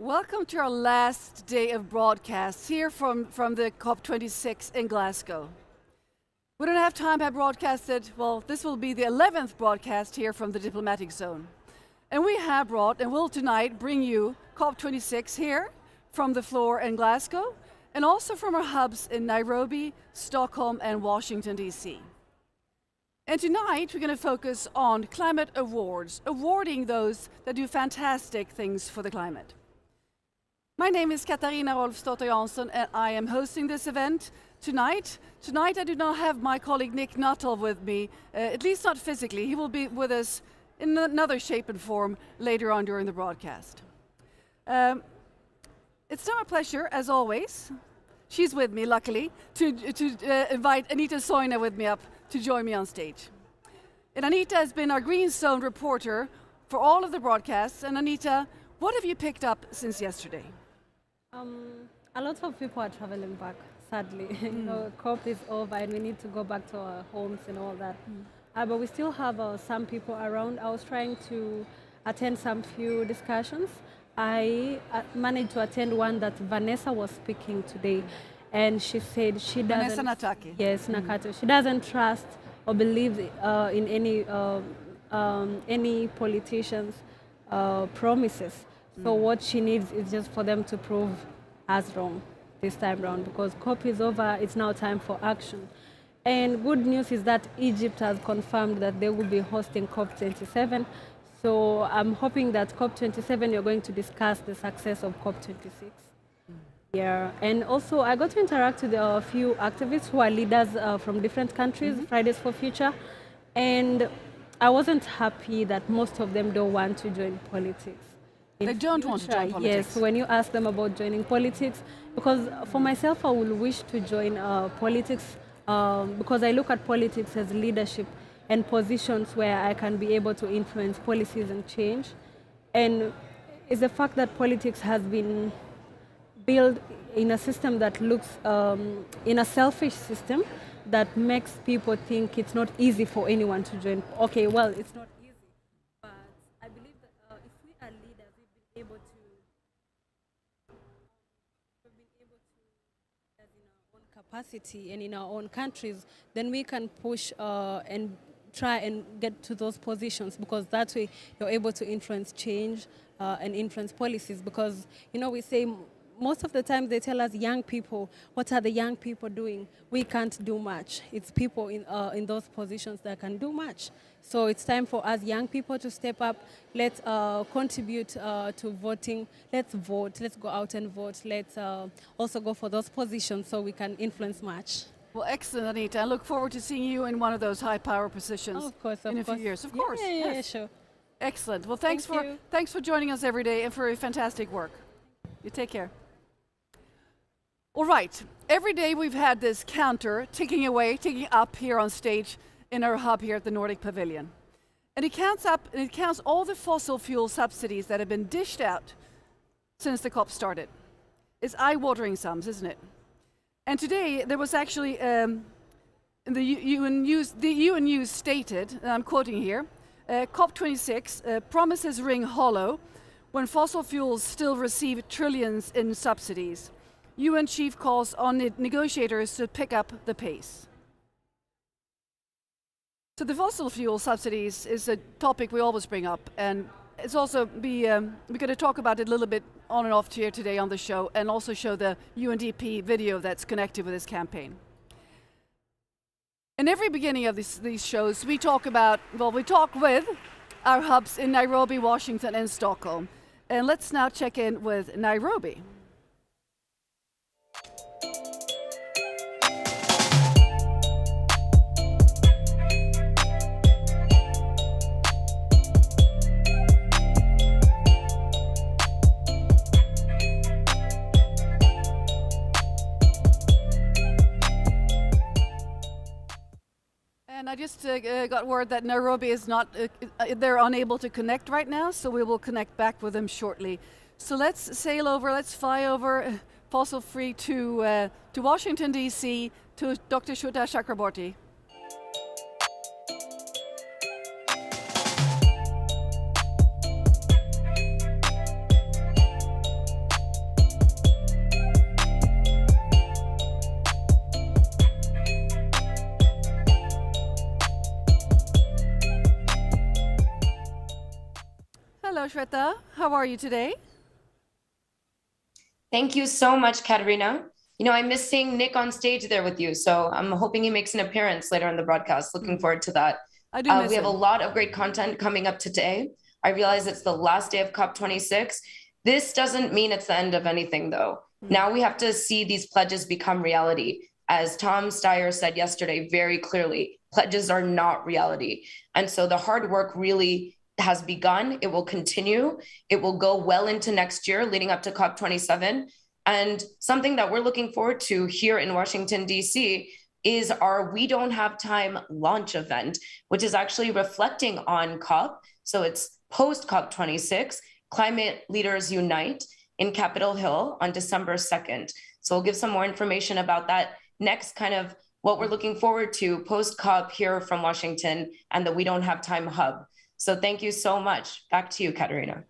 Welcome to our last day of broadcasts here from the COP26 in Glasgow. We don't have time to have broadcasted, well, this will be the 11th broadcast here from the diplomatic zone. And we have brought and will tonight bring you COP26 here from the floor in Glasgow and also from our hubs in Nairobi, Stockholm and Washington, D.C. And tonight we're going to focus on climate awards, awarding those that do fantastic things for the climate. My name is Katarina Rolfsdotter Jansson and I am hosting this event tonight. Tonight I do not have my colleague Nick Nuttall with me, at least not physically. He will be with us in another shape and form later on during the broadcast. It's now a pleasure, as always, she's with me luckily, to invite Anita Soina with me up to join me on stage. And Anita has been our Green Zone reporter for all of the broadcasts. And Anita, what have you picked up since yesterday? A lot of people are traveling back, sadly. You know, COP is over and we need to go back to our homes and all that. But we still have some people around. I was trying to attend some few discussions. I managed to attend one that Vanessa was speaking today. And she said she doesn't... Vanessa Nataki. Yes, Nakato. She doesn't trust or believe in any politician's promises. So what she needs is just for them to prove us wrong this time round, because COP is over, it's now time for action. And good news is that Egypt has confirmed that they will be hosting COP27. So I'm hoping that COP27 you're going to discuss the success of COP26. Yeah, and also I got to interact with a few activists who are leaders from different countries, Fridays for Future, and I wasn't happy that most of them don't want to join politics. They don't want to join politics? Yes, when you ask them about joining politics, because for myself I will wish to join politics because I look at politics as leadership and positions where I can be able to influence policies and change. And it's the fact that politics has been built in a system that looks, in a selfish system that makes people think it's not easy for anyone to join. Okay, well, it's not easy, but I believe that if we are leaders, we've been able to in our own capacity and in our own countries, then we can push and try and get to those positions, because that way you're able to influence change and influence policies. Because, you know, we say, most of the time they tell us young people, what are the young people doing? We can't do much. It's people in those positions that can do much. So it's time for us young people to step up. Let's contribute to voting. Let's vote. Let's go out and vote. Let's also go for those positions so we can influence much. Well, excellent, Anita. I look forward to seeing you in one of those high-power positions in a few years. Of course. Yeah, sure. Excellent. Well, thanks for joining us every day and for your fantastic work. You take care. All right. Every day we've had this counter ticking up here on stage in our hub here at the Nordic Pavilion. And it counts up, and it counts all the fossil fuel subsidies that have been dished out since the COP started. It's eye-watering sums, isn't it? And today there was actually, the UN News stated, and I'm quoting here, COP26 promises ring hollow when fossil fuels still receive trillions in subsidies. UN chief calls on negotiators to pick up the pace. So the fossil fuel subsidies is a topic we always bring up, and it's also we're going to talk about it a little bit on and off here today on the show, and also show the UNDP video that's connected with this campaign. In every beginning of these shows, we talk with our hubs in Nairobi, Washington, and Stockholm. And let's now check in with Nairobi. And I just got word that Nairobi is not, they're unable to connect right now, so we will connect back with them shortly. So let's fly over fossil-free to Washington, D.C., to Dr. Shweta Chakraborty. Hello, Shweta. How are you today? Thank you so much, Katarina. You know, I miss seeing Nick on stage there with you, so I'm hoping he makes an appearance later in the broadcast. Looking forward to that. I do miss We have him. a lot of great content coming up today. I realize it's the last day of COP26. This doesn't mean it's the end of anything, though. Now we have to see these pledges become reality. As Tom Steyer said yesterday very clearly, pledges are not reality. And so the hard work really has begun. It will continue. It will go well into next year, leading up to COP27. And something that we're looking forward to here in Washington, D.C., is our We Don't Have Time launch event, which is actually reflecting on COP. So it's post COP26, Climate Leaders Unite in Capitol Hill on December 2nd. So we'll give some more information about that next, kind of what we're looking forward to post COP here from Washington and the We Don't Have Time hub. So thank you so much. Back to you, Katarina.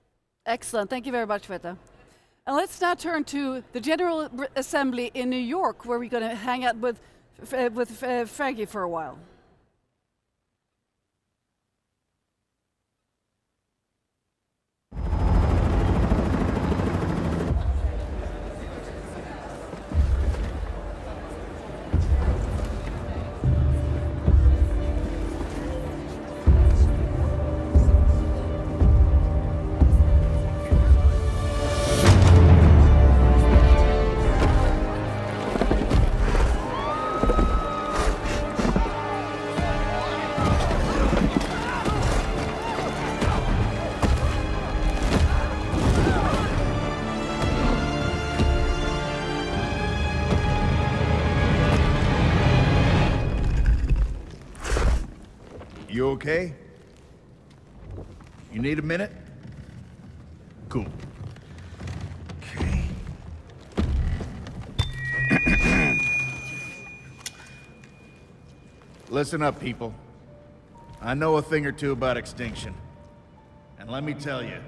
Excellent. Thank you very much, Shweta. And let's now turn to the General Assembly in New York, where we're going to hang out with Fröjd for a while. You okay? You need a minute? Cool. Okay. Listen up, people. I know a thing or two about extinction. And let me tell you,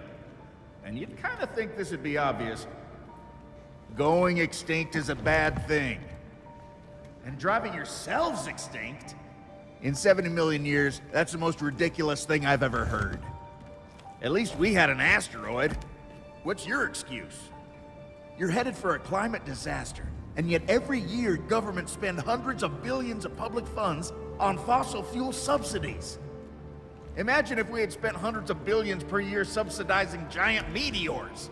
and you'd kind of think this would be obvious, going extinct is a bad thing. And driving yourselves extinct? In 70 million years, that's the most ridiculous thing I've ever heard. At least we had an asteroid. What's your excuse? You're headed for a climate disaster, and yet every year governments spend hundreds of billions of public funds on fossil fuel subsidies. Imagine if we had spent hundreds of billions per year subsidizing giant meteors.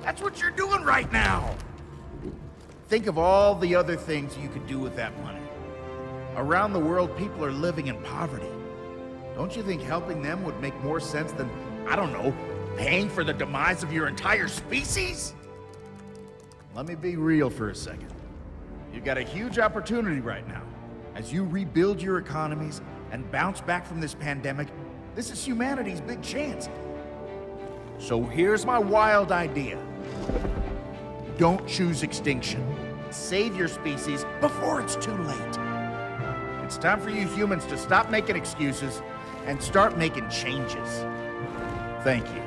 That's what you're doing right now. Think of all the other things you could do with that money. Around the world, people are living in poverty. Don't you think helping them would make more sense than, I don't know, paying for the demise of your entire species? Let me be real for a second. You've got a huge opportunity right now. As you rebuild your economies and bounce back from this pandemic, this is humanity's big chance. So here's my wild idea. Don't choose extinction. Save your species before it's too late. It's time for you humans to stop making excuses and start making changes. Thank you.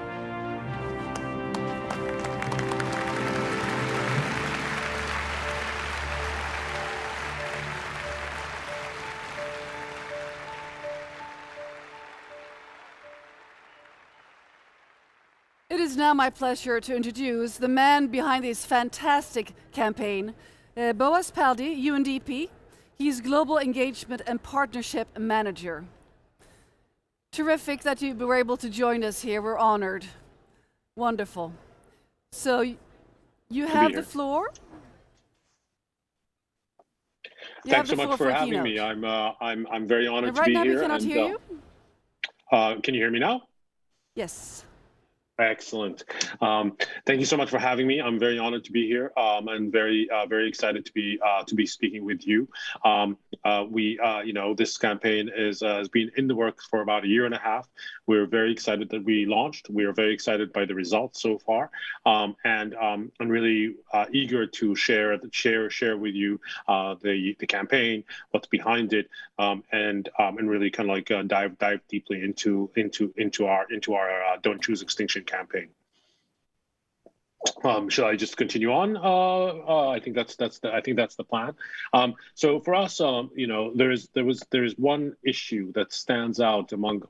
It is now my pleasure to introduce the man behind this fantastic campaign, Boaz Paldi, UNDP. He's Global Engagement and Partnership Manager. Terrific that you were able to join us here. We're honored. Wonderful. So you have the floor. Thanks so much for having me. I'm very honored to be here. Right now we cannot hear you. Can you hear me now? Yes. Excellent. Thank you so much for having me. I'm very honored to be here. I'm very excited to be speaking with you. This campaign has been in the works for about a year and a half. We're very excited that we launched. We are very excited by the results so far, and I'm really eager to share with you the campaign, what's behind it, and really kind of like dive deeply into our Don't Choose Extinction campaign. Shall I just continue on? I think that's the plan. So for us, there's one issue that stands out among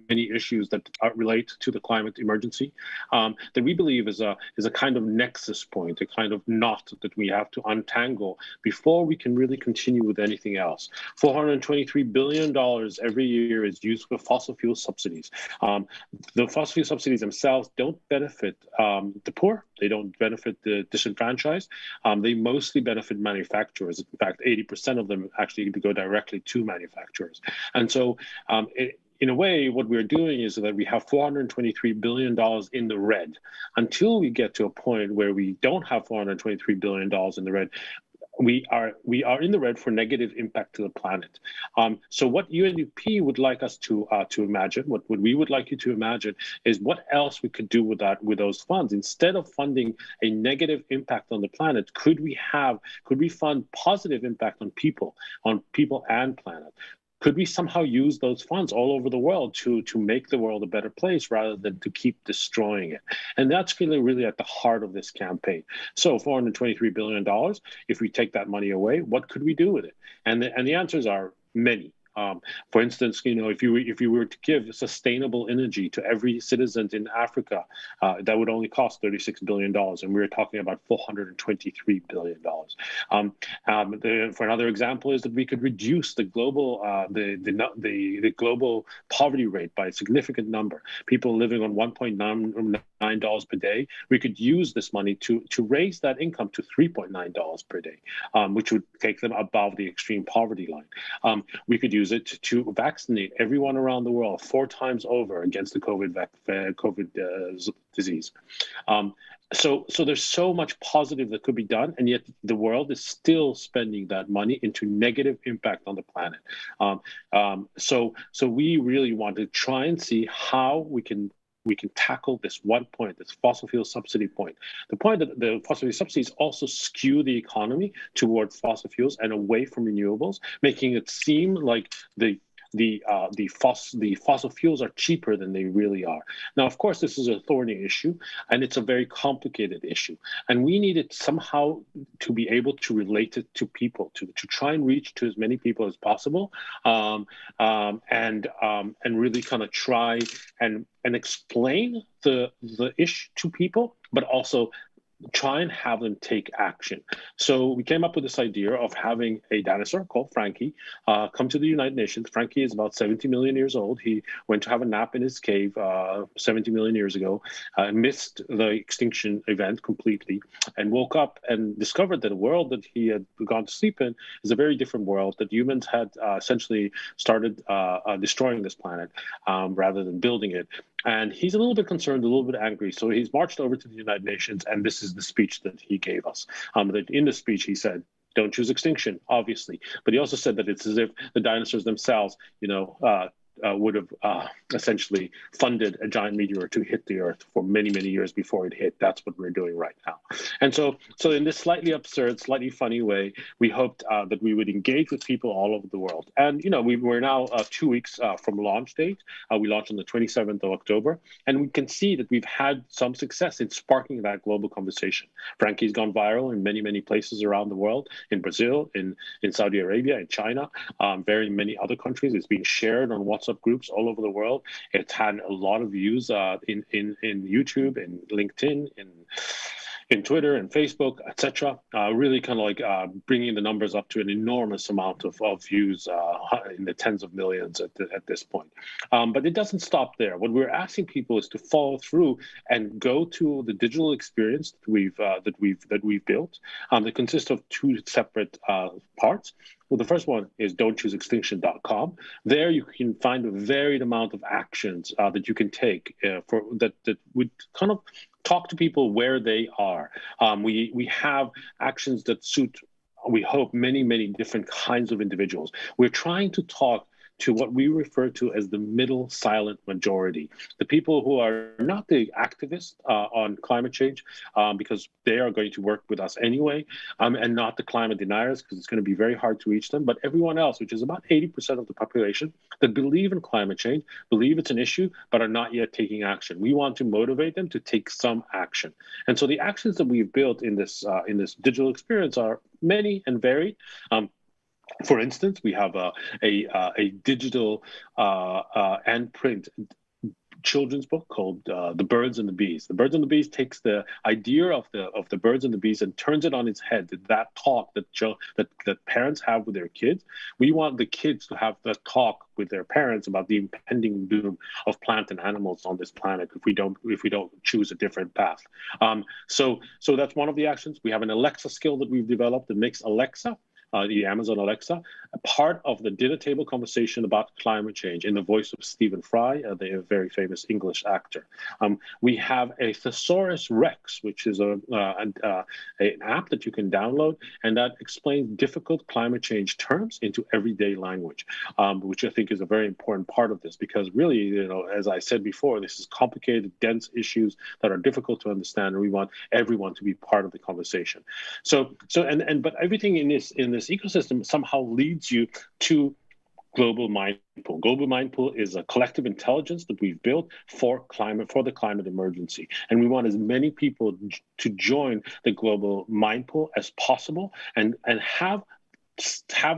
many issues that relate to the climate emergency that we believe is a kind of nexus point, a kind of knot that we have to untangle before we can really continue with anything else. $423 billion every year is used for fossil fuel subsidies. The fossil fuel subsidies themselves don't benefit the poor. They don't benefit the disenfranchised. They mostly benefit manufacturers. In fact, 80% of them actually go directly to manufacturers. And so in a way, what we're doing is that we have $423 billion in the red. Until we get to a point where we don't have $423 billion in the red, we are in the red for negative impact to the planet. So what UNDP would like us to imagine, what we would like you to imagine, is what else we could do with those funds. Instead of funding a negative impact on the planet, could we fund positive impact on people and planet? Could we somehow use those funds all over the world to make the world a better place rather than to keep destroying it? And that's really at the heart of this campaign. So $423 billion, if we take that money away, what could we do with it? And the answers are many. For instance, if you were to give sustainable energy to every citizen in Africa, that would only cost $36 billion, and we're talking about $423 billion. For another example is that we could reduce the global the global poverty rate by a significant number. People living on $1.9 per day. We could use this money to raise that income to $3.9 per day, which would take them above the extreme poverty line. We could use it to vaccinate everyone around the world 4 times over against the COVID disease. So there's so much positive that could be done, and yet the world is still spending that money into negative impact on the planet. So we really want to try and see how we can tackle this one point, this fossil fuel subsidy point. The point that the fossil fuel subsidies also skew the economy toward fossil fuels and away from renewables, making it seem like the fossil fuels are cheaper than they really are. Now, of course, this is a thorny issue, and it's a very complicated issue. And we needed somehow to be able to relate it to people, to try and reach to as many people as possible, and really kind of try and explain the issue to people, but also try and have them take action. So we came up with this idea of having a dinosaur called Frankie come to the United Nations. Frankie is about 70 million years old. He went to have a nap in his cave 70 million years ago, missed the extinction event completely, and woke up and discovered that the world that he had gone to sleep in is a very different world, that humans had essentially started destroying this planet rather than building it. And he's a little bit concerned, a little bit angry. So he's marched over to the United Nations, and this is the speech that he gave us. In the speech, he said, don't choose extinction, obviously. But he also said that it's as if the dinosaurs themselves, would have essentially funded a giant meteor to hit the Earth for many, many years before it hit. That's what we're doing right now. And so in this slightly absurd, slightly funny way, we hoped that we would engage with people all over the world. And, we're now 2 weeks from launch date. We launched on the 27th of October. And we can see that we've had some success in sparking that global conversation. Frankie's gone viral in many, many places around the world, in Brazil, in Saudi Arabia, in China, very many other countries. It's being shared on WhatsApp groups all over the world. It's had a lot of views in YouTube, in LinkedIn, in Twitter and Facebook, etc. Really kind of like bringing the numbers up to an enormous amount of views in the tens of millions at this point. But it doesn't stop there. What we're asking people is to follow through and go to the digital experience that we've built that consists of 2 separate parts. Well, the first one is don'tchooseextinction.com. There you can find a varied amount of actions that you can take that would kind of talk to people where they are. We have actions that suit, we hope, many, many different kinds of individuals. We're trying to talk to what we refer to as the middle silent majority, the people who are not the activists on climate change, because they are going to work with us anyway, and not the climate deniers, because it's going to be very hard to reach them, but everyone else, which is about 80% of the population, that believe in climate change, believe it's an issue, but are not yet taking action. We want to motivate them to take some action. And so the actions that we've built in this digital experience are many and varied. For instance, we have a digital and print children's book called The Birds and the Bees. The Birds and the Bees takes the idea of the birds and the bees and turns it on its head. That talk that parents have with their kids, we want the kids to have that talk with their parents about the impending doom of plant and animals on this planet if we don't choose a different path. So that's one of the actions. We have an Alexa skill that we've developed that makes Alexa, the Amazon Alexa, a part of the dinner table conversation about climate change in the voice of Stephen Fry, the very famous English actor. We have a Thesaurus Rex, which is an app that you can download, and that explains difficult climate change terms into everyday language, which I think is a very important part of this, because really, as I said before, this is complicated, dense issues that are difficult to understand, and we want everyone to be part of the conversation. But everything in this ecosystem somehow leads you to Global Mind Pool. Global Mind Pool is a collective intelligence that we've built for the climate emergency. And we want as many people to join the Global Mind Pool as possible and have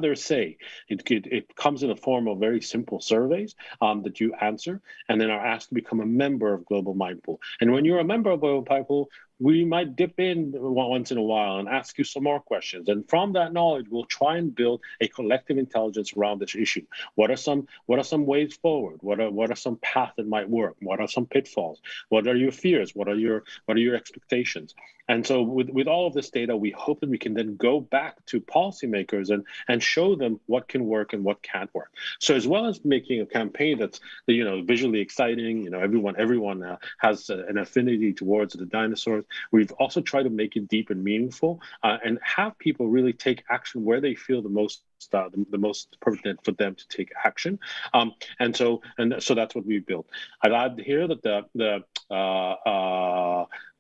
their say. It comes in the form of very simple surveys that you answer and then are asked to become a member of Global Mind Pool. And when you're a member of Global Mind Pool, we might dip in once in a while and ask you some more questions. And from that knowledge, we'll try and build a collective intelligence around this issue. What are some ways forward? What are some paths that might work? What are some pitfalls? What are your fears? What are your expectations? And so with all of this data, we hope that we can then go back to policymakers and show them what can work and what can't work. So as well as making a campaign that's visually exciting, everyone has an affinity towards the dinosaurs, we've also tried to make it deep and meaningful and have people really take action where they feel the most pertinent for them to take action. And so that's what we've built. I'd add here that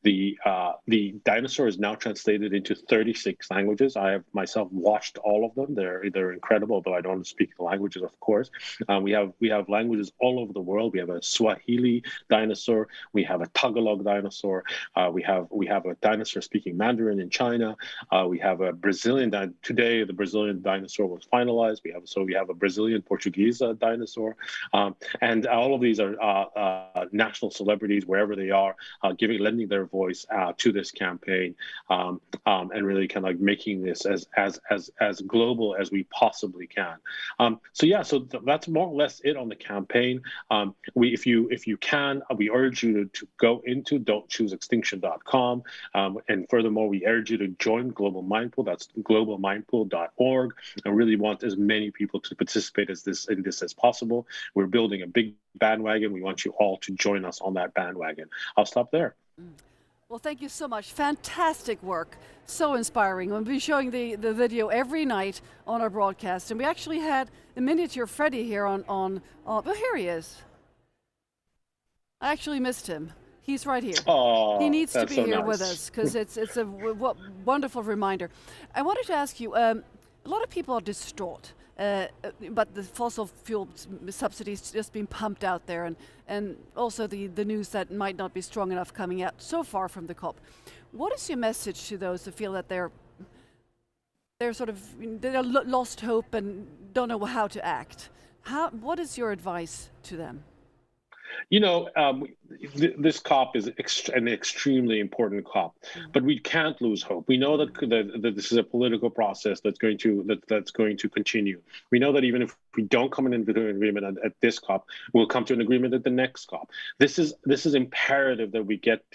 the dinosaur is now translated into 36 languages. I have myself watched all of them. They're incredible, though I don't speak the languages, of course. We have languages all over the world. We have a Swahili dinosaur. We have a Tagalog dinosaur. We have a dinosaur speaking Mandarin in China. We have a Brazilian. Today, the Brazilian dinosaur was finalized. We have a Brazilian Portuguese dinosaur, and all of these are national celebrities wherever they are, lending their voice to this campaign, and really kind of like making this as global as we possibly can. So that's more or less it on the campaign. If you can, we urge you to go into don'tchooseextinction.com, and furthermore, we urge you to join Global Mind Pool. That's globalmindpool.org. I really want as many people to participate in this as possible. We're building a big bandwagon. We want you all to join us on that bandwagon. I'll stop there. Well, thank you so much. Fantastic work. So inspiring. We'll be showing the video every night on our broadcast. And we actually had a miniature Freddie here on here he is. I actually missed him. He's right here. Oh, he needs to be so here nice. with us because it's a wonderful reminder. I wanted to ask you, a lot of people are distraught. But the fossil fuel subsidies just being pumped out there, and also the news that might not be strong enough coming out so far from the COP. What is your message to those who feel that they're lost hope and don't know how to act? What is your advice to them? This COP is an extremely important COP, but we can't lose hope. We know that this is a political process that's going to continue. We know that even if we don't come into an agreement at this COP, we'll come to an agreement at the next COP. This is imperative that we get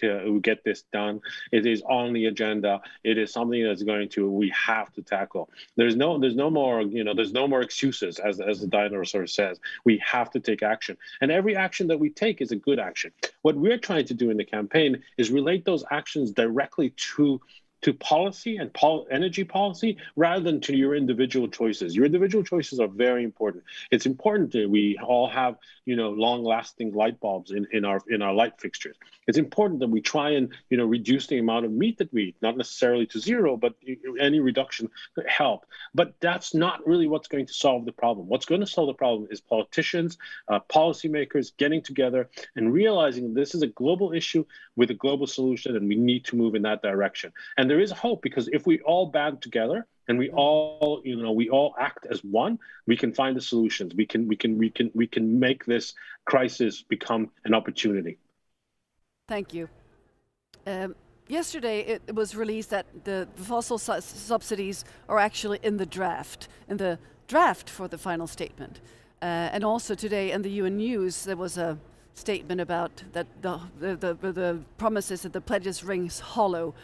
this done. It is on the agenda. It is something we have to tackle. There's no more excuses, as the dinosaur says. We have to take action, and every action that we take is a good action. What we're trying to do in the campaign is relate those actions directly to to policy and energy policy rather than to your individual choices. Your individual choices are very important. It's important that we all have, long-lasting light bulbs in our light fixtures. It's important that we try and, reduce the amount of meat that we eat, not necessarily to zero, but any reduction could help. But that's not really what's going to solve the problem. What's going to solve the problem is politicians, policymakers getting together and realizing this is a global issue with a global solution, and we need to move in that direction. And there is hope, because if we all band together and we all act as one, we can find the solutions. We can make this crisis become an opportunity. Thank you. Yesterday, it was released that the fossil subsidies are actually in the draft for the final statement. And also today in the UN News, there was a statement about that the promises that the pledges rings hollow,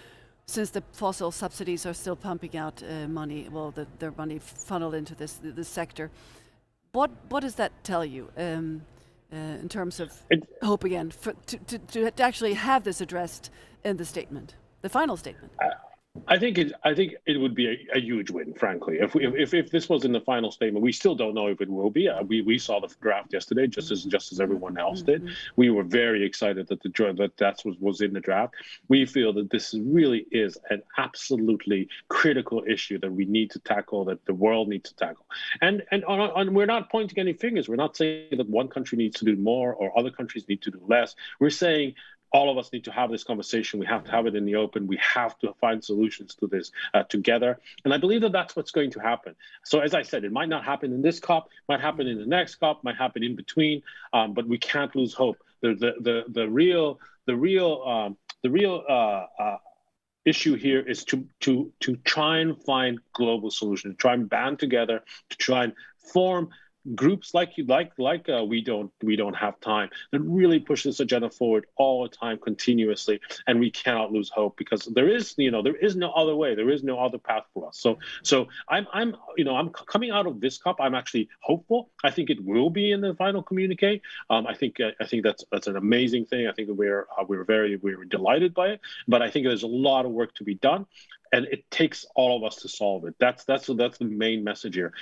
since the fossil subsidies are still pumping out money. Well, their money funneled into this sector. What does that tell you in terms of hope again to actually have this addressed in the statement, the final statement? I think it would be a huge win, frankly. If this was in the final statement, we still don't know if it will be. We saw the draft yesterday, just as everyone else did. We were very excited that was in the draft. We feel that this really is an absolutely critical issue that we need to tackle, that the world needs to tackle. And we're not pointing any fingers. We're not saying that one country needs to do more or other countries need to do less. We're saying all of us need to have this conversation. We have to have it in the open. We have to find solutions to this together. And I believe that that's what's going to happen. So as I said, it might not happen in this COP, might happen in the next COP, might happen in between, but we can't lose hope. The real issue here is to try and find global solutions, try and band together, to try and form groups like we don't have time, that really push this agenda forward all the time, continuously, and we cannot lose hope, because there is no other way, there is no other path for us. So I'm coming out of this COP, I'm actually hopeful. I think it will be in the final communique. I think that's an amazing thing. I think we're delighted by it, but I think there's a lot of work to be done. And it takes all of us to solve it. That's the main message here.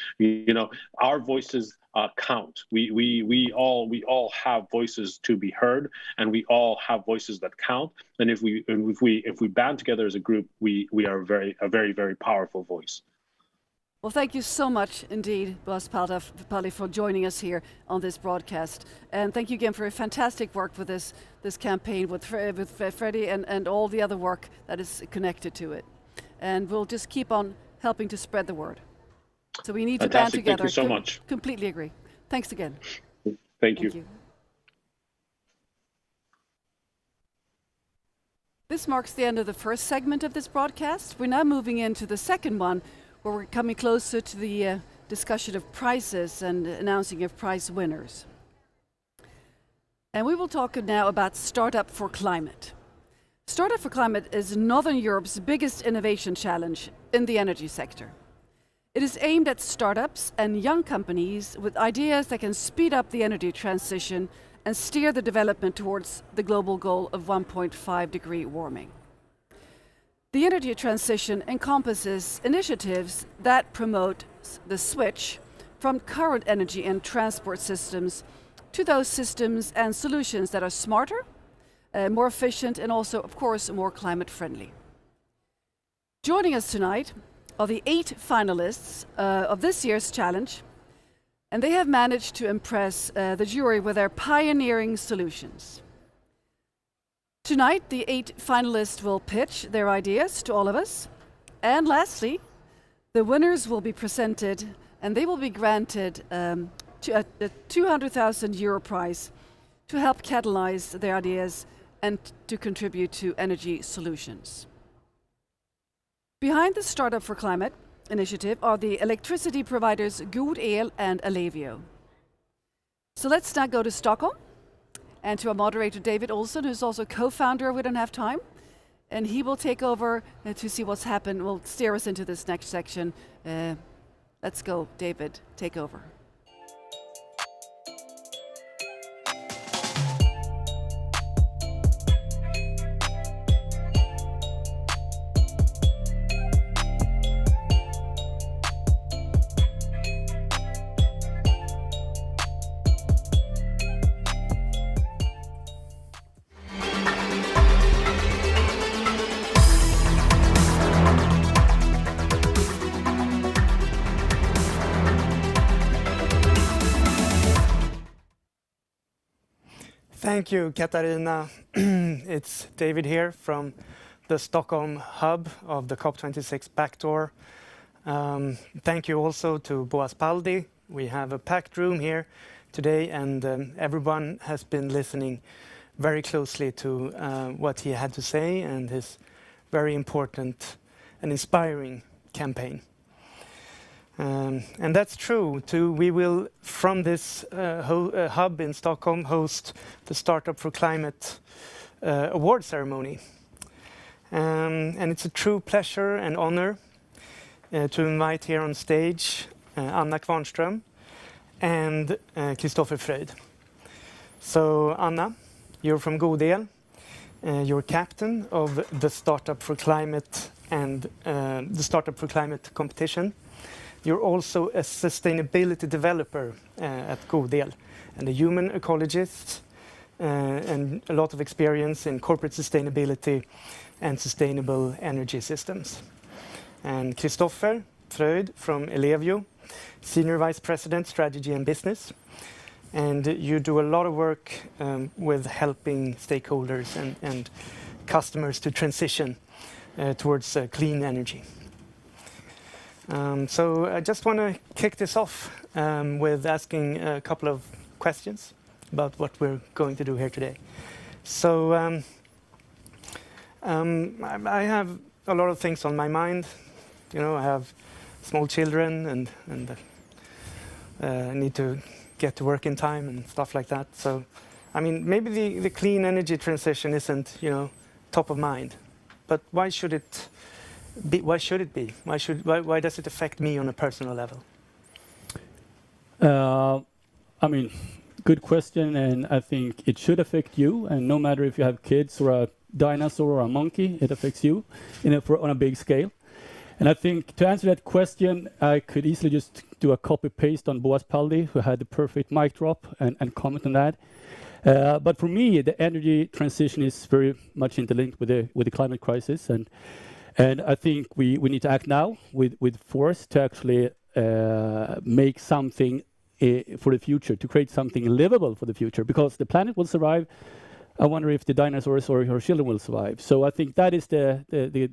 Our voices count. We all have voices to be heard, and we all have voices that count. And if we band together as a group, we are a very, very powerful voice. Well, thank you so much indeed, Boaz Paldi, for joining us here on this broadcast. And thank you again for a fantastic work with this campaign with Freddie and all the other work that is connected to it. And we'll just keep on helping to spread the word. So we need to band together. Thank you so much. Completely agree. Thanks again. Thank you. This marks the end of the first segment of this broadcast. We're now moving into the second one, where we're coming closer to the discussion of prizes and announcing of prize winners. And we will talk now about Startup for Climate. Startup for Climate is Northern Europe's biggest innovation challenge in the energy sector. It is aimed at startups and young companies with ideas that can speed up the energy transition and steer the development towards the global goal of 1.5 degree warming. The energy transition encompasses initiatives that promote the switch from current energy and transport systems to those systems and solutions that are smarter, more efficient, and also, of course, more climate friendly. Joining us tonight are the 8 finalists of this year's challenge, and they have managed to impress the jury with their pioneering solutions. Tonight, the 8 finalists will pitch their ideas to all of us. And lastly, the winners will be presented, and they will be granted a 200,000 euro prize to help catalyze their ideas and to contribute to energy solutions. Behind the Startup for Climate initiative are the electricity providers GodEl and Ellevio. So let's now go to Stockholm and to our moderator David Olsson, who's also co-founder of We Don't Have Time. And he will take over to see what's happened, will steer us into this next section. Let's go, David, take over. Thank you, Katarina. It's David here from the Stockholm hub of the COP26 Backdoor. Thank you also to Boaz Paldi. We have a packed room here today, and everyone has been listening very closely to what he had to say and his very important and inspiring campaign. And that's true too. We will, from this hub in Stockholm, host the Startup for Climate award ceremony. And it's a true pleasure and honor to invite here on stage Anna Quarnström and Kristofer Fröjd. So Anna, you're from GodEl. You're captain of the Startup for Climate and the Startup for Climate competition. You're also a sustainability developer at GodEl and a human ecologist and a lot of experience in corporate sustainability and sustainable energy systems. And Kristofer Fröjd from Ellevio, Senior Vice President, Strategy and Business. And you do a lot of work with helping stakeholders and customers to transition towards clean energy. So I just want to kick this off with asking a couple of questions about what we're going to do here today. So I have a lot of things on my mind. You know, I have small children and I need to get to work in time and stuff like that. So, I mean, maybe the clean energy transition isn't, you know, top of mind. But why should it be? Why should it be? Why does it affect me on a personal level? I mean, good question, and I think it should affect you. And no matter if you have kids or a dinosaur or a monkey, it affects you on a big scale. And I think to answer that question, I could easily just do a copy-paste on Boaz Paldi, who had the perfect mic drop, and comment on that. But for me, the energy transition is very much interlinked with the climate crisis, and I think we need to act now with force to actually make something for the future, to create something livable for the future, because the planet will survive. I wonder if the dinosaurs or your children will survive. So I think that is the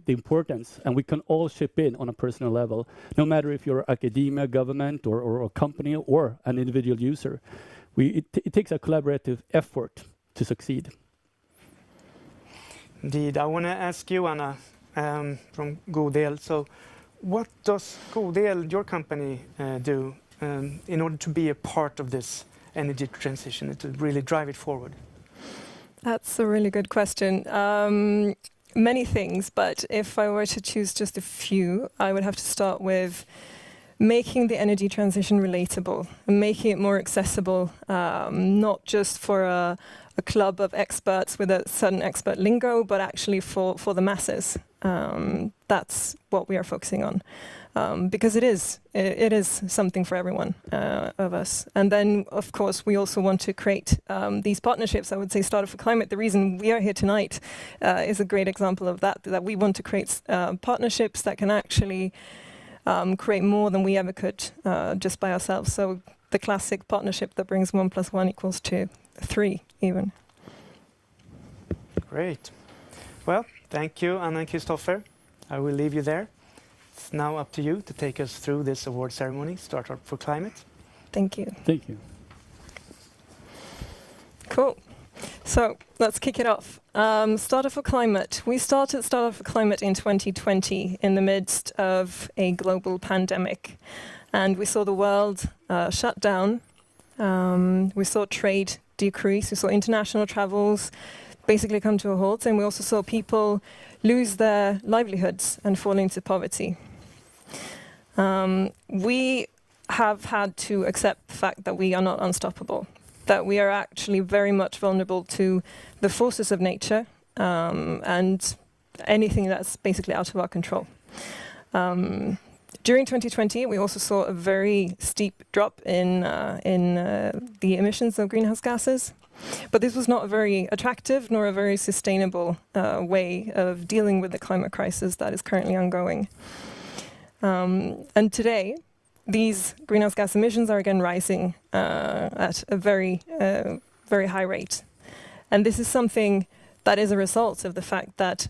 importance, and we can all chip in on a personal level, no matter if you're academia, government, or a company, or an individual user. It takes a collaborative effort to succeed. Indeed. I want to ask you, Anna, from GodEl. So what does GodEl, your company, do in order to be a part of this energy transition and to really drive it forward? That's a really good question. Many things, but if I were to choose just a few, I would have to start with making the energy transition relatable and making it more accessible, not just for a club of experts with a certain expert lingo, but actually for the masses. That's what we are focusing on. Because it is something for everyone of us. And then, of course, we also want to create these partnerships. I would say Startup for Climate, the reason we are here tonight is a great example of that we want to create partnerships that can actually create more than we ever could just by ourselves. So the classic partnership that brings 1 + 1 = 3 even. Great. Well, thank you, Anna and Kristofer. I will leave you there. It's now up to you to take us through this award ceremony, Startup for Climate. Thank you. Thank you. Cool. So let's kick it off. Startup for Climate. We started Startup for Climate in 2020 in the midst of a global pandemic. And we saw the world shut down. We saw trade decrease. We saw international travels basically come to a halt. And we also saw people lose their livelihoods and fall into poverty. We have had to accept the fact that we are not unstoppable, that we are actually very much vulnerable to the forces of nature and anything that's basically out of our control. During 2020, we also saw a very steep drop in the emissions of greenhouse gases. But this was not a very attractive nor a very sustainable way of dealing with the climate crisis that is currently ongoing. And today, these greenhouse gas emissions are again rising at a very high rate. And this is something that is a result of the fact that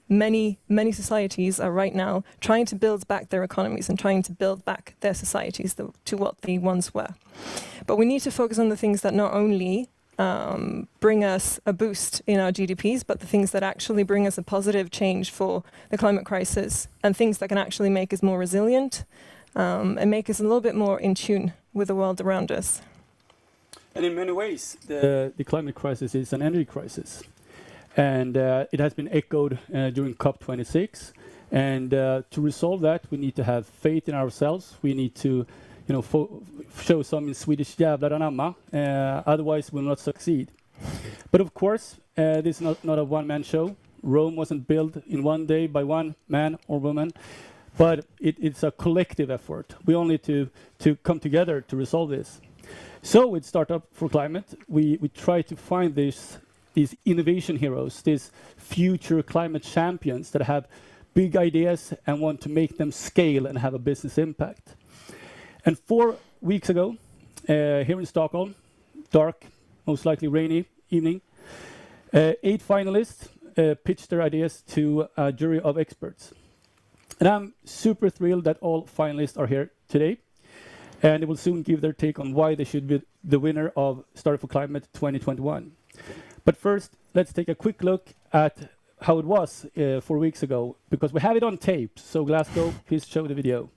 many societies are right now trying to build back their economies and trying to build back their societies to what they once were. But we need to focus on the things that not only bring us a boost in our GDPs, but the things that actually bring us a positive change for the climate crisis, and things that can actually make us more resilient and make us a little bit more in tune with the world around us. And in many ways, the climate crisis is an energy crisis. And it has been echoed during COP26. And to resolve that, we need to have faith in ourselves. We need to, show some in Swedish jävlar anamma. Otherwise, we'll not succeed. But of course, this is not a one-man show. Rome wasn't built in one day by one man or woman. But it's a collective effort. We all need to come together to resolve this. So with Startup for Climate, we try to find these innovation heroes, these future climate champions that have big ideas and want to make them scale and have a business impact. And 4 weeks ago, here in Stockholm, dark, most likely rainy evening, 8 finalists pitched their ideas to a jury of experts. And I'm super thrilled that all finalists are here today. And they will soon give their take on why they should be the winner of Startup for Climate 2021. But first, let's take a quick look at how it was 4 weeks ago, because we have it on tape. So Glasgow, please show the video.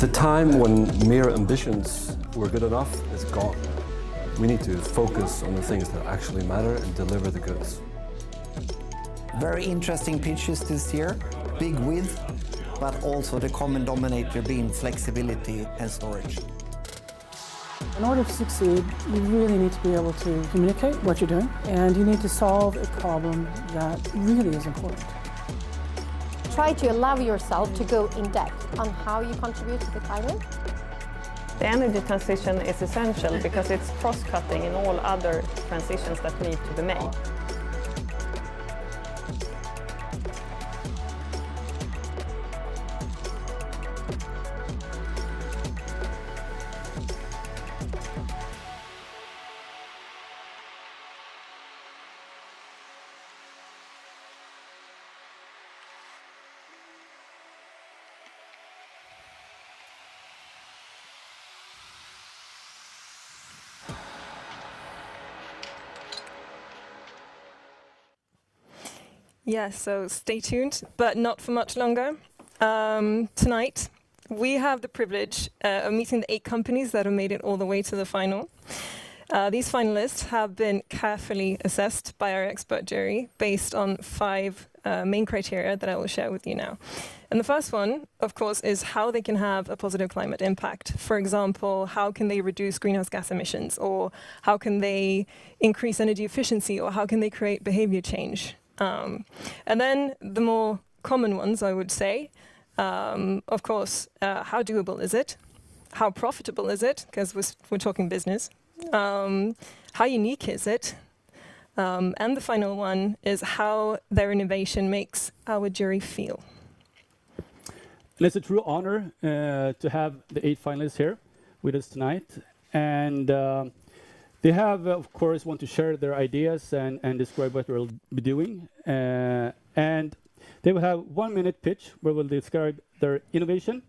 The time when mere ambitions were good enough is gone. We need to focus on the things that actually matter and deliver the goods. Very interesting pitches this year, big width, but also the common denominator being flexibility and storage. In order to succeed, you really need to be able to communicate what you're doing, and you need to solve a problem that really is important. Try to allow yourself to go in depth on how you contribute to the climate. The energy transition is essential because it's cross-cutting in all other transitions that need to be made. Yeah, so stay tuned, but not for much longer. Tonight, we have the privilege of meeting the 8 companies that have made it all the way to the final. These finalists have been carefully assessed by our expert jury based on 5 main criteria that I will share with you now. And the first one, of course, is how they can have a positive climate impact. For example, how can they reduce greenhouse gas emissions, or how can they increase energy efficiency, or how can they create behavior change? And then the more common ones, I would say, of course, how doable is it? How profitable is it? Because we're talking business. How unique is it? And the final one is how their innovation makes our jury feel. And it's a true honor to have the 8 finalists here with us tonight. And they have, of course, want to share their ideas and describe what they'll be doing. And they will have 1-minute pitch where we'll describe their innovation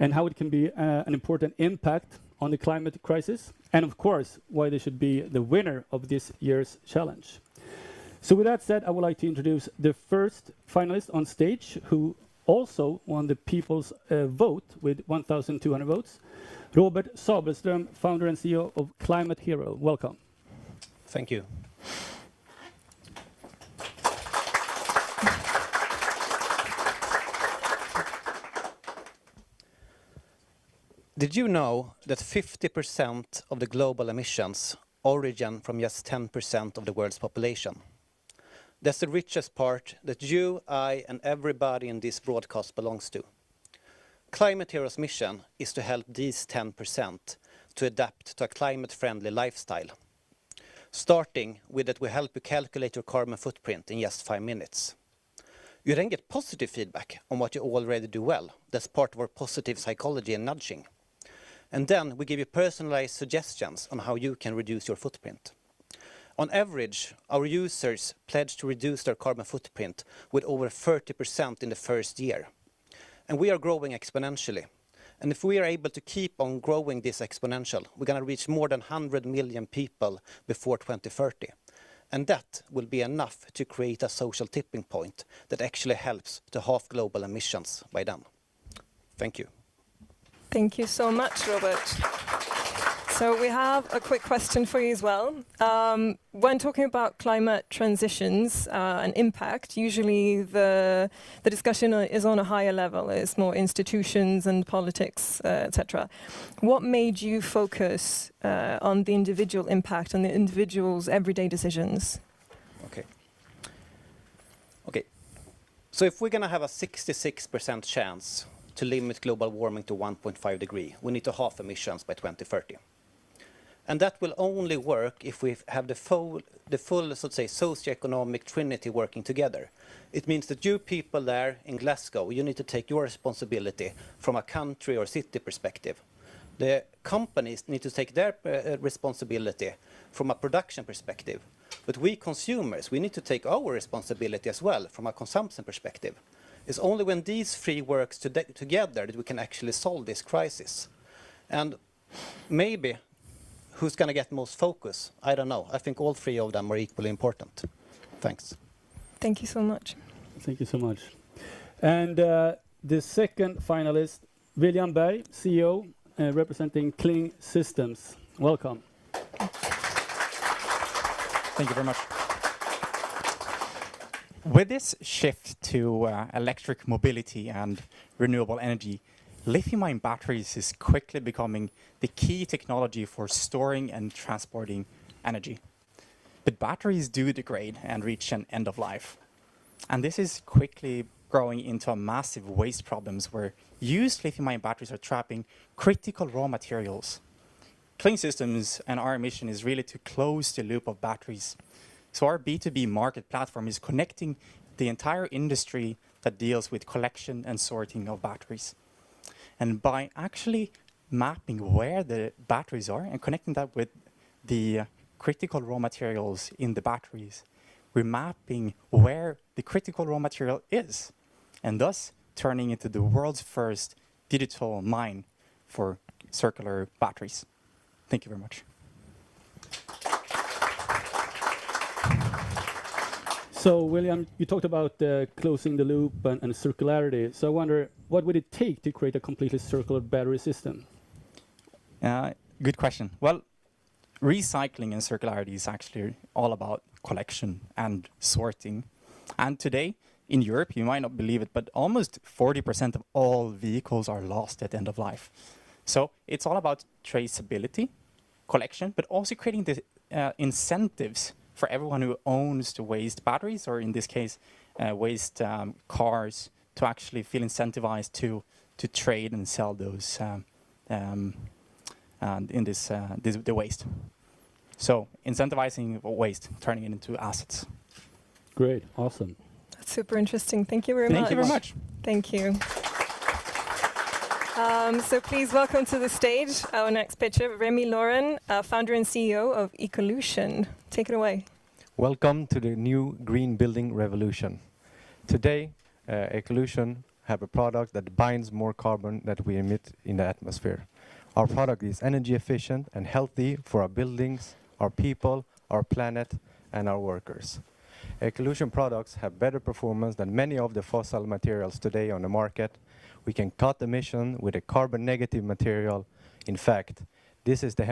and how it can be an important impact on the climate crisis. And of course, why they should be the winner of this year's challenge. So with that said, I would like to introduce the first finalist on stage, who also won the people's vote with 1,200 votes. Robert Sabelström, founder and CEO of ClimateHero. Welcome. Thank you. Did you know that 50% of the global emissions origin from just 10% of the world's population? That's the richest part that you, I, and everybody in this broadcast belongs to. ClimateHero's mission is to help these 10% to adapt to a climate-friendly lifestyle. Starting with that we help you calculate your carbon footprint in just 5 minutes. You then get positive feedback on what you already do well. That's part of our positive psychology and nudging. And then we give you personalized suggestions on how you can reduce your footprint. On average, our users pledge to reduce their carbon footprint with over 30% in the first year. And we are growing exponentially. And if we are able to keep on growing this exponential, we're going to reach more than 100 million people before 2030. And that will be enough to create a social tipping point that actually helps to halve global emissions by then. Thank you. Thank you so much, Robert. So we have a quick question for you as well. When talking about climate transitions and impact, usually the discussion is on a higher level. It's more institutions and politics, etc. What made you focus on the individual impact and the individual's everyday decisions? Okay. So if we're going to have a 66% chance to limit global warming to 1.5 degrees, we need to halve emissions by 2030. And that will only work if we have the full, so to say, socioeconomic trinity working together. It means that you people there in Glasgow, you need to take your responsibility from a country or city perspective. The companies need to take their responsibility from a production perspective. But we consumers, we need to take our responsibility as well from a consumption perspective. It's only when these three work together that we can actually solve this crisis. And maybe who's going to get most focus? I don't know. I think all three of them are equally important. Thanks. Thank you so much. Thank you so much. And the second finalist, William Bergh, CEO, representing Cling Systems. Welcome. Thank you very much. With this shift to electric mobility and renewable energy, lithium-ion batteries is quickly becoming the key technology for storing and transporting energy. But batteries do degrade and reach an end of life. And this is quickly growing into a massive waste problems where used lithium-ion batteries are trapping critical raw materials. Cling Systems and our mission is really to close the loop of batteries. So our B2B market platform is connecting the entire industry that deals with collection and sorting of batteries. And by actually mapping where the batteries are and connecting that with the critical raw materials in the batteries, we're mapping where the critical raw material is, and thus turning into the world's first digital mine for circular batteries. Thank you very much. So, William, you talked about closing the loop and circularity. So I wonder, what would it take to create a completely circular battery system? Good question. Well, recycling and circularity is actually all about collection and sorting. And today, in Europe, you might not believe it, but almost 40% of all vehicles are lost at the end of life. So it's all about traceability, collection, but also creating the incentives for everyone who owns the waste batteries, or in this case, waste cars, to actually feel incentivized to trade and sell those the waste. So incentivizing waste, turning it into assets. Great, awesome. That's super interesting. Thank you very much. Thank you very much. Thank you. So please welcome to the stage our next pitcher, Remi Loren, founder and CEO of Ekolution. Take it away. Welcome to the new green building revolution. Today, Ekolution have a product that binds more carbon that we emit in the atmosphere. Our product is energy efficient and healthy for our buildings, our people, our planet, and our workers. Ekolution products have better performance than many of the fossil materials today on the market. We can cut emission with a carbon negative material. In fact, this is the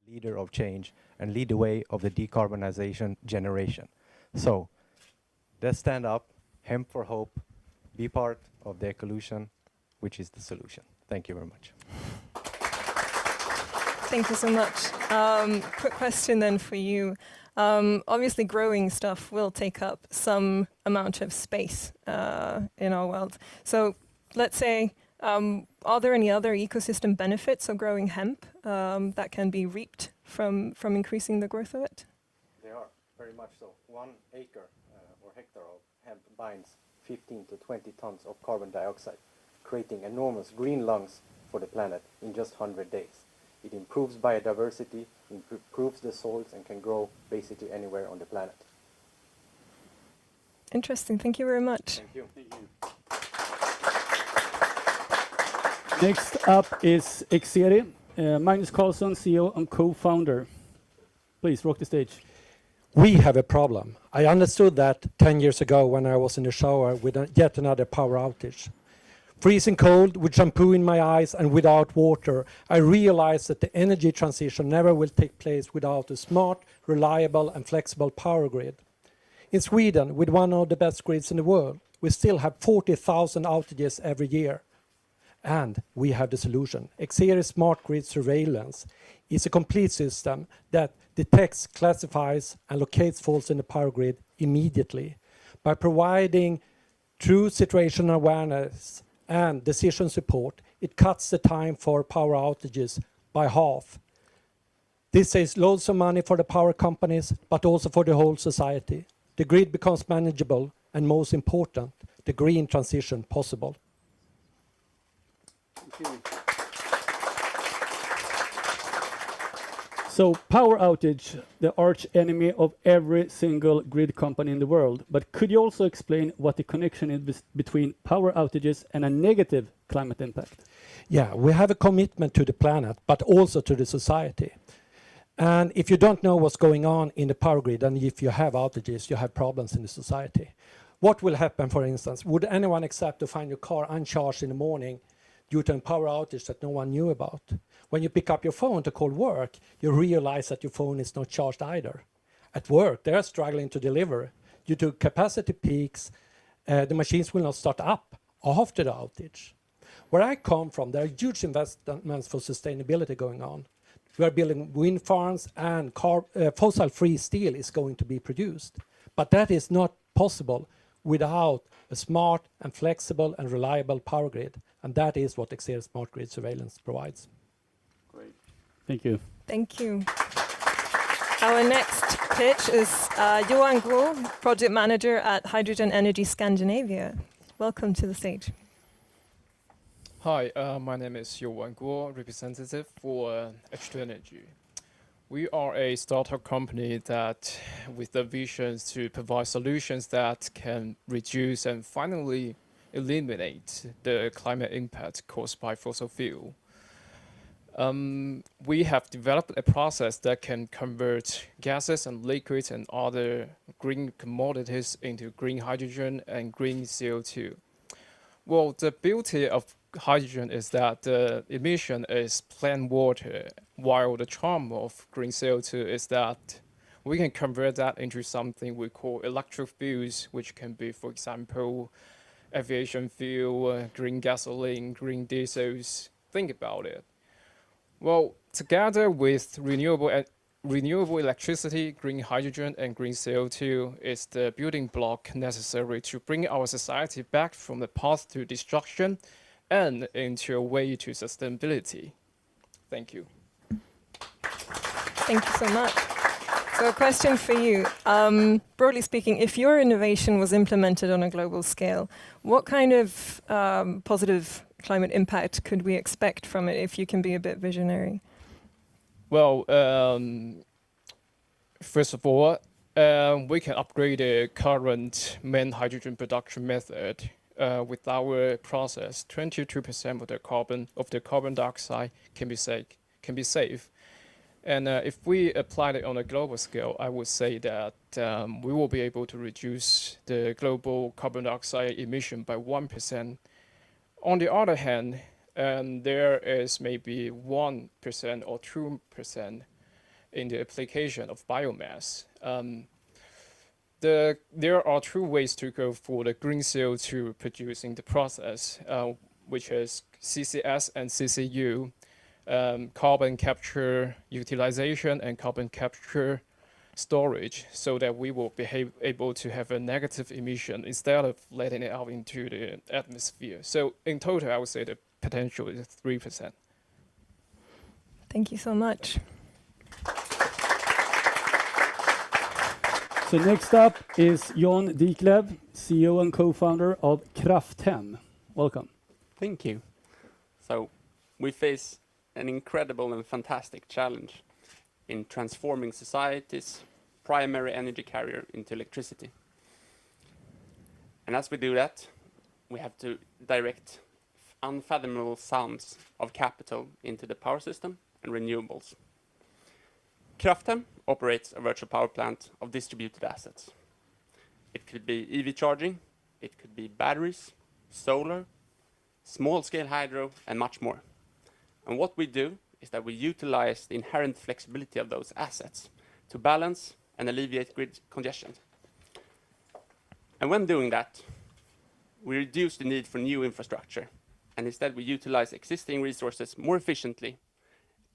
leader of change and lead the way of the decarbonization generation. So let's stand up, hemp for hope, be part of the Ekolution, which is the solution. Thank you very much. Thank you so much. Quick question then for you. Obviously, growing stuff will take up some amount of space in our world. So let's say, are there any other ecosystem benefits of growing hemp that can be reaped from increasing the growth of it? There are, very much so. 1 acre or hectare of hemp binds 15 to 20 tons of carbon dioxide, creating enormous green lungs for the planet in just 100 days. It improves biodiversity, improves the soils, and can grow basically anywhere on the planet. Interesting. Thank you very much. Thank you. Thank you. Next up is Exeri, Magnus Karlsson, CEO and co-founder. Please, rock the stage. We have a problem. I understood that 10 years ago when I was in the shower with yet another power outage. Freezing cold, with shampoo in my eyes and without water, I realized that the energy transition never will take place without a smart, reliable and flexible power grid. In Sweden, with one of the best grids in the world, we still have 40,000 outages every year. And we have the solution. Exeri Smart Grid Surveillance is a complete system that detects, classifies and locates faults in the power grid immediately. By providing true situational awareness and decision support, it cuts the time for power outages by half. This saves loads of money for the power companies, but also for the whole society. The grid becomes manageable, and most important, the green transition possible. So power outage, the arch enemy of every single grid company in the world. But could you also explain what the connection is between power outages and a negative climate impact? Yeah, we have a commitment to the planet, but also to the society. And if you don't know what's going on in the power grid, and if you have outages, you have problems in the society. What will happen, for instance? Would anyone accept to find your car uncharged in the morning due to a power outage that no one knew about? When you pick up your phone to call work, you realize that your phone is not charged either. At work, they're struggling to deliver. Due to capacity peaks, the machines will not start up after the outage. Where I come from, there are huge investments for sustainability going on. We are building wind farms, and fossil-free steel is going to be produced. But that is not possible without a smart and flexible and reliable power grid. And that is what Exeri Smart Grid Surveillance provides. Great. Thank you. Thank you. Our next pitch is Johan Guo, Project Manager at Hydrogen Energy Scandinavia. Welcome to the stage. Hi, my name is Johan Guo, representative for H2 Energy. We are a startup company that, with the visions to provide solutions that can reduce and finally eliminate the climate impact caused by fossil fuel. We have developed a process that can convert gases and liquids and other green commodities into green hydrogen and green CO2. Well, the beauty of hydrogen is that the emission is plain water, while the charm of green CO2 is that we can convert that into something we call electric fuels, which can be, for example, aviation fuel, green gasoline, green diesels. Think about it. Well, together with renewable electricity, green hydrogen, and green CO2 is the building block necessary to bring our society back from the path to destruction and into a way to sustainability. Thank you. Thank you so much. So a question for you. Broadly speaking, if your innovation was implemented on a global scale, what kind of positive climate impact could we expect from it, if you can be a bit visionary? Well, first of all, we can upgrade the current main hydrogen production method. With our process, 22% of the carbon dioxide can be saved. And if we apply it on a global scale, I would say that we will be able to reduce the global carbon dioxide emission by 1%. On the other hand, there is maybe 1% or 2% in the application of biomass. There are two ways to go for the green CO2 producing the process, which is CCS and CCU. carbon capture utilization and carbon capture storage, so that we will be able to have a negative emission instead of letting it out into the atmosphere. So in total, I would say the potential is 3%. Thank you so much. So next up is Jon Diklev, CEO and co-founder of Krafthem. Welcome. Thank you. So we face an incredible and fantastic challenge in transforming society's primary energy carrier into electricity. And as we do that, we have to direct unfathomable sums of capital into the power system and renewables. Krafthem operates a virtual power plant of distributed assets. It could be EV charging, it could be batteries, solar, small-scale hydro, and much more. And what we do is that we utilize the inherent flexibility of those assets to balance and alleviate grid congestion. And when doing that, we reduce the need for new infrastructure, and instead we utilize existing resources more efficiently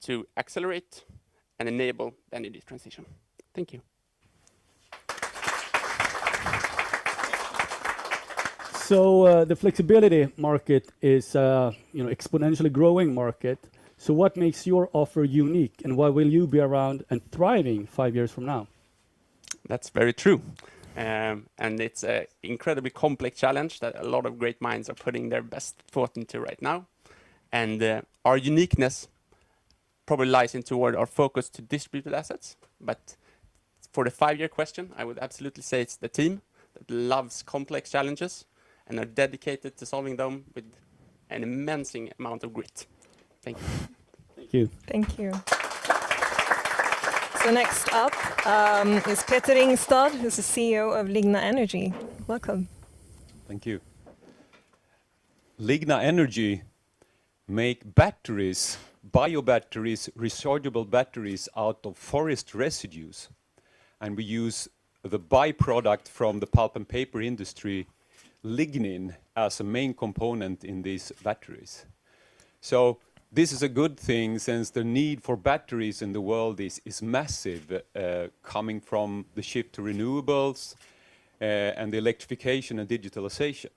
to accelerate and enable the energy transition. Thank you. So the flexibility market is exponentially growing market. So what makes your offer unique, and why will you be around and thriving 5 years from now? That's very true. And it's an incredibly complex challenge that a lot of great minds are putting their best thought into right now. And our uniqueness probably lies in toward our focus to distributed assets. But for the 5-year question, I would absolutely say it's the team that loves complex challenges and are dedicated to solving them with an immense amount of grit. Thank you. Thank you. Thank you. So next up is Peter Ingstad, who's the CEO of Ligna Energy. Welcome. Thank you. Ligna Energy make batteries, biobatteries, rechargeable batteries out of forest residues. And we use the byproduct from the pulp and paper industry, lignin, as a main component in these batteries. So this is a good thing, since the need for batteries in the world is massive, coming from the shift to renewables and the electrification and digitalization.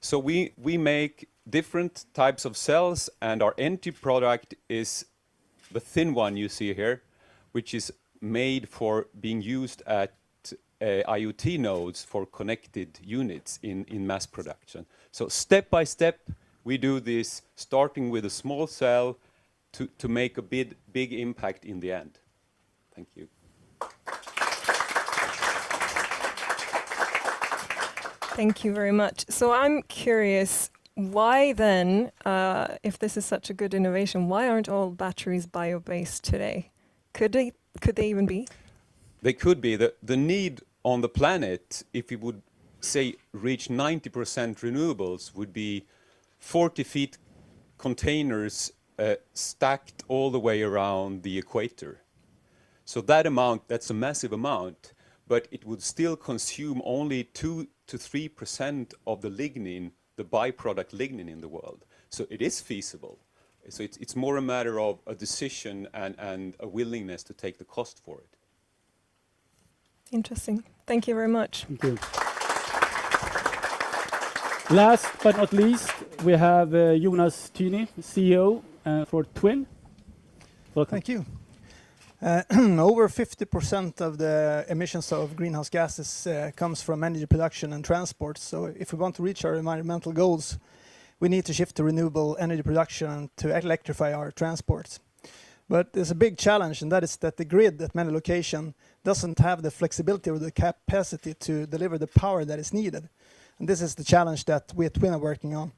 So we make different types of cells, and our entry product is the thin one you see here, which is made for being used at IoT nodes for connected units in mass production. So step by step, we do this, starting with a small cell to make a big impact in the end. Thank you. Thank you very much. So I'm curious, why then, if this is such a good innovation, why aren't all batteries bio-based today? Could they even be? They could be. The need on the planet, if we would say reach 90% renewables, would be 40 feet containers stacked all the way around the equator. So that amount, that's a massive amount, but it would still consume only 2 to 3% of the lignin, the byproduct lignin in the world. So it is feasible. So it's more a matter of a decision and a willingness to take the cost for it. Interesting. Thank you very much. Thank you. Last but not least, we have Jonas Tyni, CEO for Twin. Welcome. Thank you. Over 50% of the emissions of greenhouse gases comes from energy production and transport. So if we want to reach our environmental goals, we need to shift to renewable energy production and to electrify our transports. But there's a big challenge, and that is that the grid at many locations doesn't have the flexibility or the capacity to deliver the power that is needed. And this is the challenge that we at Twin are working on.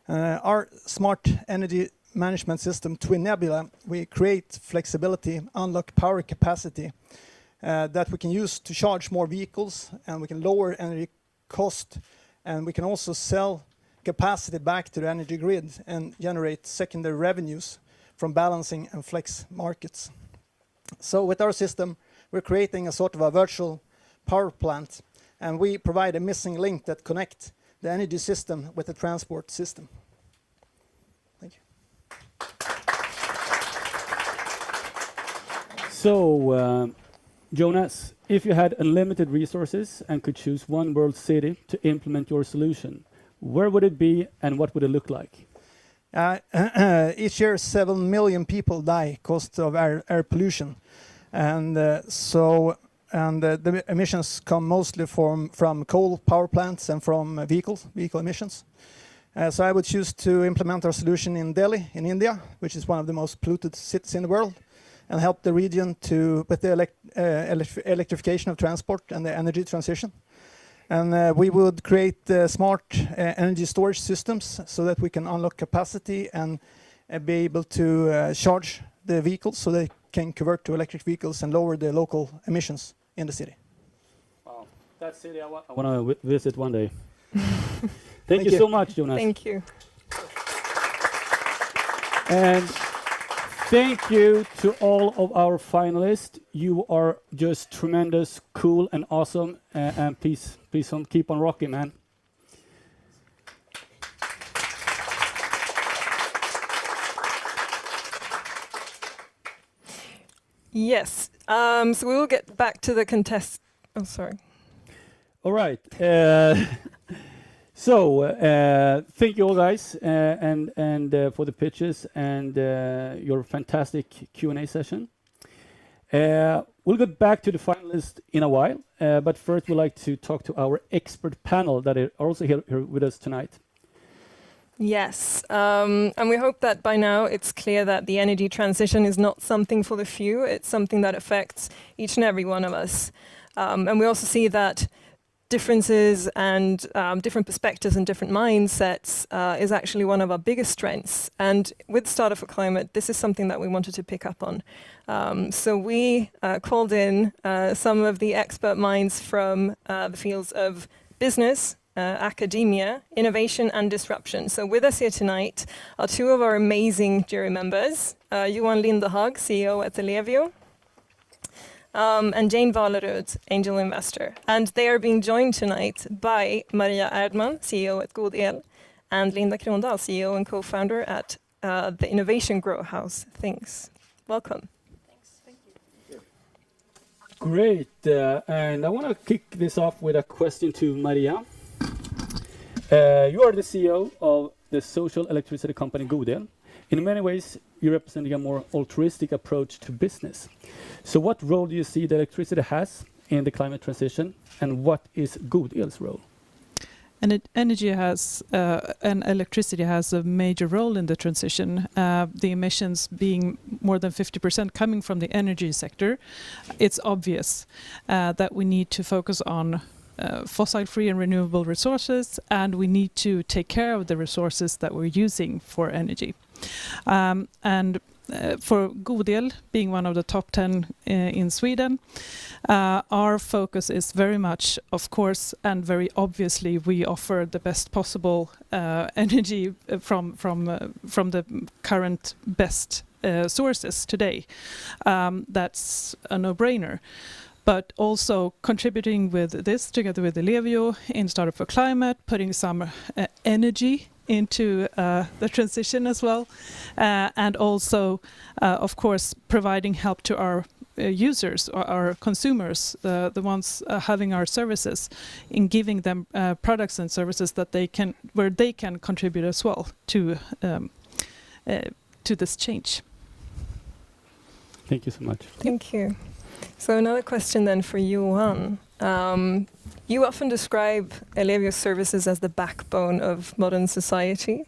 Our smart energy management system, Twin Nebula, we create flexibility, unlock power capacity that we can use to charge more vehicles, and we can lower energy cost, and we can also sell capacity back to the energy grid and generate secondary revenues from balancing and flex markets. So with our system, we're creating a sort of a virtual power plant, and we provide a missing link that connects the energy system with the transport system. Thank you. So, Jonas, if you had unlimited resources and could choose one world city to implement your solution, where would it be and what would it look like? Each year, 7 million people die caused of air pollution, and the emissions come mostly from coal power plants and from vehicle emissions. So I would choose to implement our solution in Delhi, in India, which is one of the most polluted cities in the world, and help the region with the electrification of transport and the energy transition. And we would create smart energy storage systems so that we can unlock capacity and be able to charge the vehicles so they can convert to electric vehicles and lower the local emissions in the city. Wow, that city I want to visit one day. Thank you so much, Jonas. Thank you. And thank you to all of our finalists. You are just tremendous, cool, and awesome. And please keep on rocking, man. Yes. So we will get back to the contest. Oh, sorry. All right. So thank you all, guys, and for the pitches and your fantastic Q&A session. We'll get back to the finalists in a while, but first we'd like to talk to our expert panel that are also here with us tonight. Yes, and we hope that by now it's clear that the energy transition is not something for the few, it's something that affects each and every one of us. And we also see that differences and different perspectives and different mindsets is actually one of our biggest strengths. And with Startup for Climate, this is something that we wanted to pick up on. So we called in some of the expert minds from the fields of business, academia, innovation and disruption. So with us here tonight are two of our amazing jury members, Johan Lindehag, CEO at Ellevio, and Jane Valerud, angel investor. And they are being joined tonight by Maria Erdman, CEO at GodEl, and Linda Krondahl, CEO and co-founder at the innovation grow house Things. Welcome. Thanks. Thank you. Great. And I want to kick this off with a question to Maria. You are the CEO of the social electricity company GodEl. In many ways, you're representing a more altruistic approach to business. So what role do you see the electricity has in the climate transition, and what is GodEl's role? And energy has, and electricity has a major role in the transition. The emissions being more than 50% coming from the energy sector, it's obvious that we need to focus on fossil-free and renewable resources, and we need to take care of the resources that we're using for energy. For GodEl, being one of the top 10 in Sweden, our focus is very much, of course, and very obviously, we offer the best possible energy from the current best sources today. That's a no-brainer. But also contributing with this together with Ellevio in Startup for Climate, putting some energy into the transition as well, and also, of course, providing help to our users or our consumers, the ones having our services, in giving them products and services that they can, where they can contribute as well to this change. Thank you so much. Thank you. So another question then for Johan. You often describe Ellevio's services as the backbone of modern society.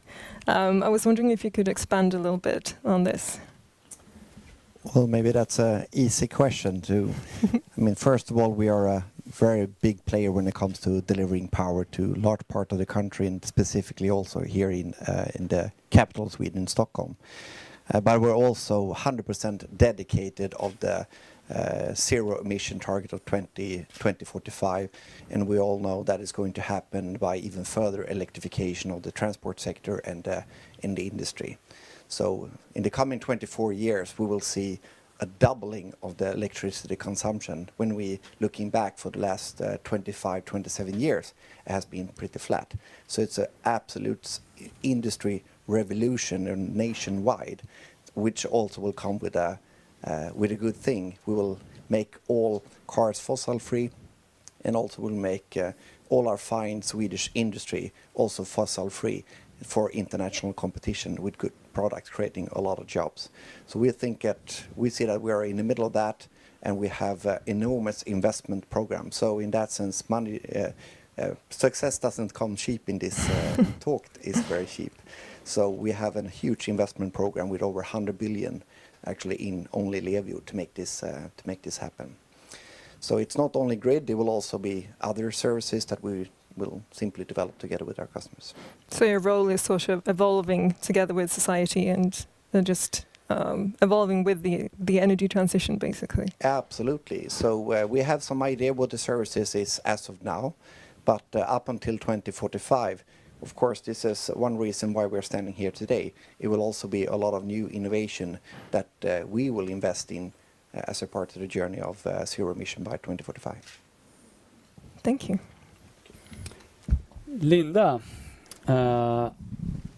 I was wondering if you could expand a little bit on this. Well, maybe that's an easy question to. I mean, first of all, we are a very big player when it comes to delivering power to large part of the country, and specifically also here in the capital of Sweden, Stockholm. But we're also 100% dedicated of the zero emission target of 2045, and we all know that is going to happen by even further electrification of the transport sector and in the industry. So in the coming 24 years, we will see a doubling of the electricity consumption. When we looking back for the last 25, 27 years, it has been pretty flat. So it's an absolute industry revolution nationwide, which also will come with a with a good thing. We will make all cars fossil-free, and also will make all our fine Swedish industry also fossil-free for international competition with good products, creating a lot of jobs. So we see that we are in the middle of that, and we have enormous investment program. So in that sense, success doesn't come cheap in this talk. It's very cheap. So we have a huge investment program with over 100 billion actually in only Ellevio to make this happen. So it's not only grid, there will also be other services that we will simply develop together with our customers. So your role is sort of evolving together with society and just evolving with the energy transition, basically. Absolutely. So we have some idea what the services is as of now, but up until 2045, of course, this is one reason why we're standing here today. It will also be a lot of new innovation that we will invest in as a part of the journey of zero emission by 2045. Thank you. Linda, I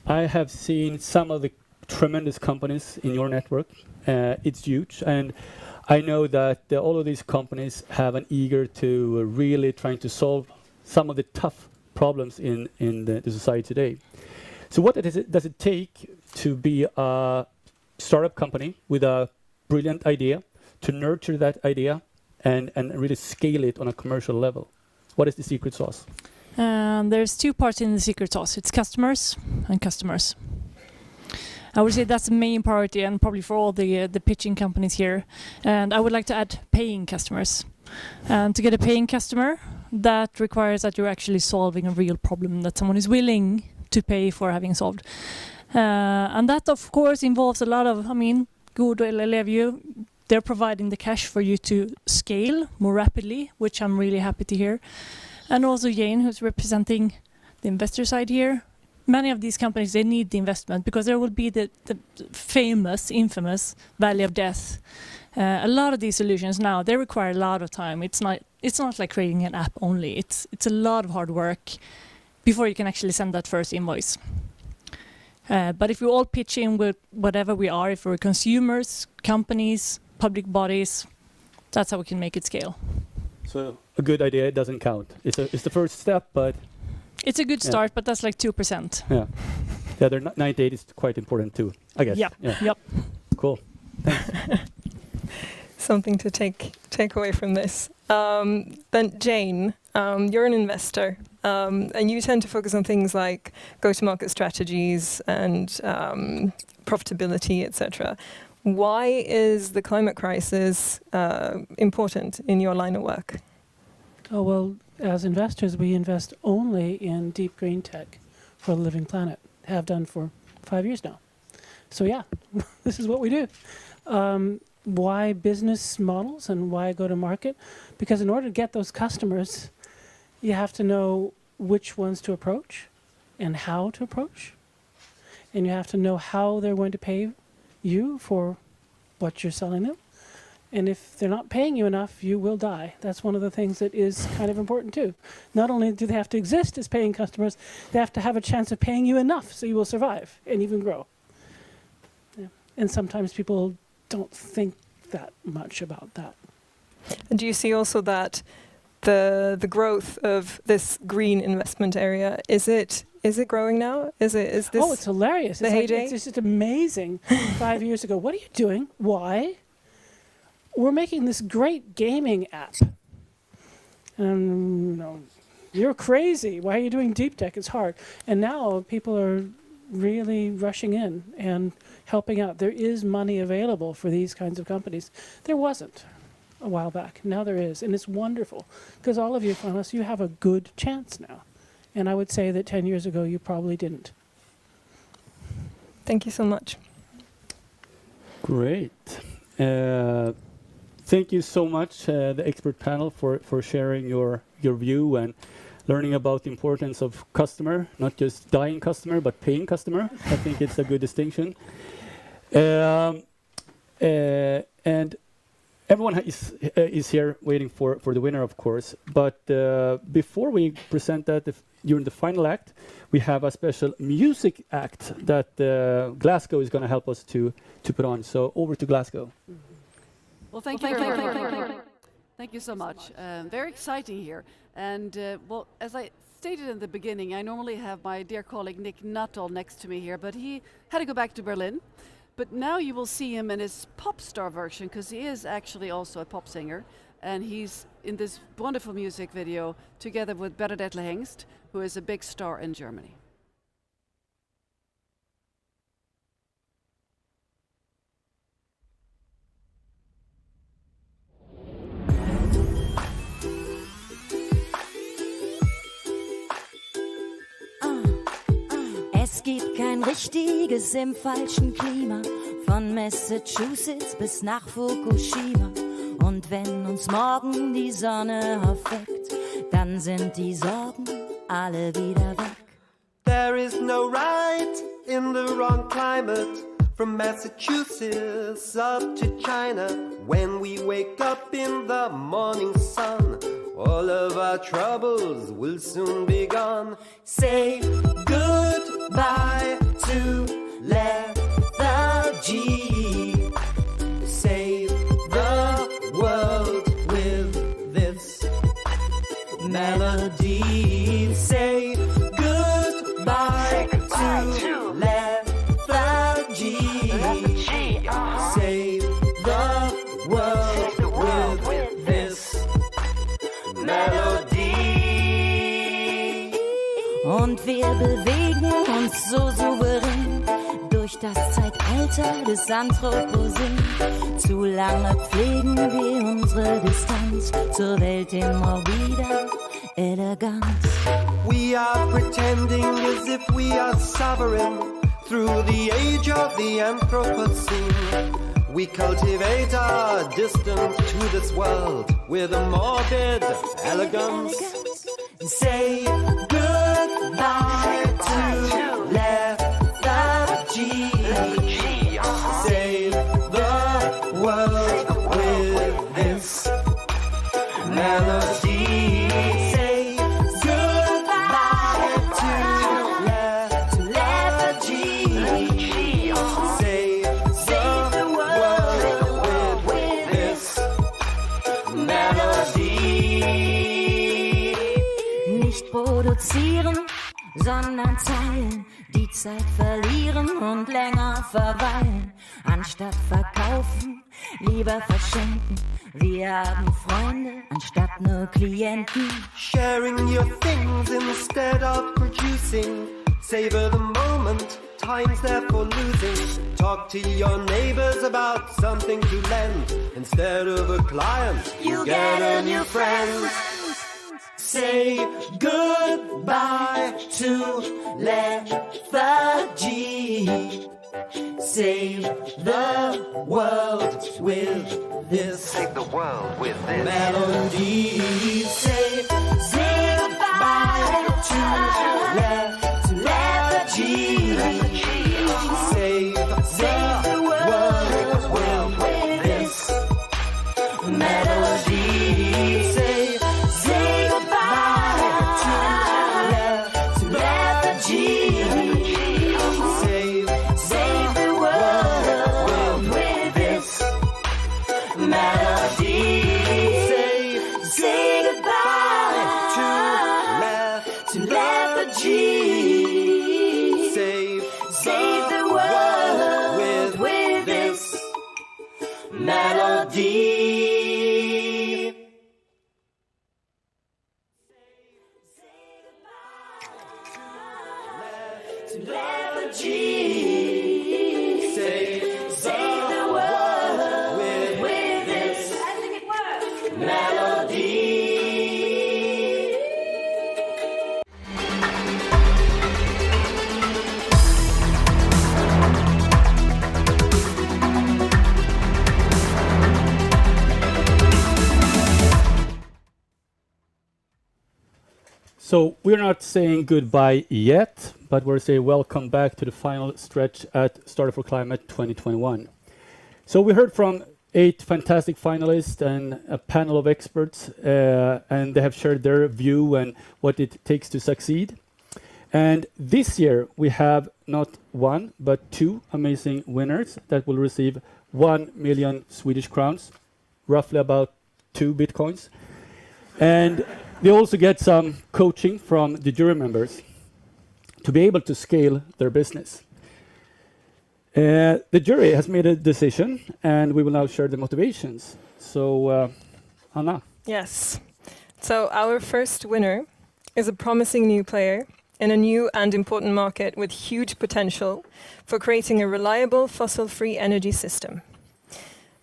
have seen some of the tremendous companies in your network. It's huge, and I know that all of these companies have an eager to really trying to solve some of the tough problems in the society today. So what does it take to be a startup company with a brilliant idea, to nurture that idea and really scale it on a commercial level? What is the secret sauce? There's two parts in the secret sauce. It's customers and customers. I would say that's the main priority, and probably for all the pitching companies here. And I would like to add paying customers. And to get a paying customer, that requires that you're actually solving a real problem that someone is willing to pay for having solved. And that, of course, involves a lot of, GodEl, Ellevio, they're providing the cash for you to scale more rapidly, which I'm really happy to hear. And also Jane, who's representing the investor side here. Many of these companies, they need the investment because there will be the famous, infamous valley of death. A lot of these solutions now, they require a lot of time. It's not like creating an app only. It's a lot of hard work before you can actually send that first invoice. But if we all pitch in with whatever we are, if we're consumers, companies, public bodies, that's how we can make it scale. So a good idea doesn't count. It's the first step, but it's a good start, but that's like 2%. Yeah. The other 98 is quite important too, I guess. Yeah. Yep. Cool. Something to take away from this. Then Jane, you're an investor, and you tend to focus on things like go-to-market strategies and profitability, etc. Why is the climate crisis important in your line of work? Oh, well, as investors, we invest only in deep green tech for the living planet. Have done for 5 years now. So yeah, this is what we do. Why business models and why go to market? Because in order to get those customers, you have to know which ones to approach and how to approach. And you have to know how they're going to pay you for what you're selling them. And if they're not paying you enough, you will die. That's one of the things that is kind of important too. Not only do they have to exist as paying customers, they have to have a chance of paying you enough so you will survive and even grow. Yeah. And sometimes people don't think that much about that. And do you see also that the growth of this green investment area, is it growing now? Is this? Oh, it's hilarious. The heyday? It's just amazing. 5 years ago, what are you doing? Why? We're making this great gaming app. You're crazy. Why are you doing deep tech? It's hard. And now people are really rushing in and helping out. There is money available for these kinds of companies. There wasn't a while back. Now there is. And it's wonderful because all of you, Finalists, you have a good chance now. And I would say that 10 years ago, you probably didn't. Thank you so much. Great. Thank you so much, the expert panel, for sharing your view and learning about the importance of customer, not just dying customer, but paying customer. I think it's a good distinction. And everyone is here waiting for the winner, of course. But before we present that, during the final act, we have a special music act that Glasgow is going to help us to put on. So over to Glasgow. Well, thank you very much. Thank you so much. Very exciting here. And well, as I stated in the beginning, I normally have my dear colleague Nick Nuttall next to me here, but he had to go back to Berlin. But now you will see him in his pop star version, because he is actually also a pop singer. And he's in this wonderful music video together with Bernadette La Hengst, who is a big star in Germany. Es gibt kein richtiges im falschen Klima, von Massachusetts bis nach Fukushima. Und wenn uns morgen die Sonne aufweckt, dann sind die Sorgen alle wieder weg. There is no right in the wrong climate, from Massachusetts up to China. When we wake up in the morning sun, all of our troubles will soon be gone. Say goodbye to lethargy. Save the world with this melody. Say goodbye to lethargy. Save the world with this melody. Und wir bewegen uns so souverän durch das Zeitalter des Anthropozän. Zu lange pflegen wir unsere Distanz zur Welt immer wieder elegant. We are pretending as if we are sovereign through the age of the Anthropocene. We cultivate our distance to this world with a morbid elegance. Say goodbye to lethargy. Save the world with this melody. Say goodbye to lethargy. Save the world with this melody. Nicht produzieren, sondern teilen, die Zeit verlieren und länger verweilen. Anstatt verkaufen, lieber verschenken. Wir haben Freunde anstatt nur Klienten. Sharing your things instead of producing. Savor the moment, time's there for losing. Talk to your neighbors about something to lend. Instead of a client, you get a new friend. Say goodbye to lethargy. Save the world with this melody. Say goodbye to lethargy. Save the world with this melody. Say goodbye to lethargy. Save the world with this melody. Say goodbye to lethargy. Save the world with this melody. To lethargy. Save the world with this melody. So we're not saying goodbye yet, but we're saying welcome back to the final stretch at Startup for Climate 2021. So we heard from 8 fantastic finalists and a panel of experts, and they have shared their view and what it takes to succeed. And this year we have not 1, but 2 amazing winners that will receive 1 million Swedish crowns. roughly about 2 bitcoins. And they also get some coaching from the jury members to be able to scale their business. The jury has made a decision, and we will now share the motivations. So, Anna. Yes. So our first winner is a promising new player in a new and important market with huge potential for creating a reliable fossil-free energy system.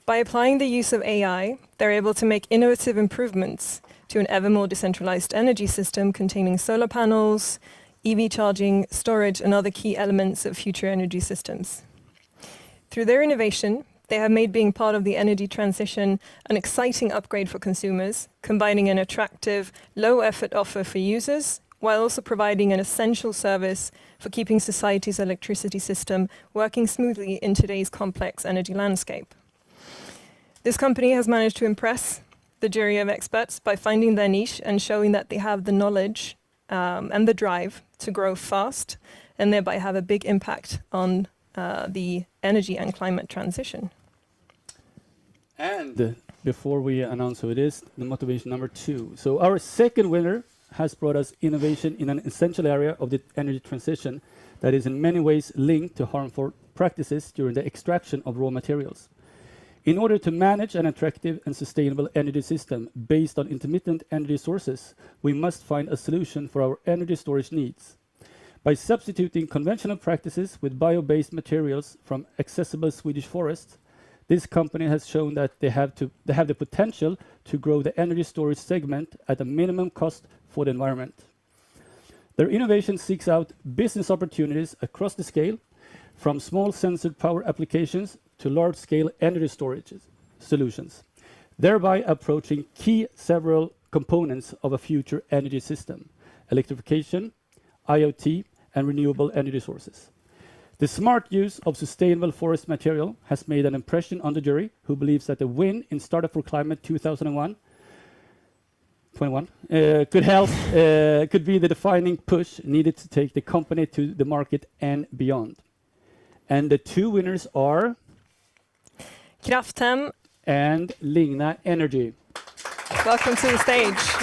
By applying the use of AI, they're able to make innovative improvements to an ever more decentralized energy system containing solar panels, EV charging, storage, and other key elements of future energy systems. Through their innovation, they have made being part of the energy transition an exciting upgrade for consumers, combining an attractive, low-effort offer for users, while also providing an essential service for keeping society's electricity system working smoothly in today's complex energy landscape. This company has managed to impress the jury of experts by finding their niche and showing that they have the knowledge and the drive to grow fast and thereby have a big impact on the energy and climate transition. And before we announce who it is, the motivation number 2. So our second winner has brought us innovation in an essential area of the energy transition that is in many ways linked to harmful practices during the extraction of raw materials. In order to manage an attractive and sustainable energy system based on intermittent energy sources, we must find a solution for our energy storage needs. By substituting conventional practices with bio-based materials from accessible Swedish forests, this company has shown that they have the potential to grow the energy storage segment at a minimum cost for the environment. Their innovation seeks out business opportunities across the scale, from small censored power applications to large-scale energy storage solutions, thereby approaching several components of a future energy system: electrification, IoT, and renewable energy sources. The smart use of sustainable forest material has made an impression on the jury, who believes that the win in Startup for Climate 2021 could be the defining push needed to take the company to the market and beyond. And the 2 winners are Krafthem and Ligna Energy. Welcome to the stage.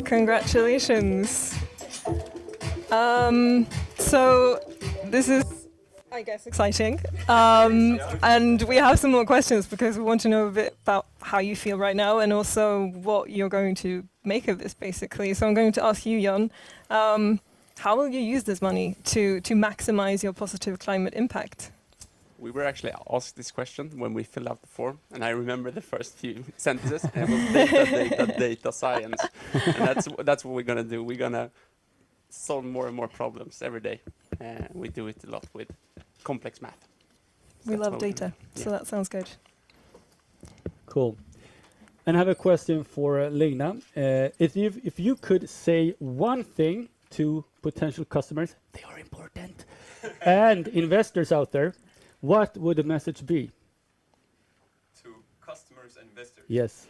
Congratulations. So this is, I guess, exciting. And we have some more questions because we want to know a bit about how you feel right now and also what you're going to make of this, basically. So I'm going to ask you, Jan, how will you use this money to maximize your positive climate impact? We were actually asked this question when we filled out the form, and I remember the first few sentences. And it was data, science, and that's what we're gonna do. We're gonna solve more and more problems every day. We do it a lot with complex math. We love data, so that sounds good. Cool. And I have a question for Ligna. If you could say one thing to potential customers, they are important, and investors out there, what would the message be? To customers and investors? Yes.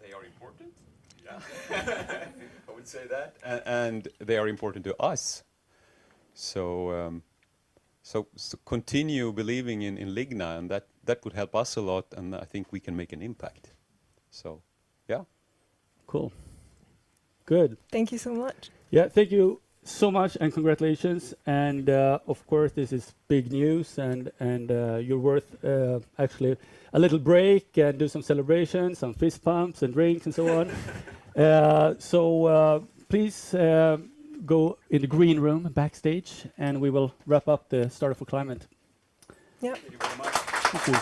They are important. Yeah, I would say that. And they are important to us. So, so continue believing in Ligna, and that would help us a lot, and I think we can make an impact. So, yeah. Cool. Good. Thank you so much. Yeah, thank you so much, and congratulations. And of course, this is big news, and you're worth actually a little break and do some celebrations, some fist pumps and drinks and so on. So please go in the green room backstage, and we will wrap up the Startup for Climate. Yeah. Thank you very much. Thank you.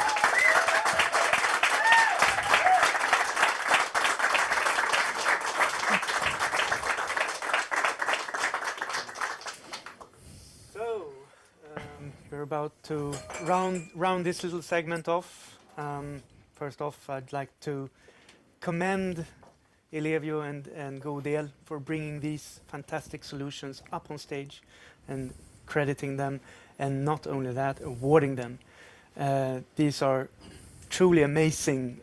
We're about to round this little segment off. First off, I'd like to commend Ellevio and GodEl for bringing these fantastic solutions up on stage and crediting them, and not only that, awarding them. These are truly amazing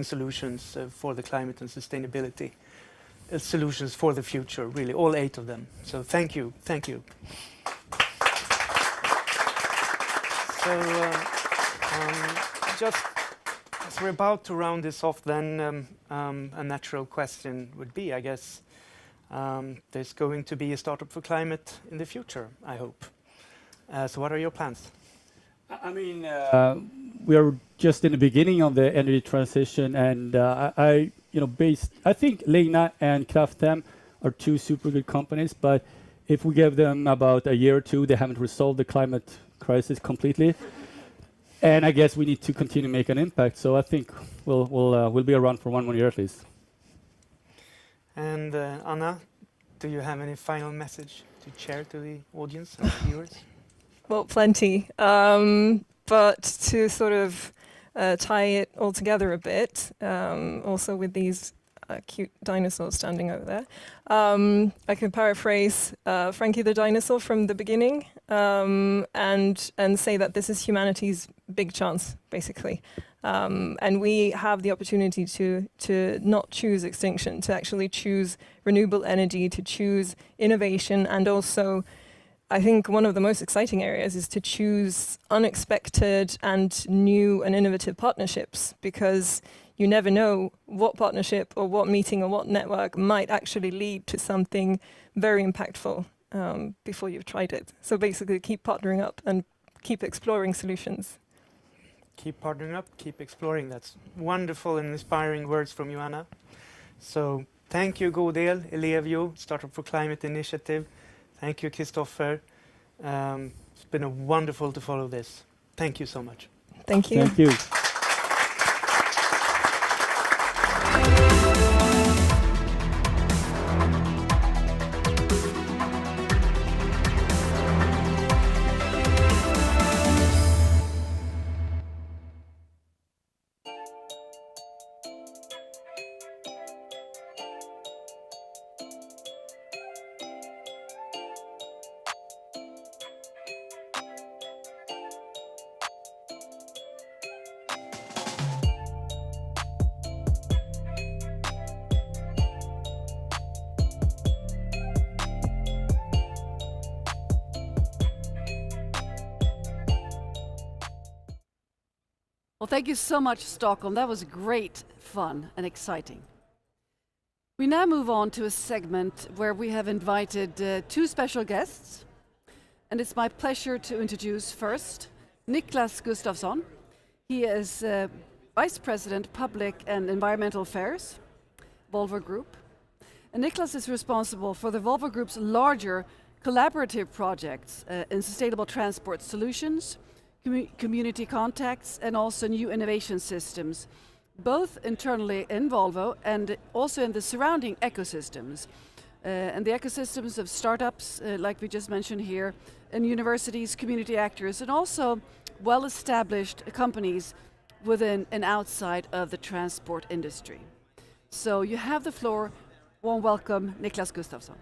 solutions for the climate and sustainability. Solutions for the future, really, all 8 of them. So thank you. So just as we're about to round this off, then a natural question would be, I guess, there's going to be a startup for climate in the future, I hope. So what are your plans? I mean, we are just in the beginning of the energy transition, and I think Lena and Krafthem are 2 super good companies, but if we give them about a year or 2, they haven't resolved the climate crisis completely. And I guess we need to continue to make an impact. So I think we'll be around for 1 more year at least. And Anna, do you have any final message to share to the audience and the viewers? Well, plenty. But to sort of tie it all together a bit, also with these cute dinosaurs standing over there, I can paraphrase Frankie the dinosaur from the beginning, and say that this is humanity's big chance, basically. And we have the opportunity to not choose extinction, to actually choose renewable energy, to choose innovation, and also I think one of the most exciting areas is to choose unexpected and new and innovative partnerships, because you never know what partnership or what meeting or what network might actually lead to something very impactful before you've tried it. So basically keep partnering up and keep exploring solutions. Keep partnering up, keep exploring. That's wonderful and inspiring words from you, Anna. So thank you, GodEl, Ellevio, Startup for Climate Initiative. Thank you, Kristofer. It's been wonderful to follow this. Thank you so much. Thank you. Thank you. Well, thank you so much, Stockholm. That was great fun and exciting. We now move on to a segment where we have invited 2 special guests. And it's my pleasure to introduce first Niclas Gustavsson. He is Vice President, Public and Environmental Affairs, Volvo Group. And Niclas is responsible for the Volvo Group's larger collaborative projects in sustainable transport solutions, community contacts, and also new innovation systems, both internally in Volvo and also in the surrounding ecosystems. And the ecosystems of startups, like we just mentioned here, and universities, community actors, and also well-established companies within and outside of the transport industry. So you have the floor. Warm welcome, Niclas Gustavsson.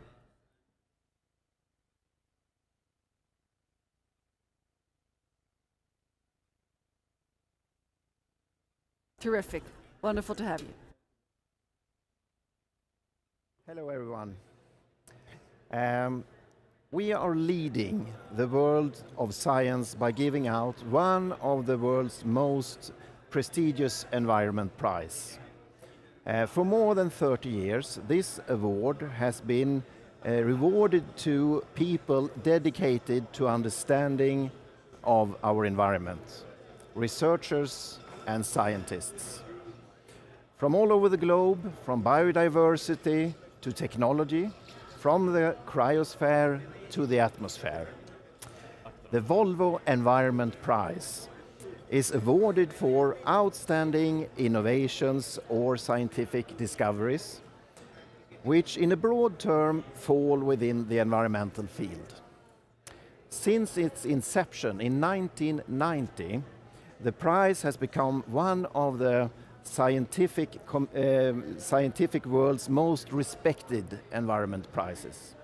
Terrific. Wonderful to have you. Hello, everyone. We are leading the world of science by giving out one of the world's most prestigious environment prize. For more than 30 years, this award has been rewarded to people dedicated to understanding of our environment, researchers and scientists. From all over the globe, from biodiversity to technology, from the cryosphere to the atmosphere. The Volvo Environment Prize is awarded for outstanding innovations or scientific discoveries, which in a broad term fall within the environmental field. Since its inception in 1990, the prize has become one of the scientific world's most respected environment prizes,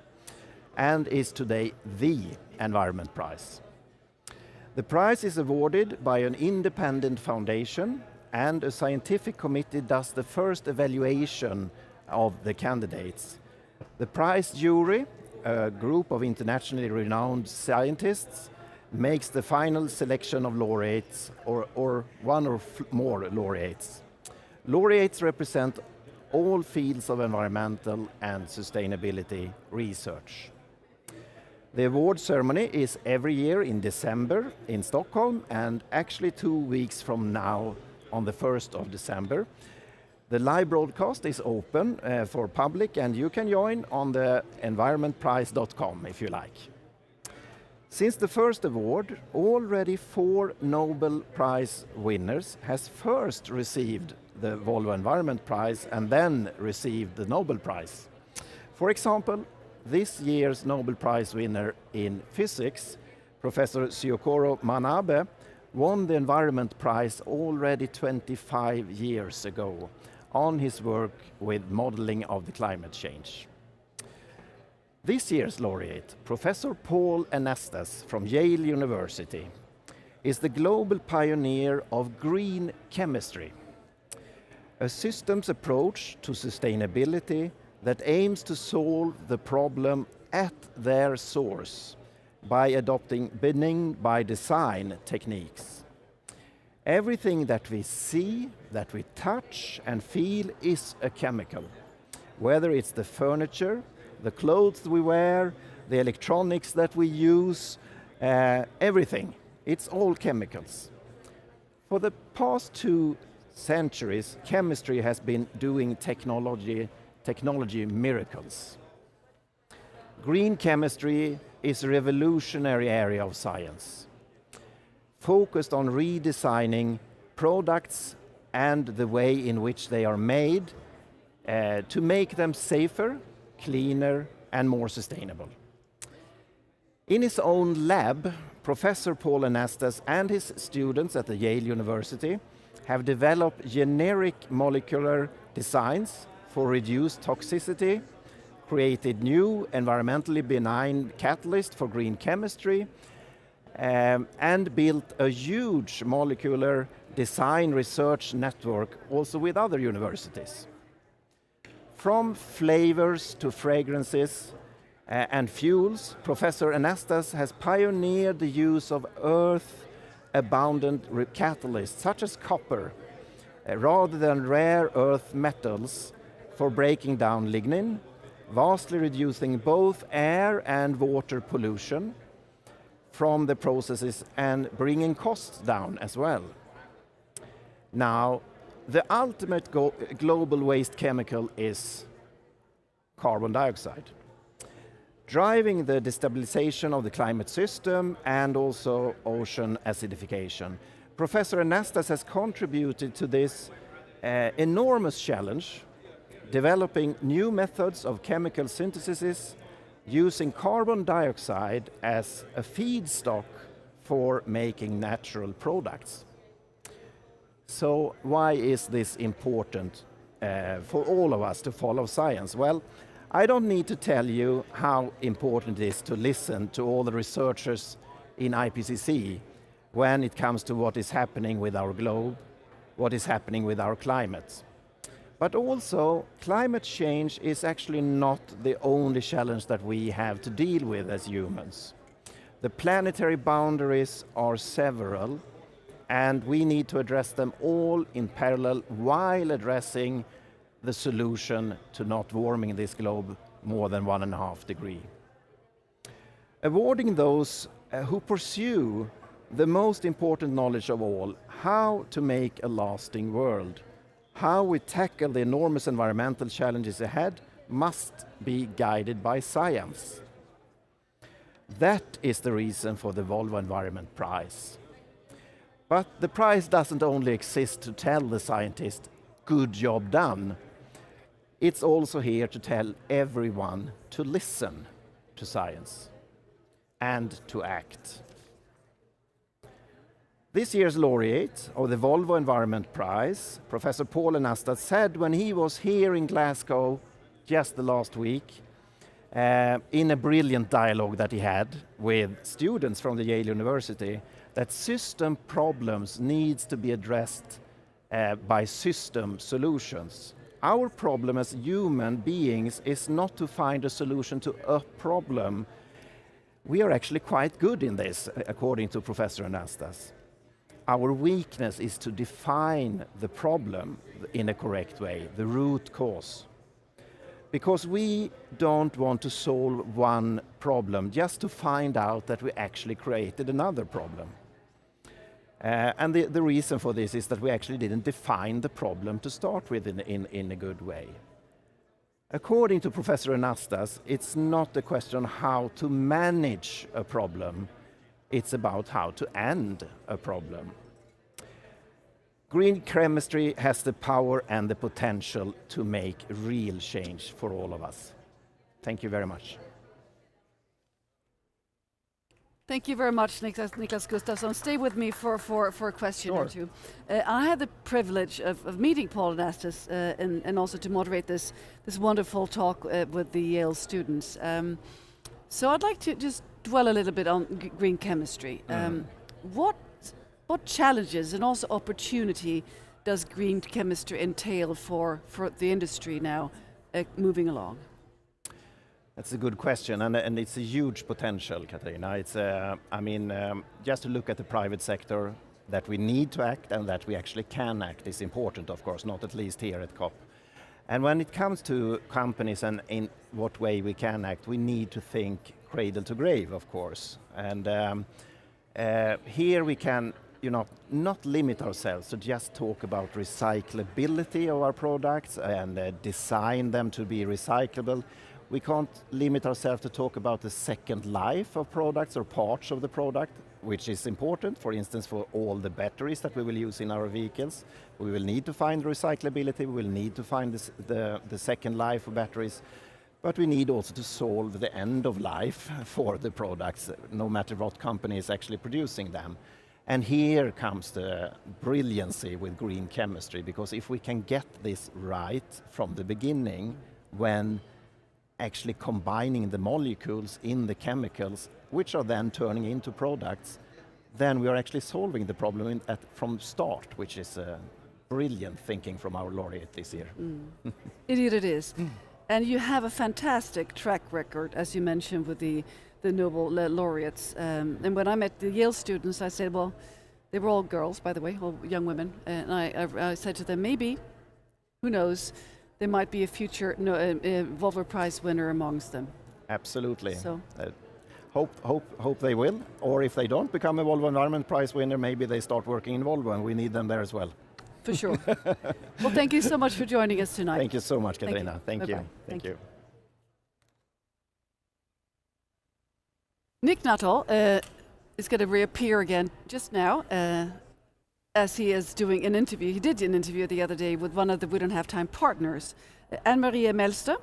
and is today the Environment Prize. The prize is awarded by an independent foundation, and a scientific committee does the first evaluation of the candidates. The prize jury, a group of internationally renowned scientists, makes the final selection of laureates, or one or more laureates. Laureates represent all fields of environmental and sustainability research. The award ceremony is every year in December in Stockholm, and actually 2 weeks from now on the 1st of December. The live broadcast is open for public, and you can join on the environmentprize.com if you like. Since the first award, already 4 Nobel Prize winners has first received the Volvo Environment Prize and then received the Nobel Prize. For example, this year's Nobel Prize winner in physics, Professor Syokuro Manabe, won the Environment Prize already 25 years ago on his work with modeling of the climate change. This year's laureate, Professor Paul Anastas from Yale University, is the global pioneer of green chemistry, a systems approach to sustainability that aims to solve the problem at their source by adopting beginning by design techniques. Everything that we see, that we touch and feel is a chemical, whether it's the furniture, the clothes we wear, the electronics that we use, everything. It's all chemicals. For the past 2 centuries, chemistry has been doing technology miracles. Green chemistry is a revolutionary area of science, focused on redesigning products and the way in which they are made to make them safer, cleaner and more sustainable. In his own lab, Professor Paul Anastas and his students at the Yale University have developed generic molecular designs for reduced toxicity, created new environmentally benign catalysts for green chemistry, and built a huge molecular design research network also with other universities. From flavors to fragrances and fuels, Professor Anastas has pioneered the use of earth-abundant catalysts such as copper, rather than rare earth metals, for breaking down lignin, vastly reducing both air and water pollution from the processes and bringing costs down as well. Now, the ultimate global waste chemical is carbon dioxide, driving the destabilization of the climate system and also ocean acidification. Professor Anastas has contributed to this enormous challenge, developing new methods of chemical synthesis using carbon dioxide as a feedstock for making natural products. So why is this important for all of us to follow science? Well, I don't need to tell you how important it is to listen to all the researchers in IPCC when it comes to what is happening with our globe, what is happening with our climate. But also, climate change is actually not the only challenge that we have to deal with as humans. The planetary boundaries are several, and we need to address them all in parallel while addressing the solution to not warming this globe more than 1.5 degrees. Awarding those who pursue the most important knowledge of all, how to make a lasting world, how we tackle the enormous environmental challenges ahead, must be guided by science. That is the reason for the Volvo Environment Prize. But the prize doesn't only exist to tell the scientist, good job done. It's also here to tell everyone to listen to science and to act. This year's laureate of the Volvo Environment Prize, Professor Paul Anastas, said when he was here in Glasgow just the last week, in a brilliant dialogue that he had with students from the Yale University, that system problems needs to be addressed by system solutions. Our problem as human beings is not to find a solution to a problem. We are actually quite good in this, according to Professor Anastas. Our weakness is to define the problem in a correct way, the root cause. Because we don't want to solve one problem just to find out that we actually created another problem. And the reason for this is that we actually didn't define the problem to start with in a good way. According to Professor Anastas, it's not a question of how to manage a problem, it's about how to end a problem. Green chemistry has the power and the potential to make real change for all of us. Thank you very much. Thank you very much, Niclas Gustavsson. Stay with me for a question or two. I had the privilege of meeting Paul Anastas and also to moderate this wonderful talk with the Yale students. So I'd like to just dwell a little bit on green chemistry. What challenges and also opportunity does green chemistry entail for the industry now moving along? That's a good question, and it's a huge potential, Katarina. It's, just to look at the private sector, that we need to act and that we actually can act is important, of course, not at least here at COP. And when it comes to companies and in what way we can act, we need to think cradle to grave, of course. And here we can, not limit ourselves to just talk about recyclability of our products and design them to be recyclable. We can't limit ourselves to talk about the second life of products or parts of the product, which is important, for instance, for all the batteries that we will use in our vehicles. We will need to find recyclability, we will need to find the second life of batteries, but we need also to solve the end of life for the products, no matter what company is actually producing them. And here comes the brilliancy with green chemistry, because if we can get this right from the beginning, when actually combining the molecules in the chemicals, which are then turning into products, then we are actually solving the problem from start, which is brilliant thinking from our laureate this year. Indeed it is. And you have a fantastic track record, as you mentioned, with the Nobel laureates. And when I met the Yale students, I said, well, they were all girls, by the way, all young women. And I said to them, maybe, who knows, there might be a future Volvo Prize winner amongst them. Absolutely. So. Hope they will, or if they don't become a Volvo Environment Prize winner, maybe they start working in Volvo, and we need them there as well. For sure. Well, thank you so much for joining us tonight. Thank you so much, Katarina. Thank you. Thank you. Nick Nuttall is going to reappear again just now, as he is doing an interview. He did an interview the other day with one of the We Don't Have Time partners, Anne-Marie Melster.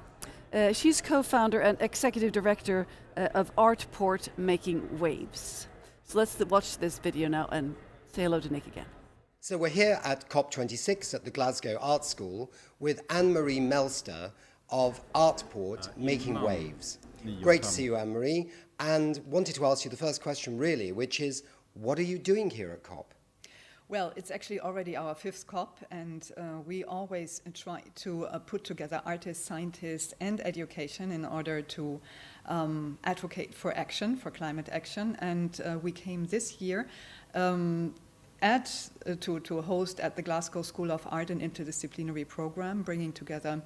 She's co-founder and executive director of Artport Making Waves. So let's watch this video now and say hello to Nick again. So we're here at COP26 at the Glasgow Art School with Anne-Marie Melster of Artport Making Waves. Great to see you, Anne-Marie, and wanted to ask you the first question really, which is, what are you doing here at COP? Well, it's actually already our 5th COP, and we always try to put together artists, scientists, and education in order to advocate for action, for climate action. And we came this year to host at the Glasgow School of Art an interdisciplinary program, bringing together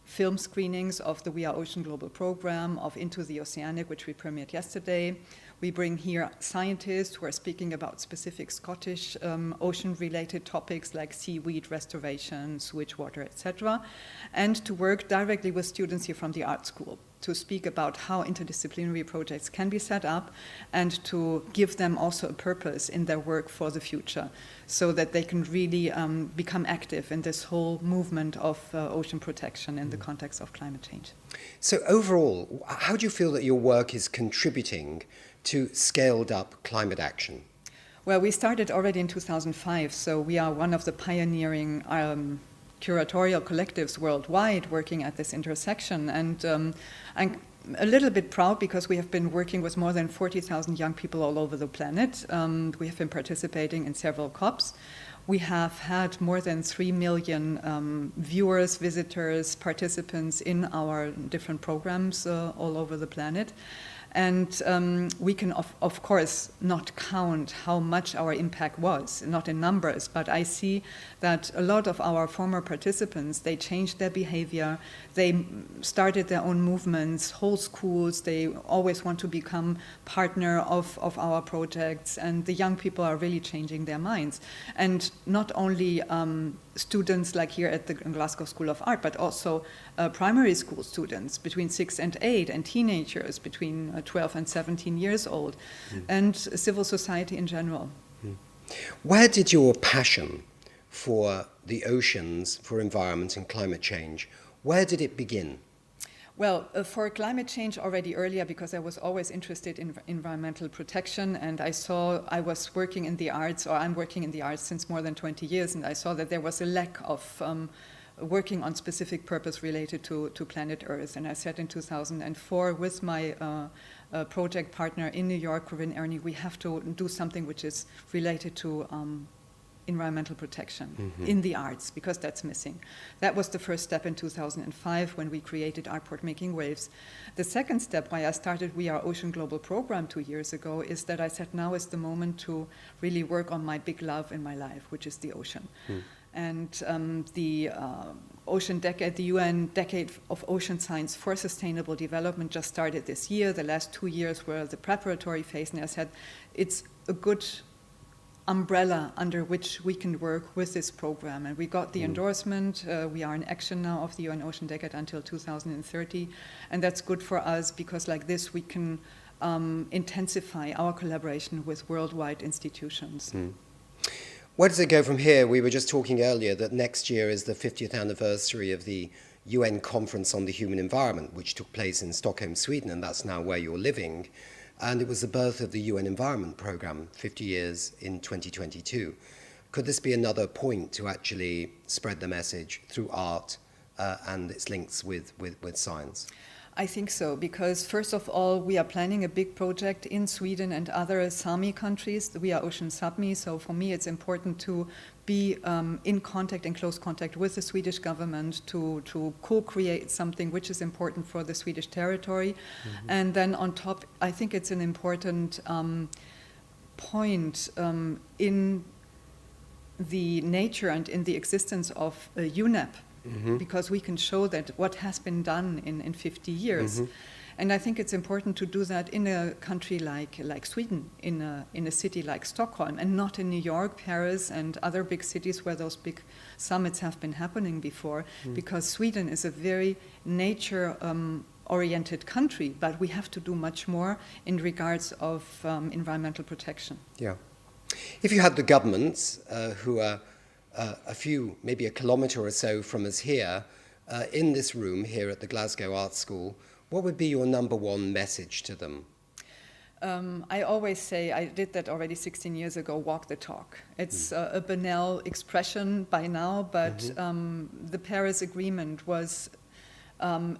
film screenings of the We Are Ocean Global program, of Into the Oceanic, which we premiered yesterday. We bring here scientists who are speaking about specific Scottish ocean-related topics like seaweed restoration, sewage water, etc., and to work directly with students here from the art school to speak about how interdisciplinary projects can be set up and to give them also a purpose in their work for the future so that they can really become active in this whole movement of ocean protection in the context of climate change. So overall, how do you feel that your work is contributing to scaled up climate action? Well, we started already in 2005, so we are one of the pioneering curatorial collectives worldwide working at this intersection. And I'm a little bit proud because we have been working with more than 40,000 young people all over the planet. We have been participating in several COPs. We have had more than 3 million viewers, visitors, participants in our different programs all over the planet. And we can, of course, not count how much our impact was, not in numbers, but I see that a lot of our former participants, they changed their behavior, they started their own movements, whole schools, they always want to become partner of our projects, and the young people are really changing their minds. And not only students like here at the Glasgow School of Art, but also primary school students between 6 and 8, and teenagers between 12 and 17 years old, and civil society in general. Where did your passion for the oceans, for environment and climate change, where did it begin? Well, for climate change already earlier, because I was always interested in environmental protection, and I was working in the arts, or I'm working in the arts since more than 20 years, and I saw that there was a lack of working on specific purpose related to planet Earth. And I said in 2004 with my project partner in New York, Ernie, we have to do something which is related to environmental protection in the arts, because that's missing. That was the first step in 2005 when we created Artport Making Waves. The second step why I started We Are Ocean Global Program 2 years ago is that I said now is the moment to really work on my big love in my life, which is the ocean. And the Ocean Decade, the UN Decade of Ocean Science for Sustainable Development just started this year. The last 2 years were the preparatory phase, and I said it's a good umbrella under which we can work with this program. And we got the endorsement. We are in action now of the UN Ocean Decade until 2030. And that's good for us because like this we can intensify our collaboration with worldwide institutions. Where does it go from here? We were just talking earlier that next year is the 50th anniversary of the UN Conference on the Human Environment, which took place in Stockholm, Sweden, and that's now where you're living. And it was the birth of the UN Environment Programme, 50 years in 2022. Could this be another point to actually spread the message through art and its links with science? I think so, because first of all, we are planning a big project in Sweden and other Sami countries. We are Ocean Sapmi, so for me it's important to be in contact, in close contact with the Swedish government to co-create something which is important for the Swedish territory. And then on top, I think it's an important point in the nature and in the existence of UNEP, because we can show that what has been done in 50 years. And I think it's important to do that in a country like Sweden, in a city like Stockholm, and not in New York, Paris, and other big cities where those big summits have been happening before, because Sweden is a very nature-oriented country, but we have to do much more in regards of environmental protection. Yeah. If you had the governments who are maybe a kilometre or so from us here, in this room here at the Glasgow Art School, what would be your number one message to them? I always say, I did that already 16 years ago, walk the talk. It's a banal expression by now, but the Paris Agreement was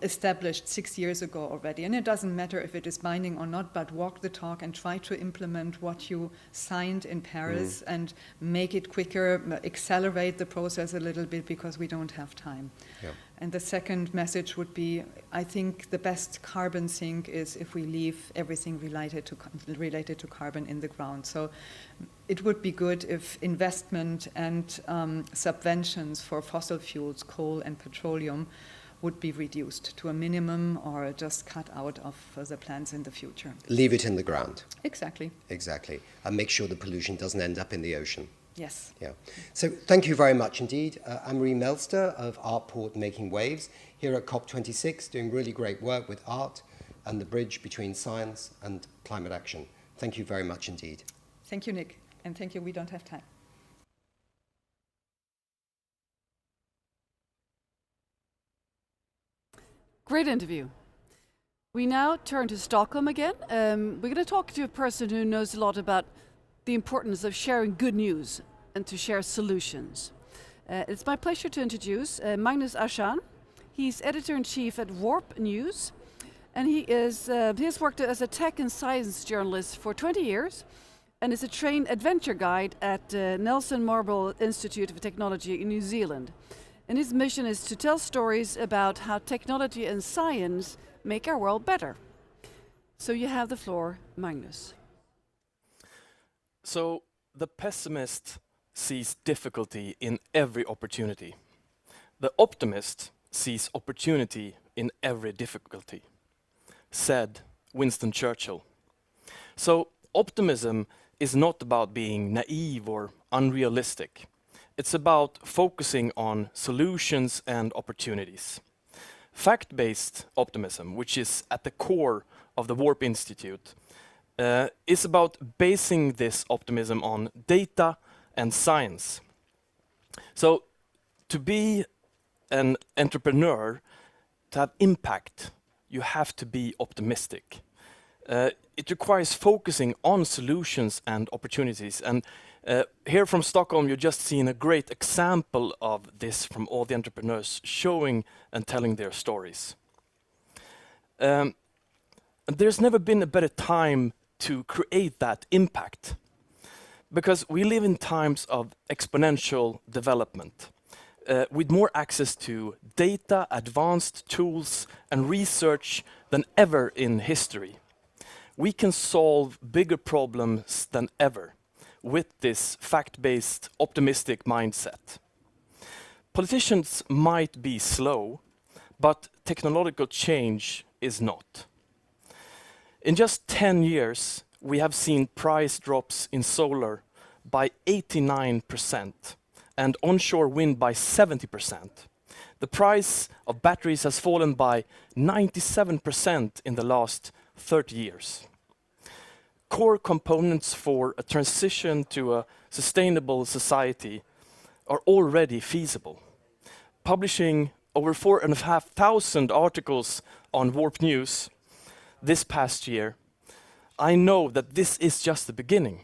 established 6 years ago already. And it doesn't matter if it is binding or not, but walk the talk and try to implement what you signed in Paris and make it quicker, accelerate the process a little bit because we don't have time. Yeah. And the second message would be, I think the best carbon sink is if we leave everything related to carbon in the ground. So it would be good if investment and subventions for fossil fuels, coal and petroleum, would be reduced to a minimum or just cut out of the plans in the future. Leave it in the ground. Exactly. Exactly. And make sure the pollution doesn't end up in the ocean. Yes. Yeah. So thank you very much indeed. Anne-Marie Melster of Artport Making Waves here at COP26, doing really great work with art and the bridge between science and climate action. Thank you very much indeed. Thank you, Nick. And thank you, we don't have time. Great interview. We now turn to Stockholm again. We're going to talk to a person who knows a lot about the importance of sharing good news and to share solutions. It's my pleasure to introduce Magnus Aschan. He's editor-in-chief at Warp News, and he has worked as a tech and science journalist for 20 years, and is a trained adventure guide at Nelson Marble Institute of Technology in New Zealand. And his mission is to tell stories about how technology and science make our world better. So you have the floor, Magnus. So the pessimist sees difficulty in every opportunity. The optimist sees opportunity in every difficulty, said Winston Churchill. So optimism is not about being naive or unrealistic. It's about focusing on solutions and opportunities. Fact-based optimism, which is at the core of the Warp Institute, is about basing this optimism on data and science. So to be an entrepreneur, to have impact, you have to be optimistic. It requires focusing on solutions and opportunities. And here from Stockholm, you've just seen a great example of this from all the entrepreneurs showing and telling their stories. And there's never been a better time to create that impact, because we live in times of exponential development, with more access to data, advanced tools, and research than ever in history. We can solve bigger problems than ever with this fact-based, optimistic mindset. Politicians might be slow, but technological change is not. In just 10 years, we have seen price drops in solar by 89% and onshore wind by 70%. The price of batteries has fallen by 97% in the last 30 years. Core components for a transition to a sustainable society are already feasible. Publishing over 4,500 articles on Warp News this past year, I know that this is just the beginning.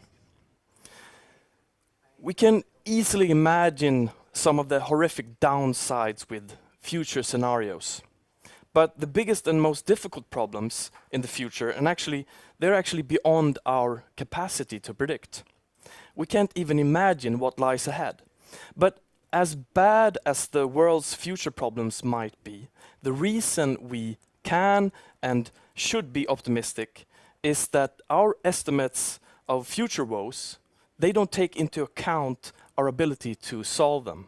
We can easily imagine some of the horrific downsides with future scenarios. But the biggest and most difficult problems in the future, and they're actually beyond our capacity to predict. We can't even imagine what lies ahead. But as bad as the world's future problems might be, the reason we can and should be optimistic is that our estimates of future woes, they don't take into account our ability to solve them.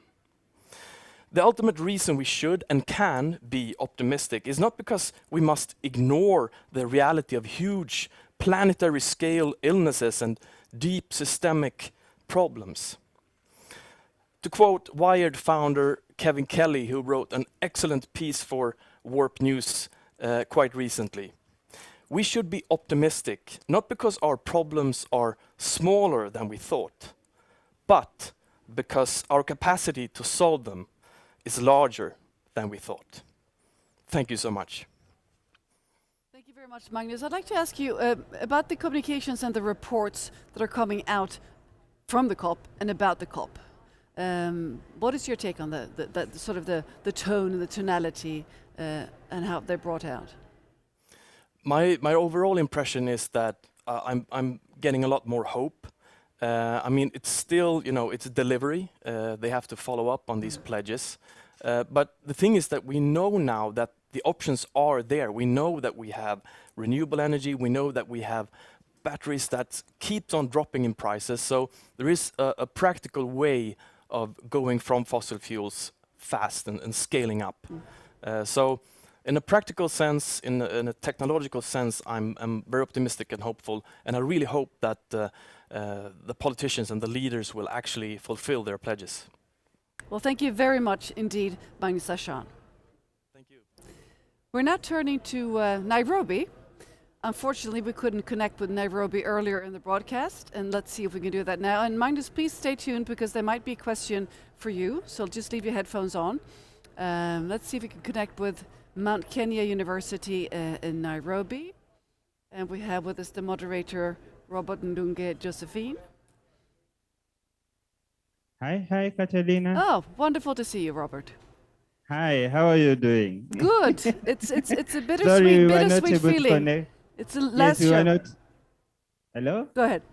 The ultimate reason we should and can be optimistic is not because we must ignore the reality of huge planetary scale illnesses and deep systemic problems. To quote Wired founder Kevin Kelly, who wrote an excellent piece for Warp News quite recently, we should be optimistic, not because our problems are smaller than we thought, but because our capacity to solve them is larger than we thought. Thank you so much. Thank you very much, Magnus. I'd like to ask you about the communications and the reports that are coming out from the COP and about the COP. What is your take on the sort of the tone and the tonality and how they're brought out? My overall impression is that I'm getting a lot more hope. I mean, it's still, it's a delivery. They have to follow up on these pledges. But the thing is that we know now that the options are there. We know that we have renewable energy. We know that we have batteries that keeps on dropping in prices. So there is a practical way of going from fossil fuels fast and scaling up. So in a practical sense, in a technological sense, I'm very optimistic and hopeful. And I really hope that the politicians and the leaders will actually fulfill their pledges. Well, thank you very much indeed, Magnus Aschan. Thank you. We're now turning to Nairobi. Unfortunately, we couldn't connect with Nairobi earlier in the broadcast, and let's see if we can do that now. And Magnus, please stay tuned because there might be a question for you, so just leave your headphones on. Let's see if we can connect with Mount Kenya University in Nairobi. And we have with us the moderator, Robert Ndunge Josephine. Hi, Catalina. Oh, wonderful to see you, Robert. Hi, how are you doing? Good. It's a Sorry, we were not bittersweet able to feeling. connect. It's a last Yes, we show. were not. Hello? Go ahead.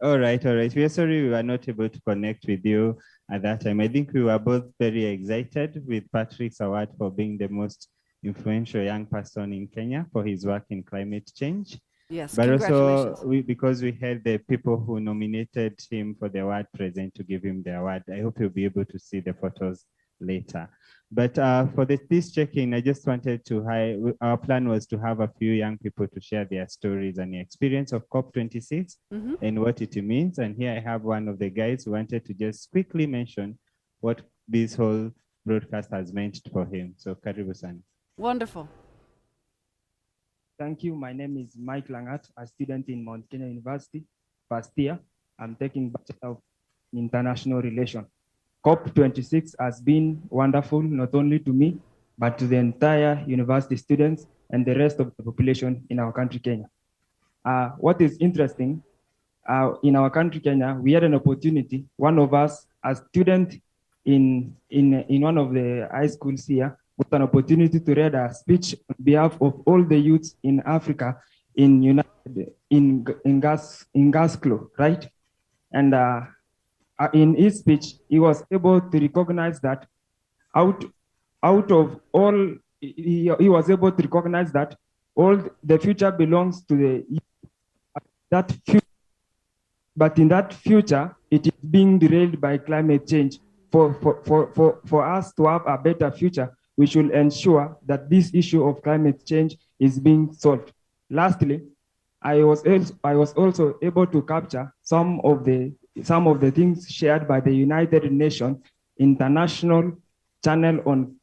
All right. We are sorry we were not able to connect with you at that time. I think we were both very excited with Patrick's award for being the most influential young person in Kenya for his work in climate change. Yes, But also, congratulations. because we had the people who nominated him for the award present to give him the award, I hope you'll be able to see the photos later. But for this check-in, I just wanted to our plan was to have a few young people to share their stories and the experience of COP26 and what it means. And here I have one of the guys who wanted to just quickly mention what this whole broadcast has meant for him. So Karibu-san. Wonderful. Thank you. My name is Mike Langat, a student in Mount Kenya University, first year. I'm taking Bachelor of International Relations. COP26 has been wonderful, not only to me, but to the entire university students and the rest of the population in our country, Kenya. What is interesting, in our country, Kenya, we had an opportunity, one of us, a student in one of the high schools here, got an opportunity to read a speech on behalf of all the youths in Africa in Glasgow, right? And in his speech, he was able to recognize that out of all, he was able to recognize that all the future belongs to the that future, but in that future, it is being derailed by climate change. For us to have a better future, we should ensure that this issue of climate change is being solved. Lastly, I was also able to capture some of the things shared by the United Nations International Panel on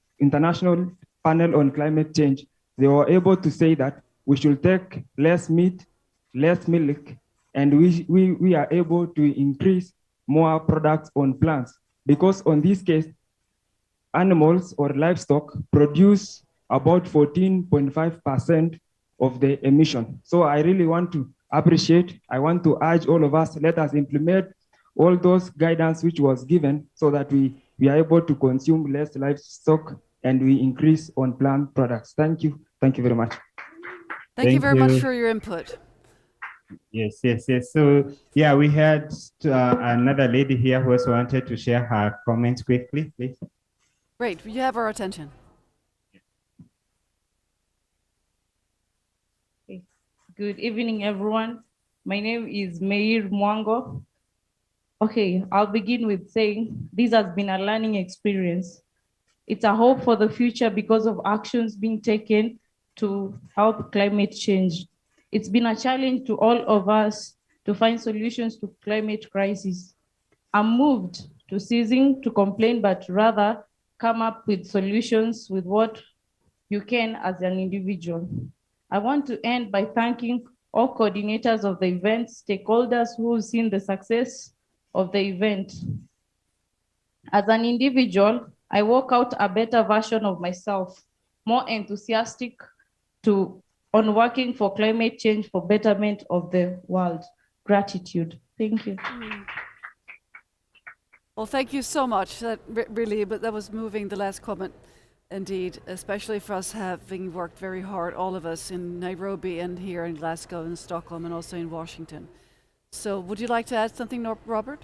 Climate Change. They were able to say that we should take less meat, less milk, and we are able to increase more products on plants, because on this case, animals or livestock produce about 14.5% of the emission. So I really want to I want to urge all of us, let us implement all those guidance which was given so that we are able to consume less livestock and we increase on plant products. Thank you. Thank you very much. Thank you very much for your input. Yes. So yeah, we had another lady here who also wanted to share her comments quickly, please. Great, you have our attention. Good evening, everyone. My name is Meir Mwango. Okay, I'll begin with saying this has been a learning experience. It's a hope for the future because of actions being taken to help climate change. It's been a challenge to all of us to find solutions to climate crisis. I'm moved to ceasing to complain, but rather come up with solutions with what you can as an individual. I want to end by thanking all coordinators of the event, stakeholders who've seen the success of the event. As an individual, I walk out a better version of myself, more enthusiastic on working for climate change for betterment of the world. Gratitude. Thank you. Well, thank you so much. That that was moving, the last comment, indeed, especially for us having worked very hard, all of us in Nairobi and here in Glasgow and Stockholm and also in Washington. So would you like to add something, Robert?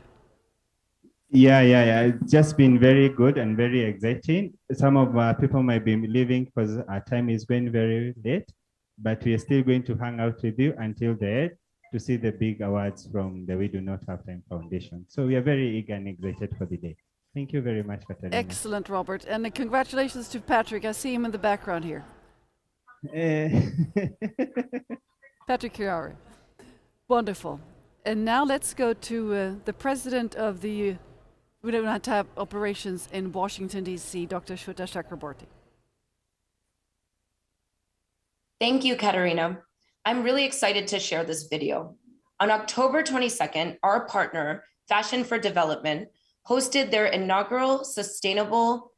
Yeah. It's just been very good and very exciting. Some of people might be leaving because our time is going very late, but we are still going to hang out with you until the end to see the big awards from the We Do Not Have Time Foundation. So we are very eager and excited for the day. Thank you very much, Katarina. Excellent, Robert. And congratulations to Patrick. I see him in the background here. Patrick Chiari. Wonderful. And now let's go to the president of the We Do Not Have Operations in Washington, D.C., Dr. Shweta Chakraborty. Thank you, Katarina. I'm really excited to share this video. On October 22nd, our partner, Fashion for Development, hosted their inaugural Sustainable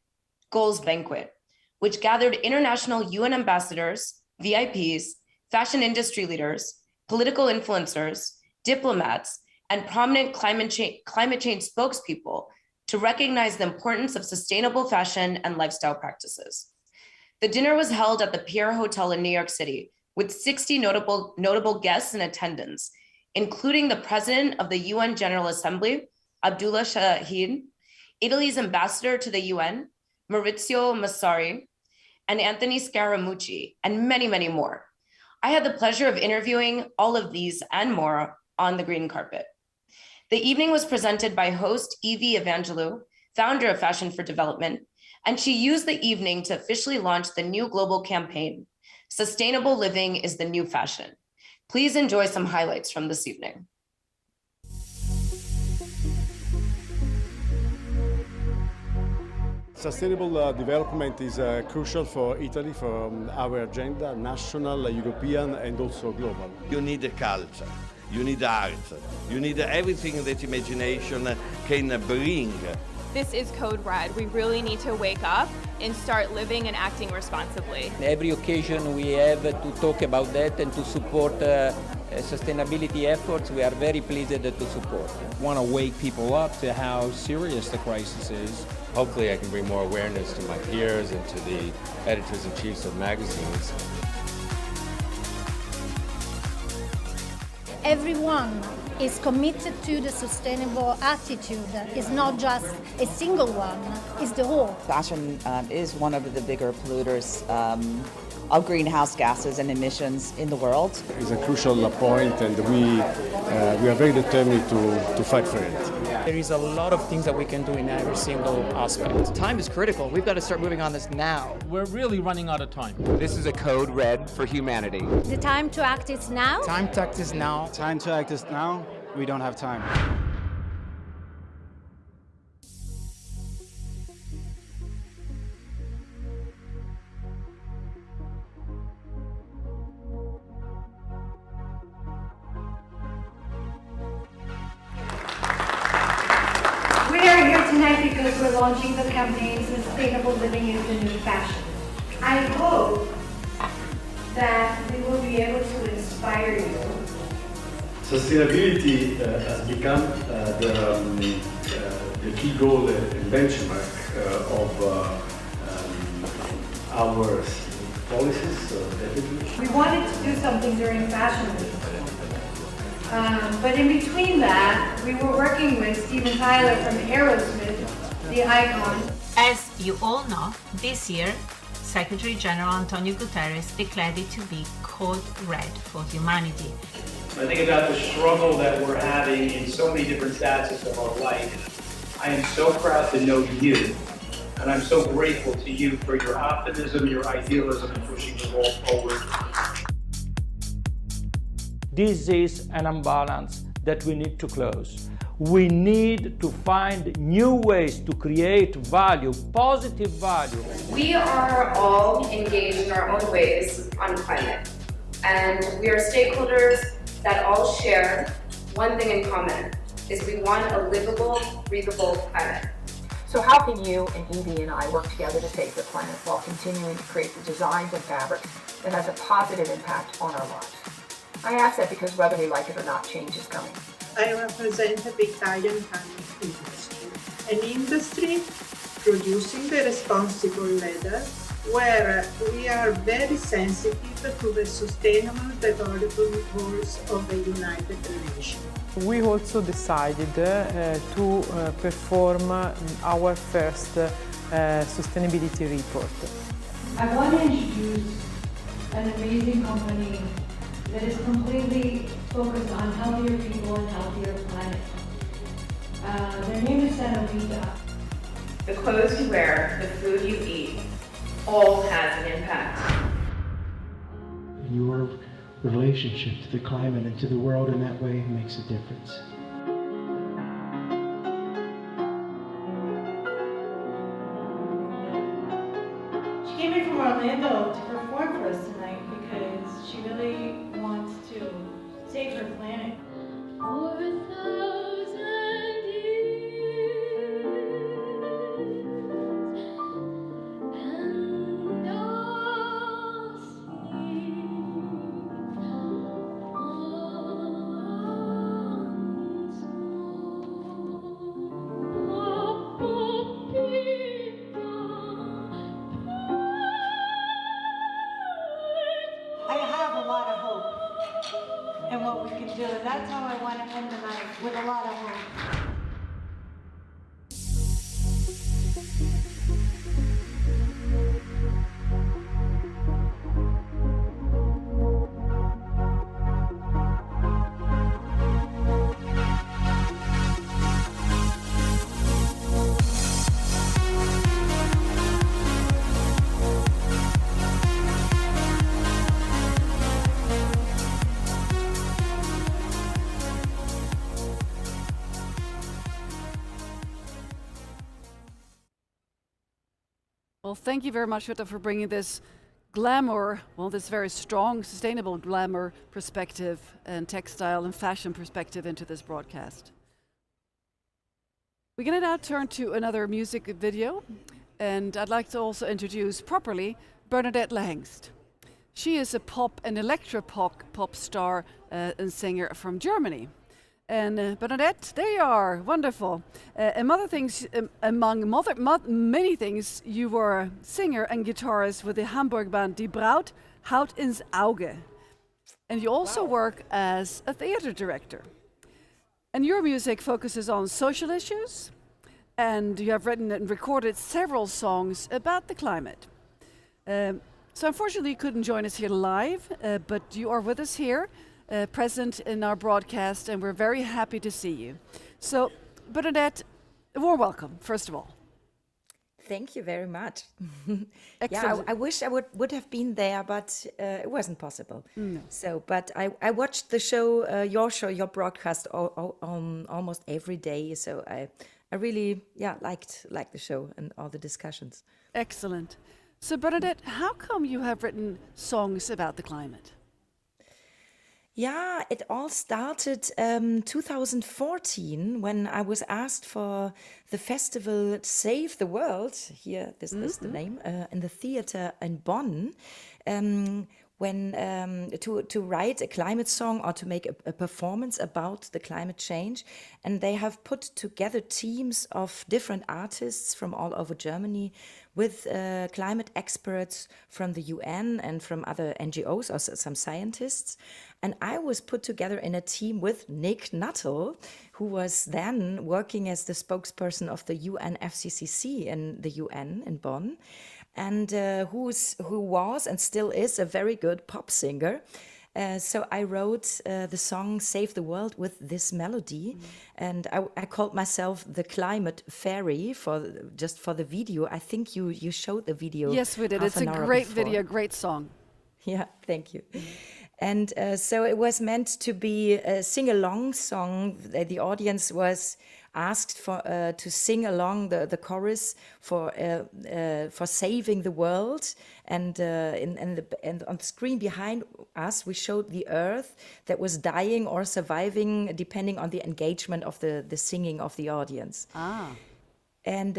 Goals Banquet, which gathered international UN ambassadors, VIPs, fashion industry leaders, political influencers, diplomats, and prominent climate change spokespeople to recognize the importance of sustainable fashion and lifestyle practices. The dinner was held at the Pierre Hotel in New York City with 60 notable guests in attendance, including the President of the UN General Assembly, Abdullah Shahid, Italy's ambassador to the UN, Maurizio Massari, and Anthony Scaramucci, and many, many more. I had the pleasure of interviewing all of these and more on the green carpet. The evening was presented by host Evie Evangelou, founder of Fashion for Development, and she used the evening to officially launch the new global campaign, Sustainable Living is the New Fashion. Please enjoy some highlights from this evening. Sustainable development is crucial for Italy, for our agenda, national, European, and also global. You need a culture, you need art, you need everything that imagination can bring. This is Code Red. We really need to wake up and start living and acting responsibly. Every occasion we have to talk about that and to support sustainability efforts, we are very pleased to support. I want to wake people up to how serious the crisis is. Hopefully I can bring more awareness to my peers and to the editors-in-chiefs of magazines. Everyone is committed to the sustainable attitude. It's not just a single one, it's the whole. Fashion is one of the bigger polluters of greenhouse gases and emissions in the world. It's a crucial point, and we are very determined to fight for it. There is a lot of things that we can do in every single aspect. Time is critical. We've got to start moving on this now. We're really running out of time. This is a code red for humanity. The time to act is now. Time to act is now. Time to act is now. We don't have time. We are here tonight because we're launching the campaign Sustainable Living is the New Fashion. I hope that we will be able to inspire you. Sustainability has become the key goal and benchmark of our policies, definitely. We wanted to do something during Fashion Week. But in between that, we were working with Steven Tyler from Aerosmith, the icon. As you all know, this year, Secretary General Antonio Guterres declared it to be Code Red for humanity. When I think about the struggle that we're having in so many different facets of our life, I am so proud to know you, and I'm so grateful to you for your optimism, your idealism, and pushing the world forward. This is an imbalance that we need to close. We need to find new ways to create value, positive value. We are all engaged in our own ways on climate, and we are stakeholders that all share one thing in common, is we want a livable, breathable planet. So how can you and Evie and I work together to save the planet while continuing to create the designs and fabric that has a positive impact on our lives? I ask that because whether we like it or not, change is coming. I represent the Italian tanning industry, an industry producing the responsible leather, where we are very sensitive to the sustainable development goals of the United Nations. We also decided to perform our first sustainability report. I want to introduce an amazing company that is completely focused on healthier people and healthier planet. Their name is Senovita. The clothes you wear, the food you eat, all has an impact. Your relationship to the climate and to the world in that way makes a difference. She came in from Orlando to perform for us tonight because she really wants to save her planet. For 1,000 years, and I'll sing on to do. And that's how I want to end the night, with a lot of hope. Well, thank you very much, Jutta, for bringing this glamour, well, this very strong, sustainable glamour perspective and textile and fashion perspective into this broadcast. We're going to now turn to another music video, and I'd like to also introduce properly Bernadette La Hengst. She is a pop and electro-pop star and singer from Germany. And Bernadette, there you are, wonderful. Among many things, you were a singer and guitarist with the Hamburg band Die Braut Haut ins Auge. And you also work as a theater director. And your music focuses on social issues, and you have written and recorded several songs about the climate. So unfortunately you couldn't join us here live, but you are with us here. Present in our broadcast, and we're very happy to see you. So, Bernadette, a warm welcome, first of all. Thank you very much. Yeah, I wish I would have been there, but it wasn't possible. No. So, but I watched the show, your broadcast almost every day. So I really, liked the show and all the discussions. Excellent. So, Bernadette, how come you have written songs about the climate? Yeah, it all started 2014 when I was asked for the festival Save the World, here this is the name, in the theater in Bonn, to write a climate song or to make a performance about the climate change. And they have put together teams of different artists from all over Germany with climate experts from the UN and from other NGOs or some scientists. And I was put together in a team with Nick Nuttall, who was then working as the spokesperson of the UNFCCC in the UN in Bonn, and who was and still is a very good pop singer. So I wrote the song Save the World with this melody, and I called myself the Climate Fairy for the video. I think you showed the video. Yes, we did. It's a great video, great song. Yeah, thank you. And so it was meant to be a sing-along song. The audience was asked to sing along the chorus for saving the world. And on the screen behind us, we showed the Earth that was dying or surviving, depending on the engagement of the singing of the audience. Ah. And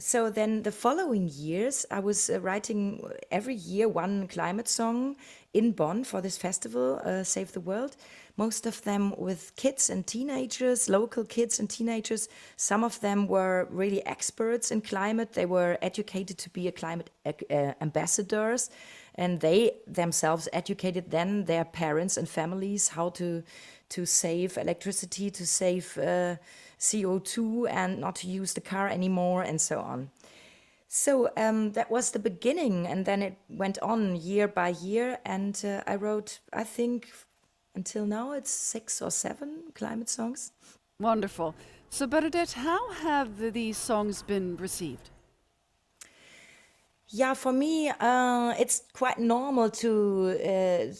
so then the following years, I was writing every year one climate song in Bonn for this festival, Save the World. Most of them with kids and teenagers, local kids and teenagers. Some of them were really experts in climate. They were educated to be climate ambassadors. And they themselves educated then their parents and families how to save electricity, to save CO2 and not to use the car anymore and so on. So that was the beginning, and then it went on year by year, and I wrote, I think, until now it's 6 or 7 climate songs. Wonderful. So Bernadette, how have these songs been received? Yeah, for me, it's quite normal to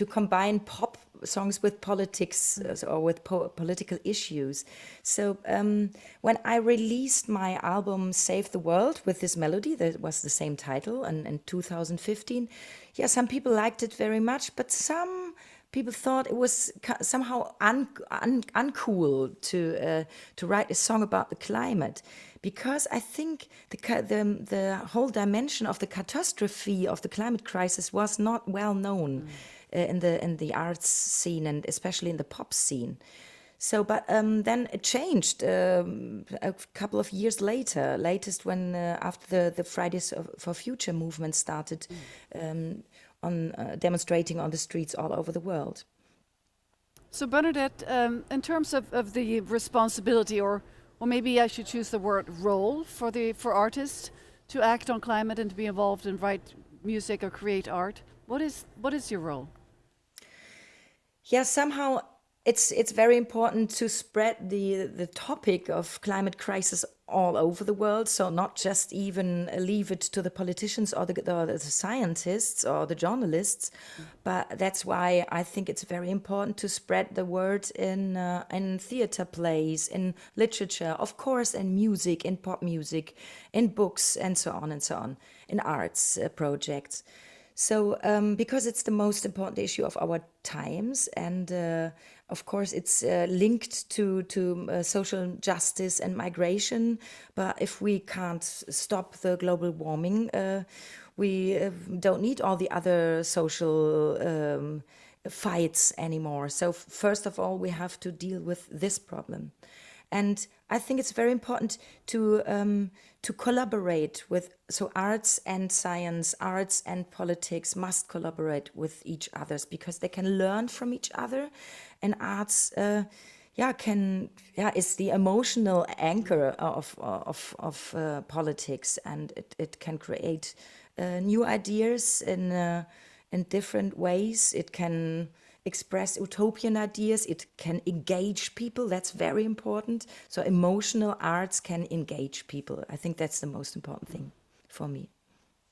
combine pop songs with politics or with political issues. So when I released my album Save the World with this melody, that was the same title, and in 2015, yeah, some people liked it very much, but some people thought it was somehow uncool to write a song about the climate, because I think the whole dimension of the catastrophe of the climate crisis was not well known in the arts scene, and especially in the pop scene. So, but then it changed a couple of years later, latest when after the Fridays for Future movement started on demonstrating on the streets all over the world. So Bernadette, in terms of the responsibility, or maybe I should choose the word role for artists to act on climate and to be involved and write music or create art, what is your role? Yeah, somehow it's very important to spread the topic of climate crisis all over the world. So not just even leave it to the politicians or the scientists or the journalists, but that's why I think it's very important to spread the word in theater plays, in literature, of course, in music, in pop music, in books, and so on, in arts projects. So because it's the most important issue of our times, and of course it's linked to social justice and migration, but if we can't stop the global warming, we don't need all the other social fights anymore. So first of all, we have to deal with this problem. And I think it's very important to collaborate with, so arts and science, arts and politics must collaborate with each other because they can learn from each other, and arts, is the emotional anchor of politics, and it can create new ideas in different ways. It can express utopian ideas, it can engage people, that's very important. So emotional arts can engage people. I think that's the most important thing for me.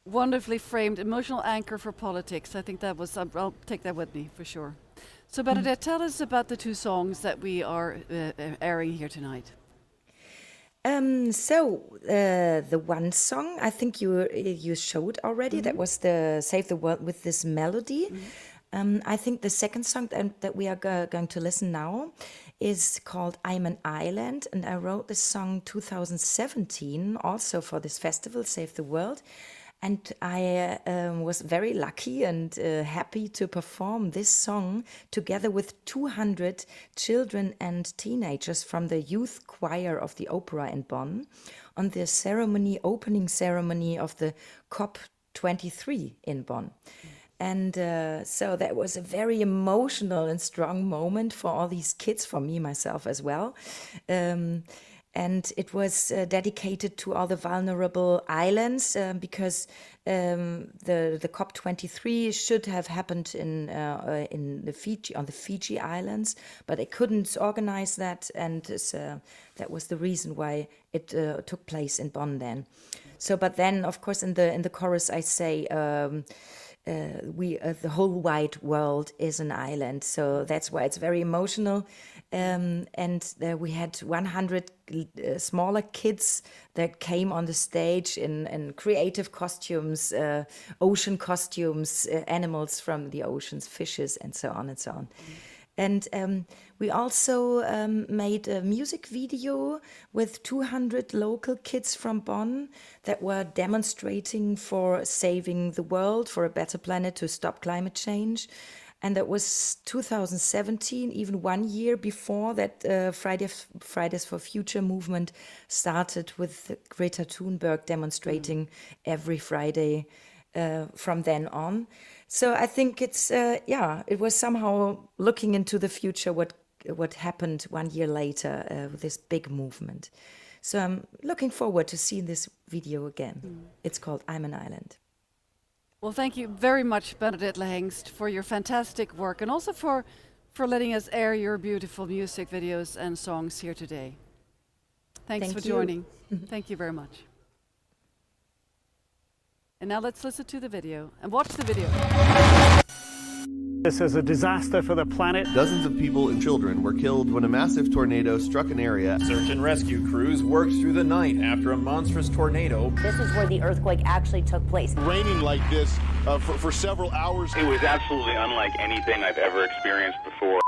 Wonderfully framed, emotional anchor for politics. I think I'll take that with me for sure. So Bernadette, tell us about the two songs that we are airing here tonight. The one song I think you showed already, that was the Save the World with This Melody. I think the second song that we are going to listen now is called I'm an Island, and I wrote this song 2017 also for this festival, Save the World. And I was very lucky and happy to perform this song together with 200 children and teenagers from the youth choir of the opera in Bonn on the opening ceremony of the COP23 in Bonn. And so that was a very emotional and strong moment for all these kids, for me, myself as well. And it was dedicated to all the vulnerable islands because the COP23 should have happened in the Fiji Islands, but they couldn't organize that, and that was the reason why it took place in Bonn then. So, but then, of course, in the chorus, I say. The whole wide world is an island, so that's why it's very emotional. And we had 100 smaller kids that came on the stage in creative costumes, ocean costumes, animals from the oceans, fishes, and so on and so on. And we also made a music video with 200 local kids from Bonn that were demonstrating for saving the world, for a better planet, to stop climate change. And that was 2017, even 1 year before that Fridays for Future movement started, with Greta Thunberg demonstrating every Friday from then on. So I think it was somehow looking into the future, what happened 1 year later with this big movement. So I'm looking forward to seeing this video again. It's called I'm an Island. Well, thank you very much, Bernadette La Hengst, for your fantastic work, and also for letting us air your beautiful music videos and songs here today. Thanks for joining. Thank you very much. And now let's listen to the video and watch the video. This is a disaster for the planet. Dozens of people and children were killed when a massive tornado struck an area. Search and rescue crews worked through the night after a monstrous tornado. This is where the earthquake actually took place. Raining like this for several hours. It was absolutely unlike anything I've ever experienced before.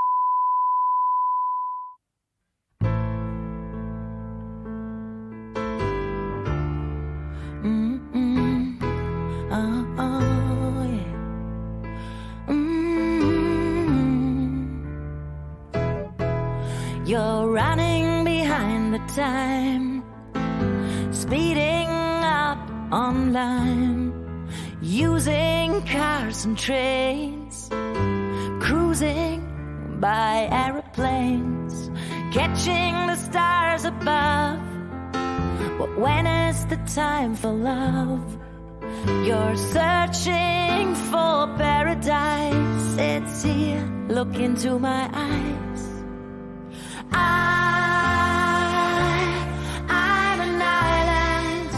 You're running behind the time, speeding up online, using cars and trains, cruising by aeroplanes, catching the stars above. But when is the time for love? You're searching for paradise. It's here, look into my eyes. I'm an island,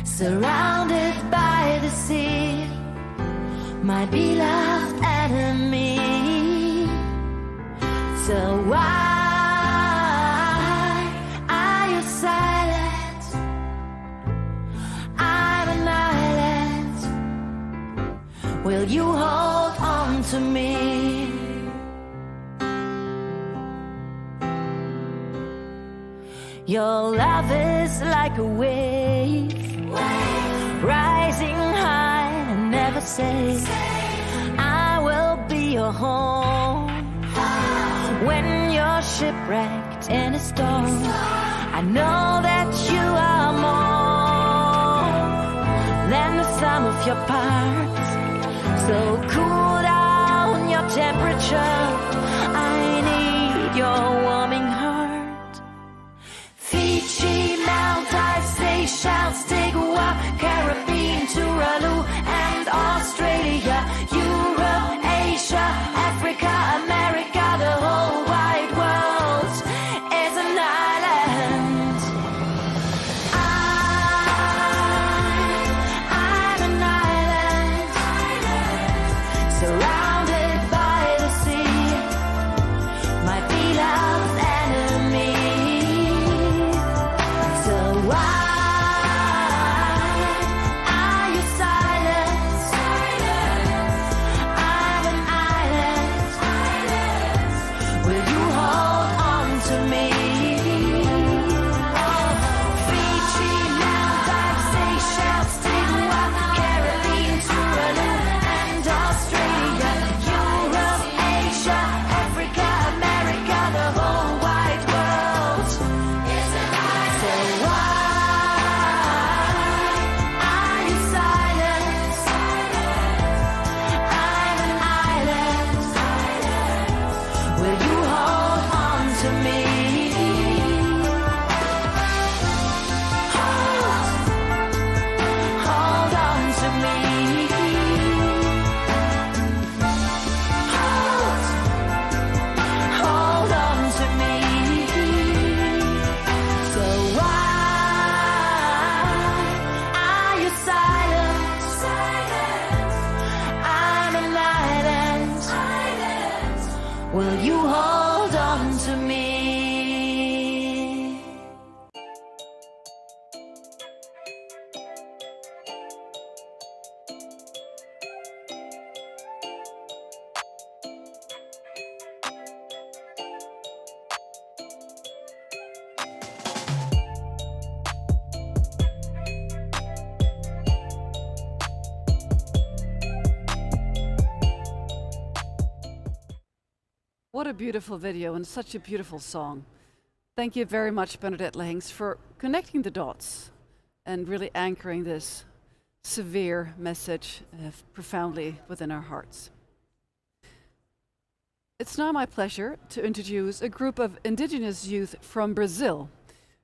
surrounded by the sea, my beloved enemy. So why are you silent? I'm an island, will you hold on to me? Your love is like a wave, rising high and never safe. I will be your home when you're shipwrecked in a storm. I know that you are more than the sum of your parts. So cool down your temperature. I need your warming heart. Fiji, Maldives, Seychelles, Tigua, Caribbean, Tuvalu, and Australia, Europe, Asia, Africa, America, the whole wide world is an island. I'm an island, surrounded by the sea, my beloved enemy. Will you hold on to me? What a beautiful video and such a beautiful song. Thank you very much, Bernadette La Hengst, for connecting the dots and really anchoring this severe message profoundly within our hearts. It's now my pleasure to introduce a group of indigenous youth from Brazil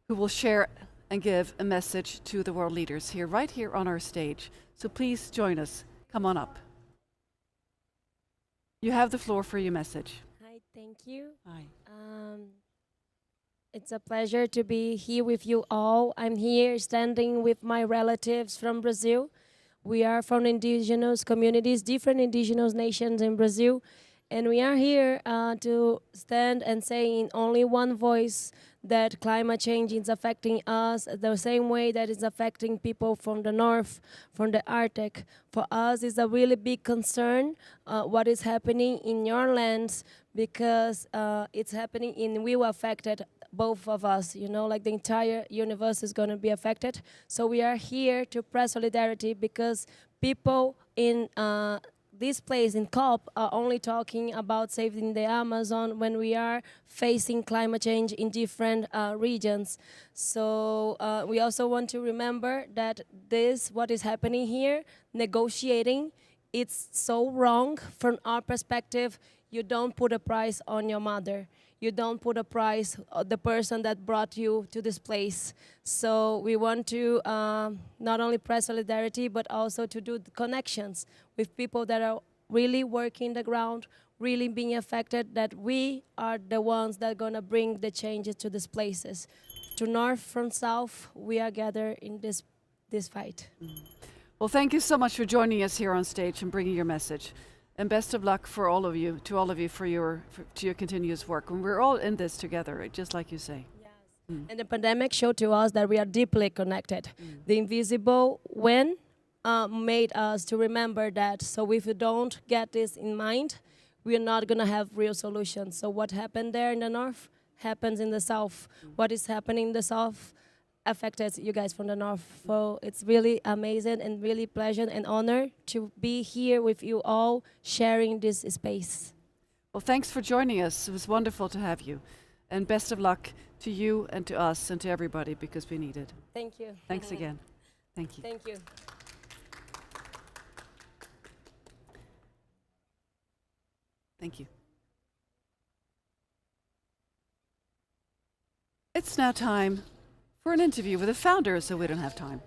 who will share and give a message to the world leaders here, right here on our stage. So please join us. Come on up. You have the floor for your message. Thank you. Hi. It's a pleasure to be here with you all. I'm here standing with my relatives from Brazil. We are from indigenous communities, different indigenous nations in Brazil. And we are here to stand and say in only one voice that climate change is affecting us the same way that it's affecting people from the north, from the Arctic. For us, it's a really big concern what is happening in your lands, because it's happening and will affect both of us, you know, like the entire universe is going to be affected. So we are here to press solidarity, because people in this place in COP are only talking about saving the Amazon when we are facing climate change in different regions. So we also want to remember that what is happening here, negotiating, it's so wrong from our perspective. You don't put a price on your mother. You don't put a price on the person that brought you to this place. So we want to not only press solidarity, but also to do the connections with people that are really working the ground, really being affected, that we are the ones that are going to bring the changes to these places. To north from south, we are gathered in this fight. Well, thank you so much for joining us here on stage and bringing your message. And best of luck for all of you, for your continuous work. And we're all in this together, just like you say. Yes. And the pandemic showed to us that we are deeply connected. The invisible win made us to remember that. So if we don't get this in mind, we are not going to have real solutions. So what happened there in the north happens in the south. What is happening in the south affected you guys from the north. So it's really amazing and really pleasure and honor to be here with you all sharing this space. Well, thanks for joining us. It was wonderful to have you. And best of luck to you and to us and to everybody, because we need it. Thank you. Thanks again. Thank you. Thank you. Thank you. It's now time for an interview with the founders, so we don't have time.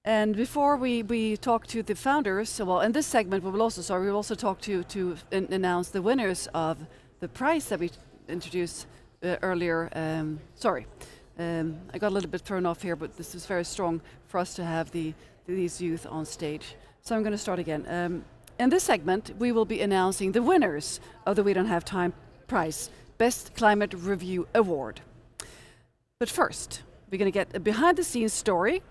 And before we talk to the founders, so well, in this segment we'll also talk to announce the winners of the prize that we introduced earlier. I got a little bit thrown off here, but this is very strong for us to have these youth on stage. So I'm going to start again. In this segment, we will be announcing the winners of the We Don't Have Time prize, Best Climate Review Award. But first, we're going to get a behind-the-scenes story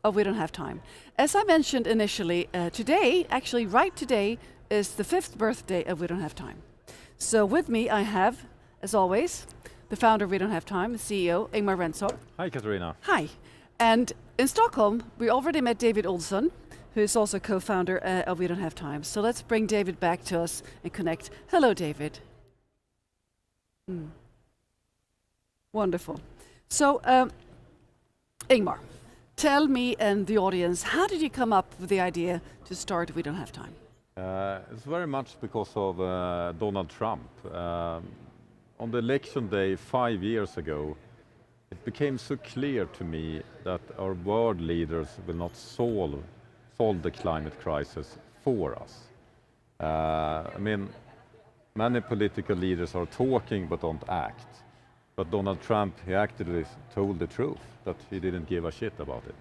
of We Don't Have Time. As I mentioned initially, today, actually right today, is the 5th birthday of We Don't Have Time. So with me I have, as always, the founder of We Don't Have Time, the CEO, Ingmar Rentzhog. Hi, Katarina. Hi. And in Stockholm, we already met David Olsson, who is also co-founder of We Don't Have Time. So let's bring David back to us and connect. Hello, David. Wonderful. So, Ingmar, tell me and the audience, how did you come up with the idea to start We Don't Have Time? It's very much because of Donald Trump. On the election day 5 years ago, it became so clear to me that our world leaders will not solve the climate crisis for us. I mean, many political leaders are talking but don't act. But Donald Trump, he actually told the truth, that he didn't give a shit about it.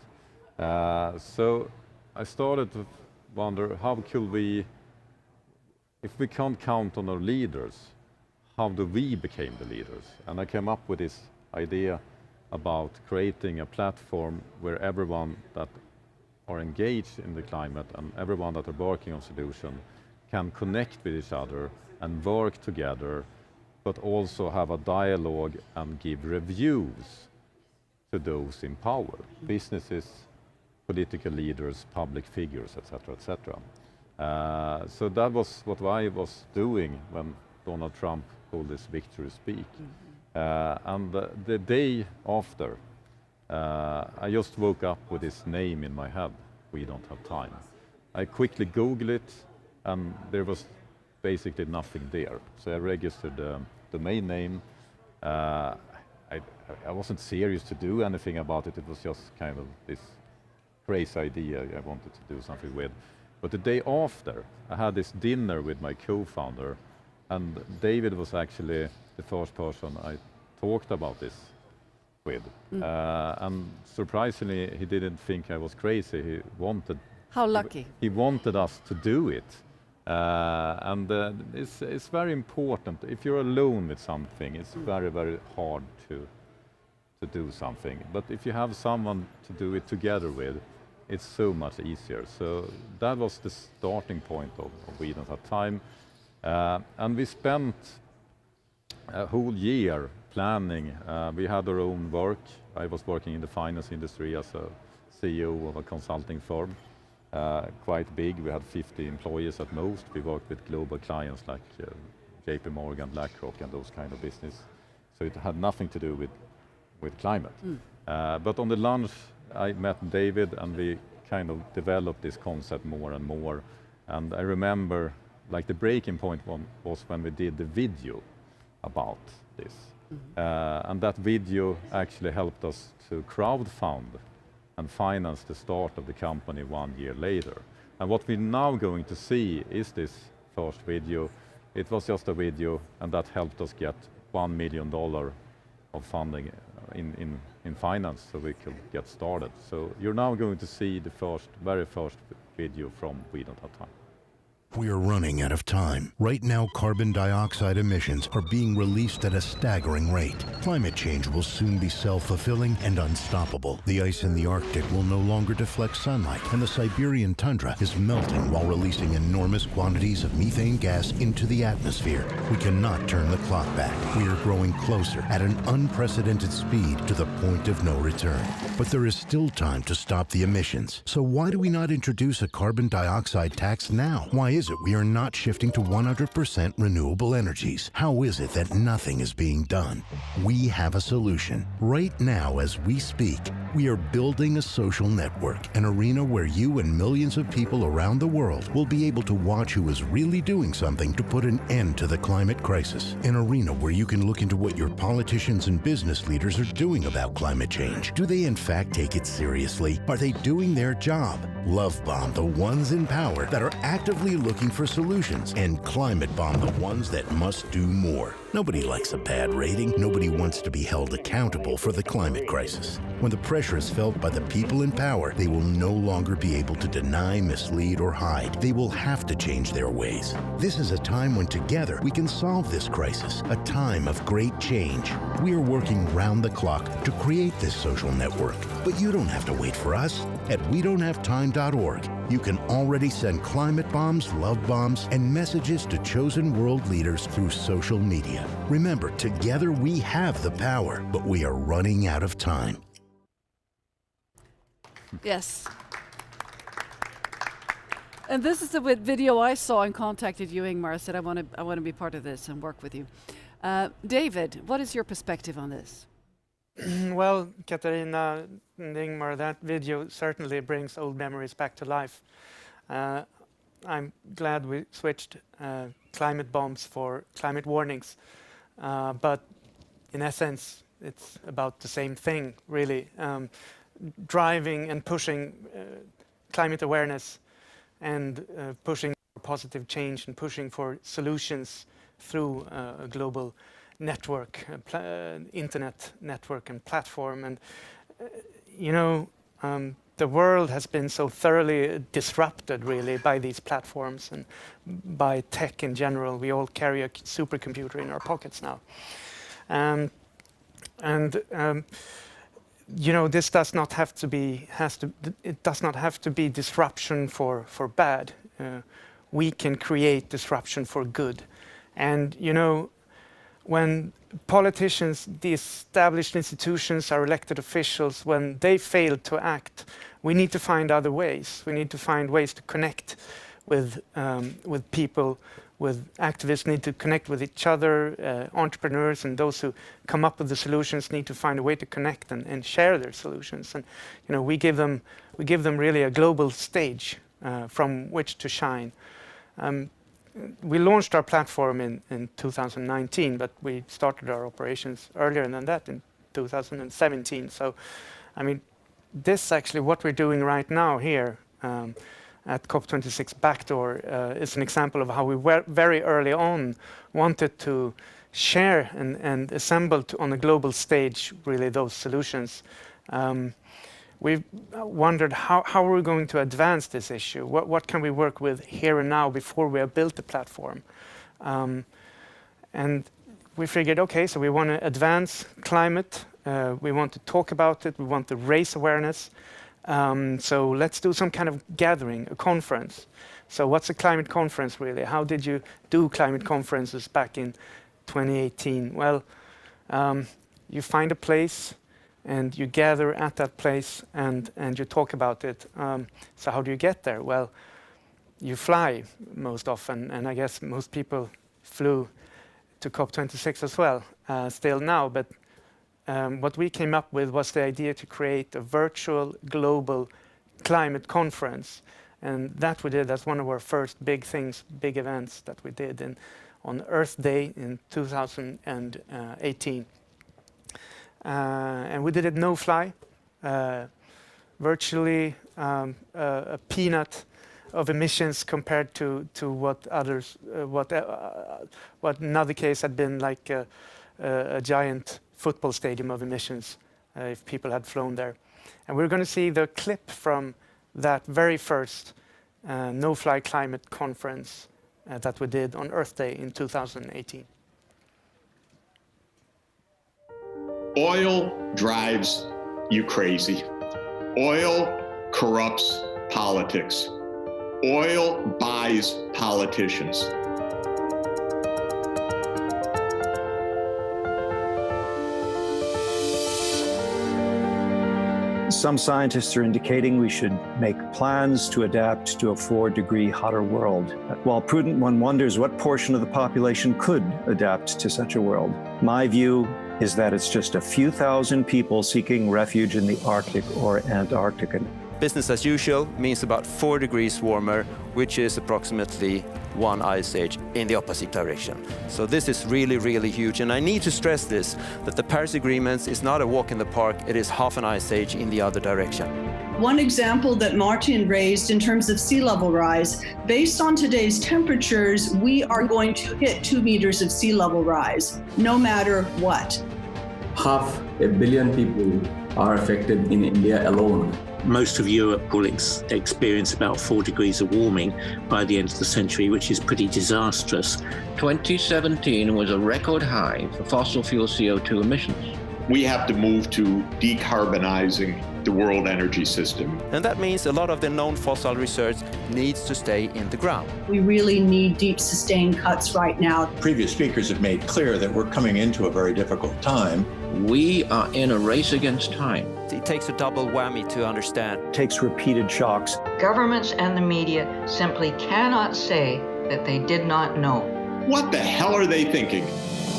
So I started to wonder, how could we, if we can't count on our leaders, how do we become the leaders? And I came up with this idea about creating a platform where everyone that are engaged in the climate and everyone that are working on solution can connect with each other and work together, but also have a dialogue and give reviews to those in power, businesses, political leaders, public figures, etc., etc. So that was what I was doing when Donald Trump called this victory speak. And the day after, I just woke up with this name in my head, We Don't Have Time. I quickly Googled it, and there was basically nothing there. So I registered the domain name. I wasn't serious to do anything about it. It was just kind of this crazy idea I wanted to do something with. But the day after, I had this dinner with my co-founder, and David was actually the first person I talked about this with. And surprisingly, he didn't think I was crazy. He wanted... How lucky. He wanted us to do it. And it's very important. If you're alone with something, it's very, very hard to do something. But if you have someone to do it together with, it's so much easier. So that was the starting point of We Don't Have Time. And we spent a whole year planning. We had our own work. I was working in the finance industry as a CEO of a consulting firm. Quite big. We had 50 employees at most. We worked with global clients like JP Morgan, BlackRock, and those kind of business. So it had nothing to do with climate. But on the lunch, I met David, and we kind of developed this concept more and more. And I remember like the breaking point was when we did the video about this. And that video actually helped us to crowdfund and finance the start of the company 1 year later. And what we're now going to see is this first video. It was just a video, and that helped us get $1 million of funding in finance so we could get started. So you're now going to see the very first video from We Don't Have Time. We are running out of time. Right now, carbon dioxide emissions are being released at a staggering rate. Climate change will soon be self-fulfilling and unstoppable. The ice in the Arctic will no longer deflect sunlight, and the Siberian tundra is melting while releasing enormous quantities of methane gas into the atmosphere. We cannot turn the clock back. We are growing closer at an unprecedented speed to the point of no return. But there is still time to stop the emissions. So why do we not introduce a carbon dioxide tax now? Why is it we are not shifting to 100% renewable energies? How is it that nothing is being done? We have a solution. Right now, as we speak, we are building a social network, an arena where you and millions of people around the world will be able to watch who is really doing something to put an end to the climate crisis. An arena where you can look into what your politicians and business leaders are doing about climate change. Do they in fact take it seriously? Are they doing their job? Love bomb the ones in power that are actively looking for solutions, and climate bomb the ones that must do more. Nobody likes a bad rating. Nobody wants to be held accountable for the climate crisis. When the pressure is felt by the people in power, they will no longer be able to deny, mislead, or hide. They will have to change their ways. This is a time when together we can solve this crisis, a time of great change. We are working round the clock to create this social network, but you don't have to wait for us. At WeDon'tHaveTime.org, you can already send climate bombs, love bombs, and messages to chosen world leaders through social media. Remember, together we have the power, but we are running out of time. Yes. And this is the video I saw and contacted you, Ingmar. I said, I want to be part of this and work with you. David, what is your perspective on this? Well, Katarina and Ingmar, that video certainly brings old memories back to life. I'm glad we switched climate bombs for climate warnings. But in essence, it's about the same thing, really. Driving and pushing climate awareness and pushing for positive change and pushing for solutions through a global network, internet network and platform. And, the world has been so thoroughly disrupted, really, by these platforms and by tech in general. We all carry a supercomputer in our pockets now. This does not have to be, it does not have to be disruption for bad. We can create disruption for good. And, when politicians, the established institutions, our elected officials, when they fail to act, we need to find other ways. We need to find ways to connect with people, with activists need to connect with each other, entrepreneurs and those who come up with the solutions need to find a way to connect and share their solutions. And we give them really a global stage from which to shine. We launched our platform in 2019, but we started our operations earlier than that in 2017. So, this actually, what we're doing right now here at COP26 Backdoor is an example of how we very early on wanted to share and assemble on a global stage, really, those solutions. We've wondered how are we going to advance this issue? What can we work with here and now before we have built the platform? And we figured, okay, so we want to advance climate. We want to talk about it. We want to raise awareness. So let's do some kind of gathering, a conference. So what's a climate conference, really? How did you do climate conferences back in 2018? Well, you find a place, and you gather at that place and you talk about it. So how do you get there? Well, you fly most often, and I guess most people flew to COP26 as well, still now. But what we came up with was the idea to create a virtual global climate conference. And that we did, that's one of our first big things, big events that we did on Earth Day in 2018. And we did it no-fly, virtually a peanut of emissions compared to what others, what in other case had been like a giant football stadium of emissions if people had flown there. And we're going to see the clip from that very first no-fly climate conference that we did on Earth Day in 2018. Oil drives you crazy. Oil corrupts politics. Oil buys politicians. Some scientists are indicating we should make plans to adapt to a 4-degree hotter world. While prudent, one wonders what portion of the population could adapt to such a world. My view is that it's just a few thousand people seeking refuge in the Arctic or Antarctica. Business as usual means about 4 degrees warmer, which is approximately 1 ice age in the opposite direction. So this is really, really huge. And I need to stress this, that the Paris Agreement is not a walk in the park, it is half an ice age in the other direction. One example that Martin raised in terms of sea level rise, based on today's temperatures, we are going to hit 2 meters of sea level rise, no matter what. 500 million people are affected in India alone. Most of Europe will experience about 4 degrees of warming by the end of the century, which is pretty disastrous. 2017 was a record high for fossil fuel CO2 emissions. We have to move to decarbonizing the world energy system. And that means a lot of the known fossil research needs to stay in the ground. We really need deep sustained cuts right now. Previous speakers have made clear that we're coming into a very difficult time. We are in a race against time. It takes a double whammy to understand. It takes repeated shocks. Governments and the media simply cannot say that they did not know. What the hell are they thinking?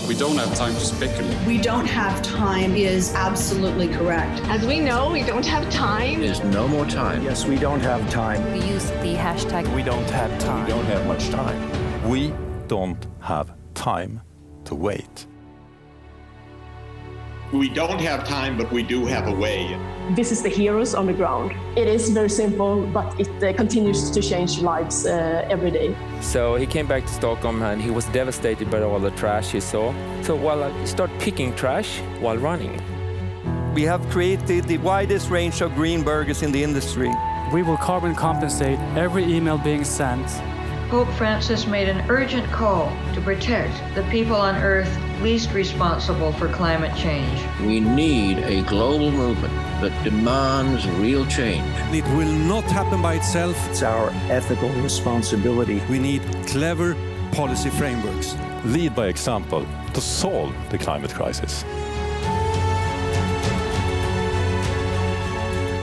We don't have time to speculate. We don't have time is absolutely correct. As we know, we don't have time. There's no more time. Yes, we don't have time. We use the hashtag. We don't have time. We don't have much time. We don't have time to wait. We don't have time, but we do have a way. This is the heroes on the ground. It is very simple, but it continues to change lives every day. So he came back to Stockholm and he was devastated by all the trash he saw. So he started picking trash while running. We have created the widest range of green burgers in the industry. We will carbon compensate every email being sent. Pope Francis made an urgent call to protect the people on Earth least responsible for climate change. We need a global movement that demands real change. It will not happen by itself. It's our ethical responsibility. We need clever policy frameworks. Lead by example to solve the climate crisis.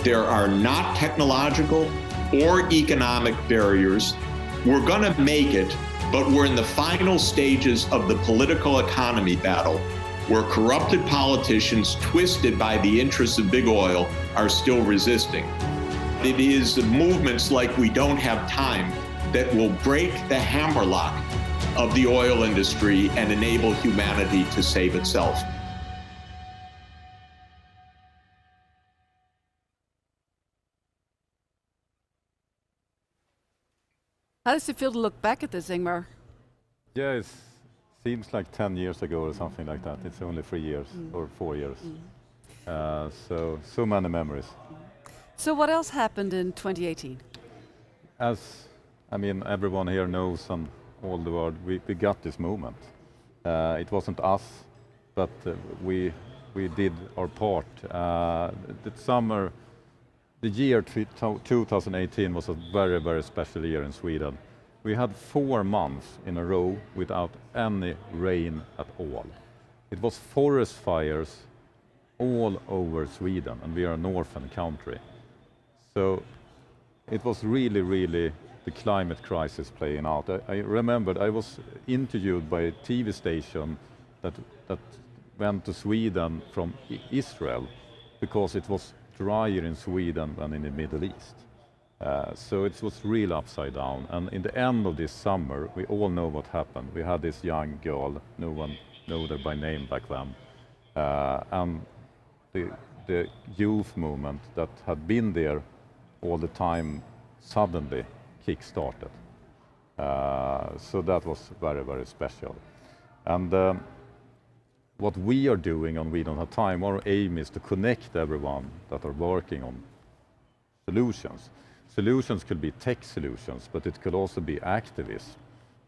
There are not technological or economic barriers. We're going to make it, but we're in the final stages of the political economy battle, where corrupted politicians, twisted by the interests of big oil, are still resisting. It is movements like We Don't Have Time that will break the hammerlock of the oil industry and enable humanity to save itself. How does it feel to look back at this, Ingmar? Yeah, it seems like 10 years ago or something like that. It's only 3 years or 4 years. So many memories. So what else happened in 2018? As everyone here knows and all the world, we got this movement. It wasn't us, but we did our part. The year 2018 was a very, very special year in Sweden. We had 4 months in a row without any rain at all. It was forest fires all over Sweden, and we are a northern country. So it was really, really the climate crisis playing out. I remembered I was interviewed by a TV station that went to Sweden from Israel because it was drier in Sweden than in the Middle East. So it was real upside down. And in the end of this summer, we all know what happened. We had this young girl, no one knew her by name back then, and the youth movement that had been there all the time suddenly kick-started. So that was very, very special. And what we are doing on We Don't Have Time, our aim is to connect everyone that are working on solutions. Solutions could be tech solutions, but it could also be activists,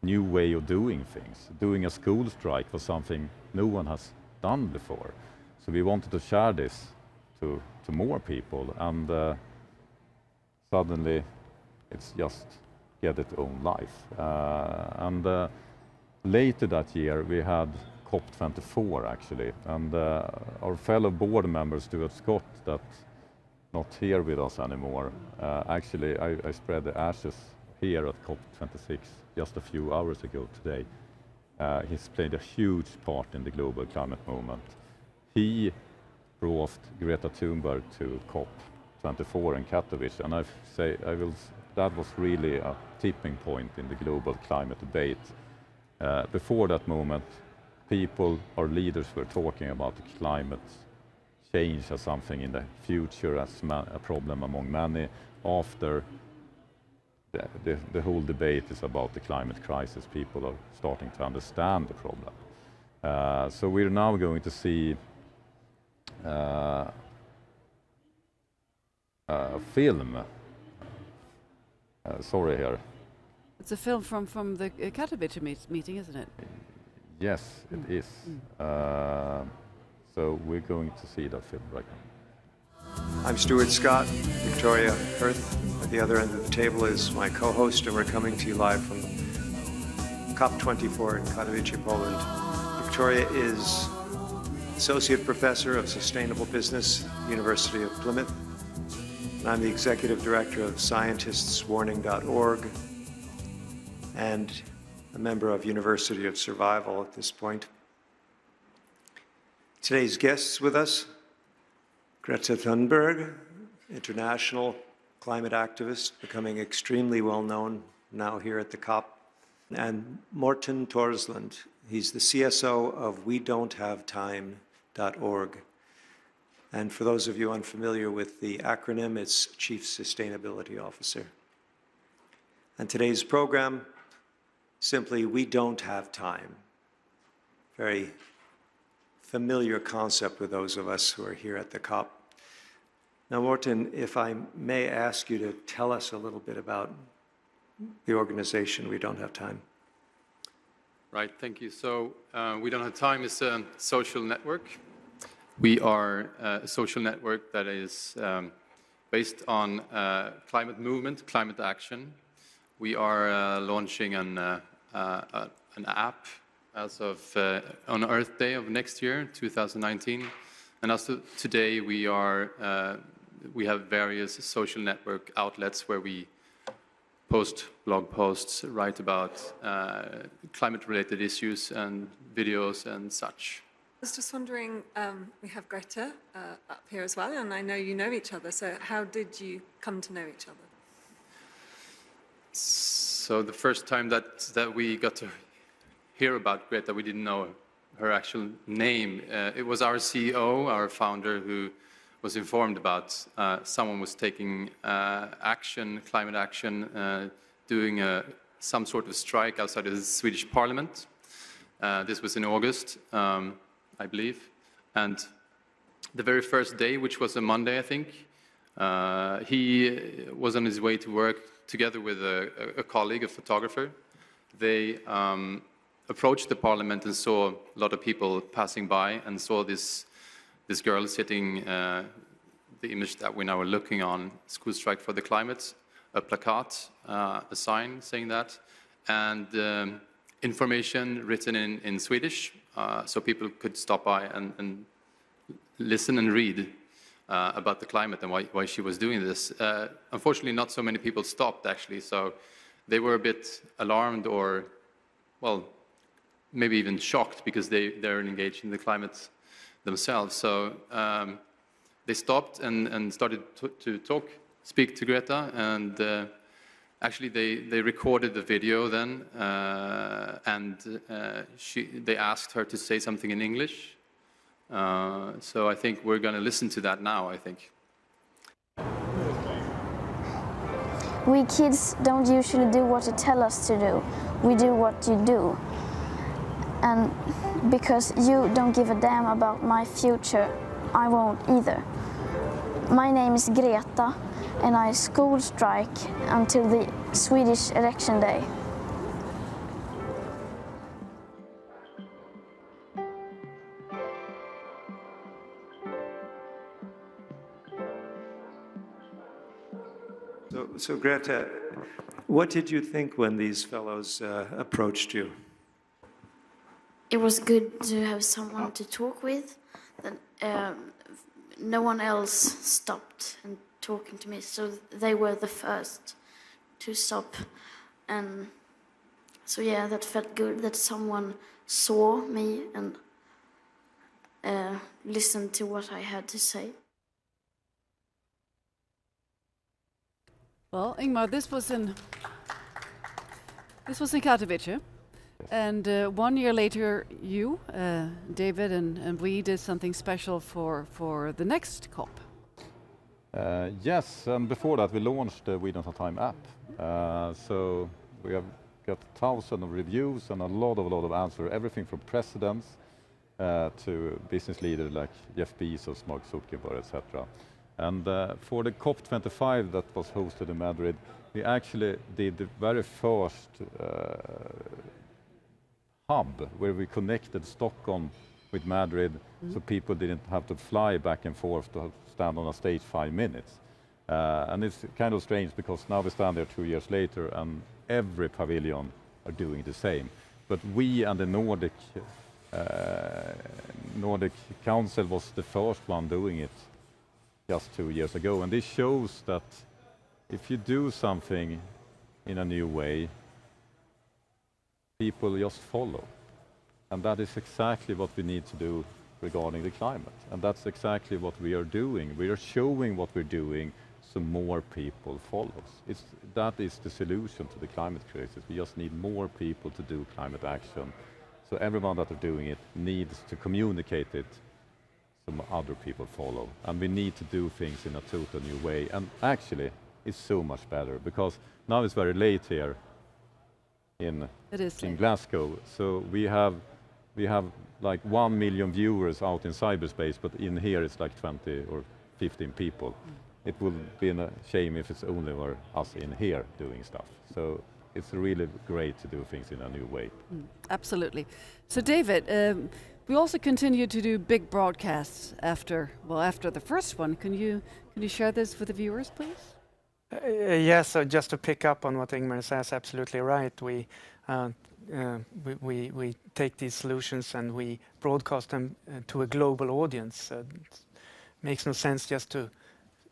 new way of doing things. Doing a school strike was something no one has done before. So we wanted to share this to more people, and suddenly it's just get its own life. And later that year we had COP24 actually, and our fellow board member Stuart Scott, that not here with us anymore, actually I spread the ashes here at COP26 just a few hours ago today. He's played a huge part in the global climate movement. He brought Greta Thunberg to COP24 in Katowice, and that was really a tipping point in the global climate debate. Before that moment, people or leaders were talking about the climate change as something in the future, as a problem among many. After the whole debate is about the climate crisis, people are starting to understand the problem. So we're now going to see a film. Sorry here. It's a film from the Katowice meeting, isn't it? Yes, it is. So we're going to see that film right now. I'm Stuart Scott, Victoria Hirth. At the other end of the table is my co-host, and we're coming to you live from COP24 in Katowice, Poland. Victoria is Associate Professor of Sustainable Business, University of Plymouth. And I'm the Executive Director of ScientistsWarning.org and a member of University of Survival at this point. Today's guests with us, Greta Thunberg, international climate activist, becoming extremely well known now here at the COP, and Morten Torsland. He's the CSO of WeDon'tHaveTime.org. And for those of you unfamiliar with the acronym, it's Chief Sustainability Officer. And today's program, simply, we don't have time. Very familiar concept with those of us who are here at the COP. Now, Morten, if I may ask you to tell us a little bit about the organization We Don't Have Time. Right, thank you. So We Don't Have Time is a social network. We are a social network that is based on climate movement, climate action. We are launching an app as of on Earth Day of next year, 2019. And as of today, we have various social network outlets where we post blog posts, write about climate-related issues and videos and such. I was just wondering, we have Greta up here as well, and I know you know each other, so how did you come to know each other? So the first time that we got to hear about Greta, we didn't know her actual name. It was our CEO, our founder, who was informed about someone was taking action, climate action, doing some sort of strike outside of the Swedish parliament. This was in August, I believe. And the very first day, which was a Monday, I think, he was on his way to work together with a colleague, a photographer. They approached the parliament and saw a lot of people passing by and saw this girl sitting, the image that we now are looking on, School Strike for the Climate, a placard, a sign saying that, and information written in Swedish, so people could stop by and listen and read about the climate and why she was doing this. Unfortunately, not so many people stopped, actually, so they were a bit alarmed or, well, maybe even shocked because they're engaged in the climate themselves. So they stopped and started to talk speak to Greta, and actually they recorded the video then, and they asked her to say something in English. So I think we're going to listen to that now, I think. We kids don't usually do what you tell us to do. We do what you do. And because you don't give a damn about my future, I won't either. My name is Greta, and I school strike until the Swedish election day. So Greta, what did you think when these fellows approached you? It was good to have someone to talk with. That no one else stopped and talking to me, so they were the first to stop. And so yeah, that felt good that someone saw me and listened to what I had to say. Well, Ingmar, this was in Katowice, and 1 year later, you, David, and we did something special for the next COP. Yes, and before that, we launched the We Don't Have Time app. So we have got thousands of reviews and a lot of answers, everything from presidents to business leaders like Jeff Bezos, Mark Zuckerberg, etc. And for the COP25 that was hosted in Madrid, we actually did the very first hub where we connected Stockholm with Madrid, so people didn't have to fly back and forth to stand on a stage 5 minutes. And it's kind of strange because now we stand there 2 years later and every pavilion are doing the same. But we and the Nordic Council was the first one doing it just 2 years ago. And this shows that if you do something in a new way, people just follow. And that is exactly what we need to do regarding the climate. And that's exactly what we are doing. We are showing what we're doing so more people follow. That is the solution to the climate crisis. We just need more people to do climate action. So everyone that are doing it needs to communicate it so other people follow. And we need to do things in a total new way. And actually, it's so much better because now it's very late here in Glasgow. So we have like 1 million viewers out in cyberspace, but in here it's like 20 or 15 people. It would be a shame if it's only us in here doing stuff. So it's really great to do things in a new way. Absolutely. So David, we also continue to do big broadcasts after the first one. Can you share this with the viewers, please? Yes, so just to pick up on what Ingmar says, absolutely right. We take these solutions and we broadcast them to a global audience. It makes no sense just to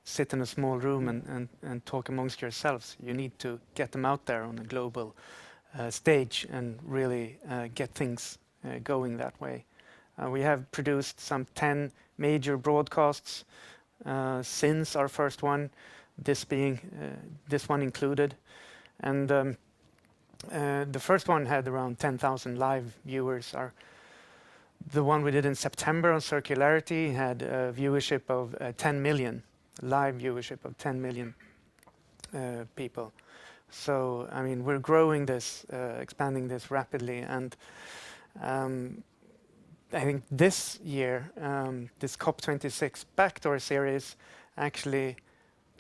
sit in a small room and talk amongst yourselves. You need to get them out there on a global stage and really get things going that way. We have produced some 10 major broadcasts since our first one, this one included. And the first one had around 10,000 live viewers. The one we did in September on circularity had a viewership of 10 million, live viewership of 10 million people. So, I mean, we're growing this, expanding this rapidly. And I think this year, this COP26 Backdoor series actually,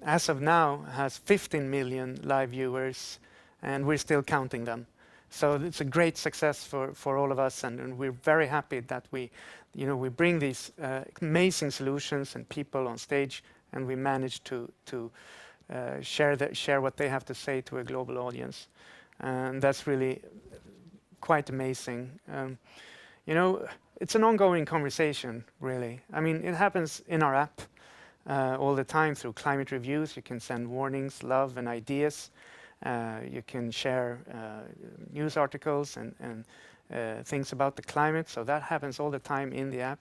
as of now, has 15 million live viewers, and we're still counting them. So it's a great success for all of us, and we're very happy that we bring these amazing solutions and people on stage, and we manage to share what they have to say to a global audience, and that's really quite amazing. It's an ongoing conversation, really. I mean, it happens in our app all the time through climate reviews. You can send warnings, love, and ideas. You can share news articles and things about the climate. So that happens all the time in the app,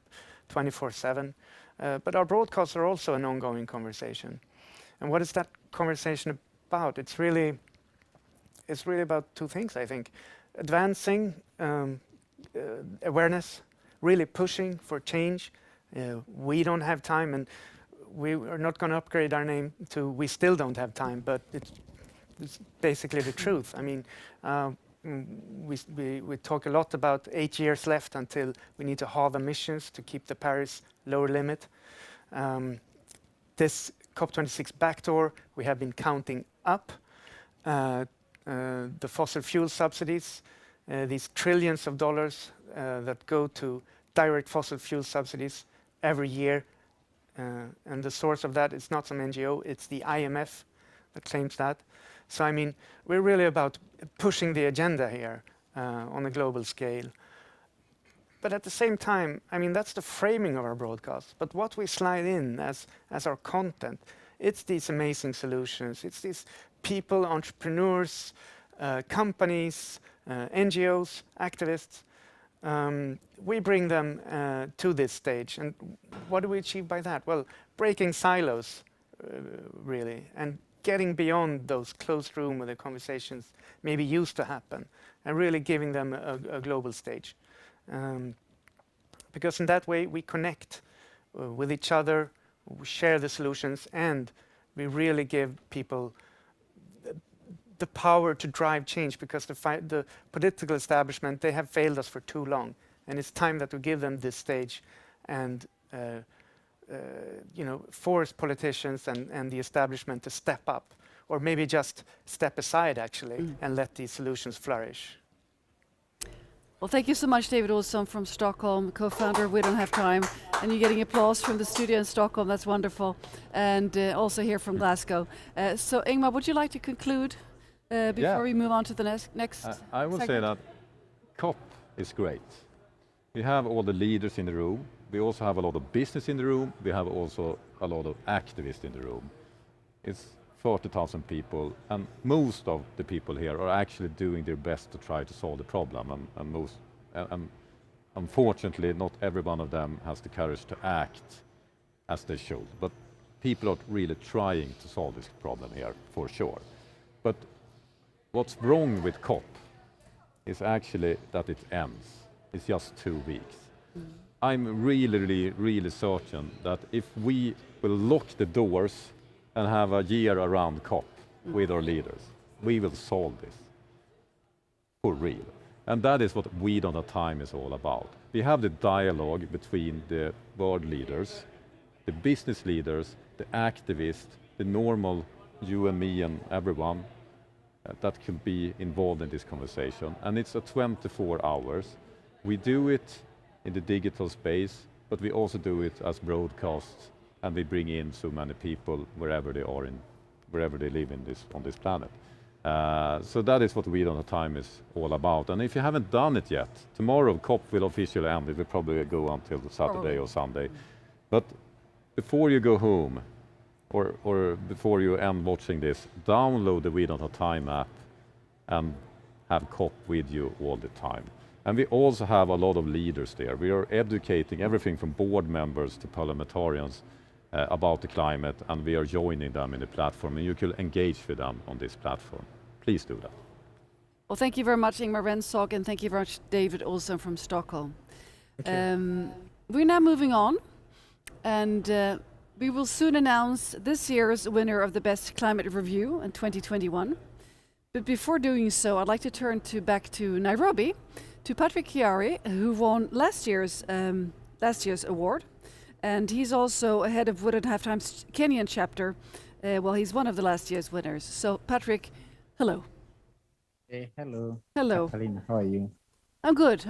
24/7. But our broadcasts are also an ongoing conversation. And what is that conversation about? It's really about two things, I think. Advancing awareness, really pushing for change. We don't have time, and we are not going to upgrade our name to we still don't have time, but it's basically the truth. I mean, we talk a lot about 8 years left until we need to halve emissions to keep the Paris lower limit. This COP26 Backdoor, we have been counting up the fossil fuel subsidies, these trillions of dollars that go to direct fossil fuel subsidies every year. And the source of that is not some NGO, it's the IMF that claims that. So, I mean, we're really about pushing the agenda here on a global scale. But at the same time, I mean, that's the framing of our broadcast. But what we slide in as our content, it's these amazing solutions. It's these people, entrepreneurs, companies, NGOs, activists. We bring them to this stage. And what do we achieve by that? Well, breaking silos, really, and getting beyond those closed room where the conversations maybe used to happen, and really giving them a global stage. Because in that way we connect with each other, we share the solutions, and we really give people the power to drive change, because the political establishment, they have failed us for too long, and it's time that we give them this stage and force politicians and the establishment to step up, or maybe just step aside actually, and let these solutions flourish. Well, thank you so much, David Olsson from Stockholm, co-founder of We Don't Have Time. And you're getting applause from the studio in Stockholm. That's wonderful. And also here from Glasgow. So, Ingmar, would you like to conclude before we move on to the next I will say that COP is great. We have all the leaders in the room. We also have a lot of business in the room. We have also a lot of activists in the room. It's 40,000 people, and most of the people here are actually doing their best to try to solve the problem. And unfortunately, not every one of them has the courage to act as they should. But people are really trying to solve this problem here, for sure. But what's wrong with COP is actually that it ends. It's just 2 weeks. I'm really certain that if we will lock the doors and have a year-around COP with our leaders, we will solve this for real. And that is what We Don't Have Time is all about. We have the dialogue between the world leaders, the business leaders, the activists, the normal you and me and everyone that can be involved in this conversation. And it's a 24 hours. We do it in the digital space, but we also do it as broadcasts, and we bring in so many people wherever they are wherever they live on this planet. So that is what We Don't Have Time is all about. And if you haven't done it yet, tomorrow COP will officially end. It will probably go until Saturday or Sunday. But before you go home, or before you end watching this, download the We Don't Have Time app and have COP with you all the time. And we also have a lot of leaders there. We are educating everything from board members to parliamentarians about the climate, and we are joining them in the platform, and you can engage with them on this platform. Please do that. Well, thank you very much, Ingmar Rentzhog, and thank you very much, David Olsson from Stockholm. We're now moving on, and we will soon announce this year's winner of the Best Climate Review in 2021. But before doing so, I'd like to turn back to Nairobi, to Patrick Chiari, who won last year's award. And he's also head of We Don't Have Time's Kenyan chapter. Well, he's one of the last year's winners. So, Patrick, hello. Hey, hello. Hello. Catalina, how are you? I'm good.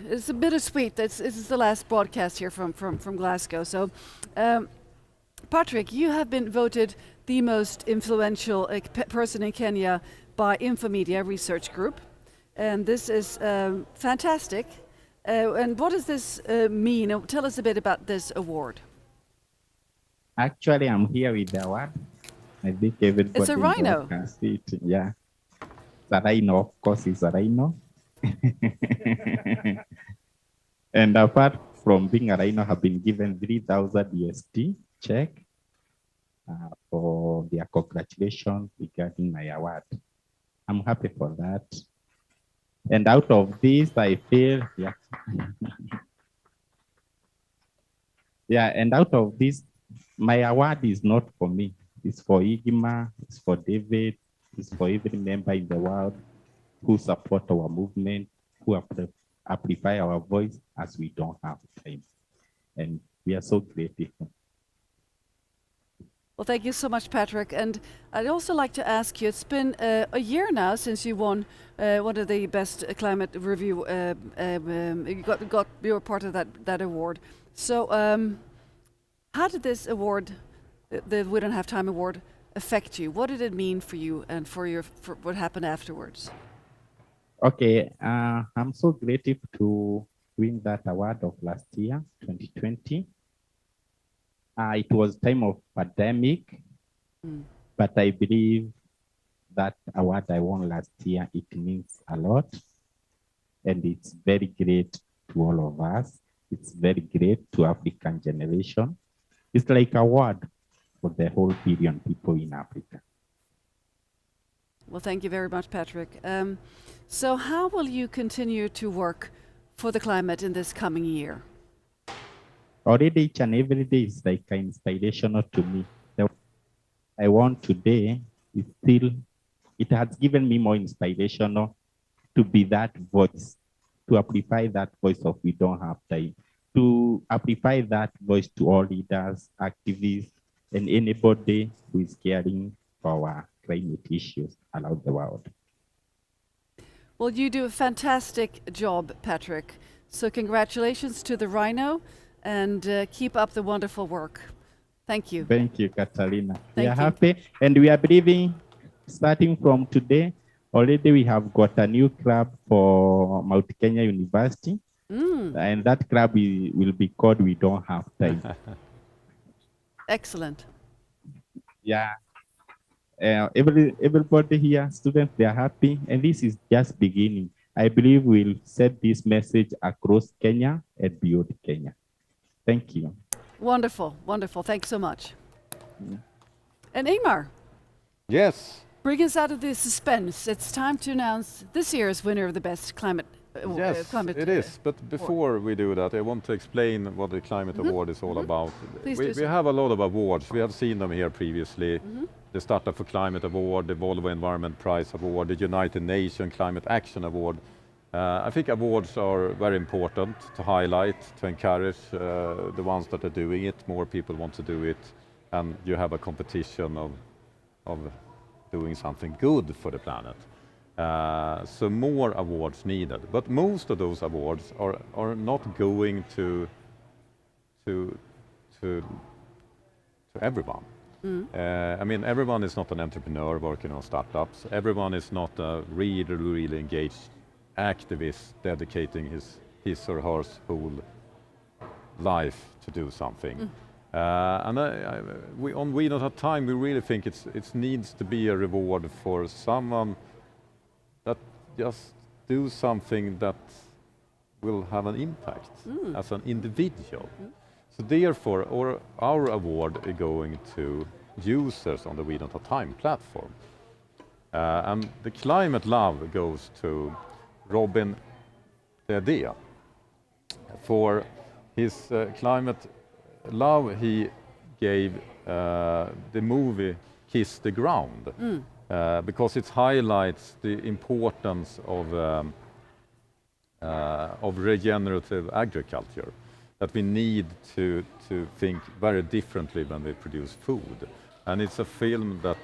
It's a bittersweet. This is the last broadcast here from Glasgow. So, Patrick, you have been voted the most influential person in Kenya by Infomedia Research Group. And this is fantastic. And what does this mean? Tell us a bit about this award. Actually, I'm here with the award. I think everybody. It's a rhino. Can see it. Yeah. The rhino, of course, is a rhino. And apart from being a rhino, I have been given 3,000 USD check. for their congratulations regarding my award. I'm happy for that. And out of this, I feel, and out of this, my award is not for me. It's for Igma, it's for David, it's for every member in the world who support our movement, who amplify our voice as we don't have time. And we are so grateful. Well, thank you so much, Patrick. And I'd also like to ask you, it's been a year now since you won one of the best climate review, you were part of that award. So how did this award, the We Don't Have Time award, affect you? What did it mean for you and for what happened afterwards? Okay, I'm so grateful to win that award of last year, 2020. It was time of pandemic, but I believe that award I won last year, it means a lot. And it's very great to all of us. It's very great to African generation. It's like a award for the whole billion people in Africa. Well, thank you very much, Patrick. So how will you continue to work for the climate in this coming year? Already each and every day is like inspirational to me. I want today, it has given me more inspirational to be that voice, to amplify that voice of we don't have time, to amplify that voice to all leaders, activists, and anybody who is caring for our climate issues around the world. Well, you do a fantastic job, Patrick. So congratulations to the Rhino, and keep up the wonderful work. Thank you. Thank you, Catalina. We are happy, and we are believing, starting from today, already we have got a new club for Mount Kenya University, and that club will be called We Don't Have Time. Excellent. Yeah. Everybody here, students, they are happy, and this is just beginning. I believe we'll set this message across Kenya and beyond Kenya. Thank you. Wonderful, wonderful. Thanks so much. And Ingmar. Yes. Bring us out of the suspense. It's time to announce this year's winner of the best climate award. Yes, it is. But before we do that, I want to explain what the Climate Award is all about. We have a lot of awards. We have seen them here previously. The Startup for Climate Award, the Volvo Environment Prize Award, the United Nations Climate Action Award. I think awards are very important to highlight, to encourage the ones that are doing it. More people want to do it, and you have a competition of doing something good for the planet. So more awards needed, but most of those awards are not going to everyone. I mean, everyone is not an entrepreneur working on startups. Everyone is not a really engaged activist dedicating his or her whole life to do something. And We Don't Have Time, we really think it needs to be a reward for someone that just do something that will have an impact as an individual. So therefore, our award is going to users on the We Don't Have Time platform. And the Climate Love goes to Robin Dede. For his Climate Love, he gave the movie Kiss the Ground, because it highlights the importance of regenerative agriculture, that we need to think very differently when we produce food. And it's a film that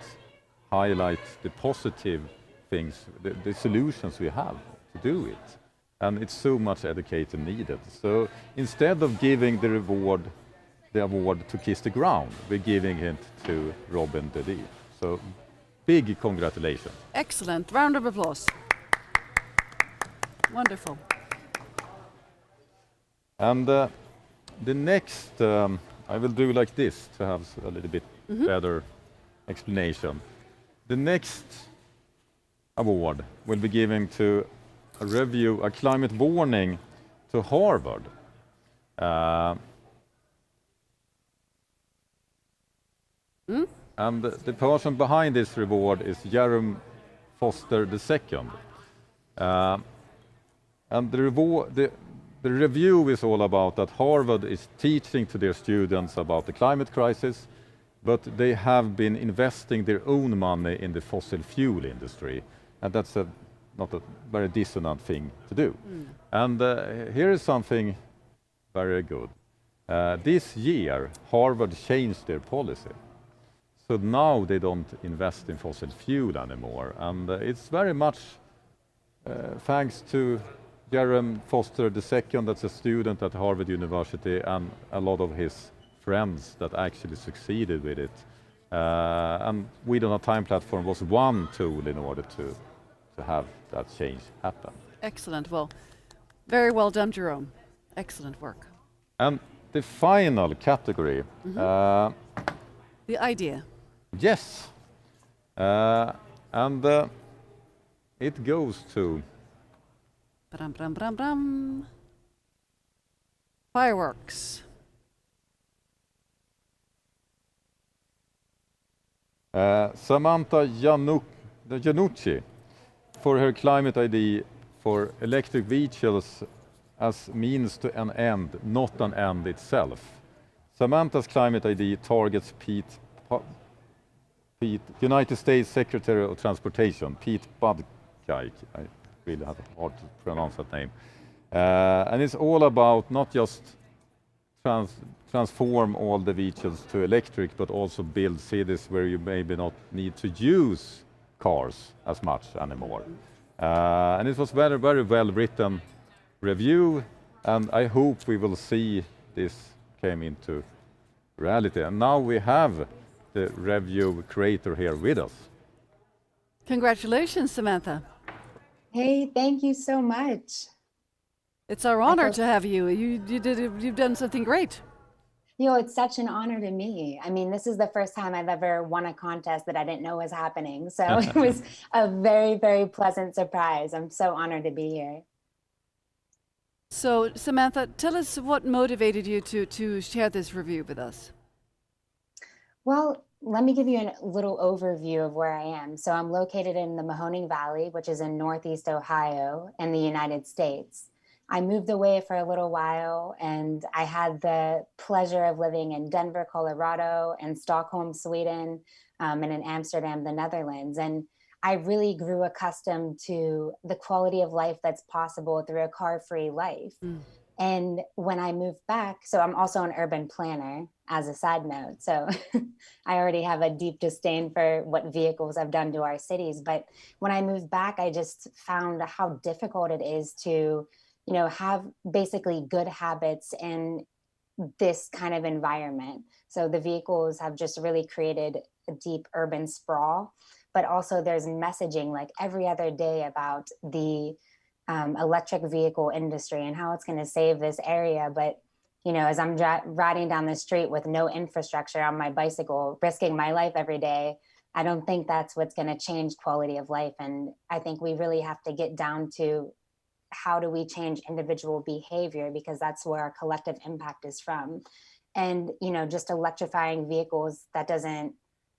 highlights the positive things, the solutions we have to do it. And it's so much education needed. So instead of giving the award to Kiss the Ground, we're giving it to Robin Dede. So big congratulations. Excellent. Round of applause. Wonderful. And the next, I will do like this to have a little bit better explanation. The next award will be given to a climate warning to Harvard. And the person behind this reward is Jerome Foster II. And the review is all about that Harvard is teaching to their students about the climate crisis, but they have been investing their own money in the fossil fuel industry. And that's not a very dissonant thing to do. And here is something very good. This year, Harvard changed their policy. So now they don't invest in fossil fuel anymore. And it's very much thanks to Jerome Foster II, that's a student at Harvard University, and a lot of his friends that actually succeeded with it. And We Don't Have Time platform was one tool in order to have that change happen. Excellent. Well, very well done, Jerome. Excellent work. And the final category. The idea. Yes. It goes to... Fireworks. Samantha Janucci for her climate ID for electric vehicles as means to an end, not an end itself. Samantha's climate ID targets United States Secretary of Transportation, Pete Buttigieg. I really have hard to pronounce that name. And it's all about not just transform all the vehicles to electric, but also build cities where you maybe not need to use cars as much anymore. And it was very, very well written review, and I hope we will see this came into reality. And now we have the review creator here with us. Congratulations, Samantha. Hey, thank you so much. It's our honor to have you. You've done something great. You know, it's such an honor to me. I mean, this is the first time I've ever won a contest that I didn't know was happening. So it was a very, very pleasant surprise. I'm so honored to be here. So, Samantha, tell us what motivated you to share this review with us. Well, let me give you a little overview of where I am. So I'm located in the Mahoning Valley, which is in Northeast Ohio in the United States. I moved away for a little while, and I had the pleasure of living in Denver, Colorado, and Stockholm, Sweden, and in Amsterdam, the Netherlands. And I really grew accustomed to the quality of life that's possible through a car-free life. And when I moved back, so I'm also an urban planner as a side note. So I already have a deep disdain for what vehicles have done to our cities. But when I moved back, I just found how difficult it is to, you know, have basically good habits in this kind of environment. So the vehicles have just really created a deep urban sprawl, but also there's messaging like every other day about the electric vehicle industry and how it's going to save this area. But, you know, as I'm riding down the street with no infrastructure on my bicycle, risking my life every day, I don't think that's what's going to change quality of life. And I think we really have to get down to how do we change individual behavior, because that's where our collective impact is from. And, you know, just electrifying vehicles, that doesn't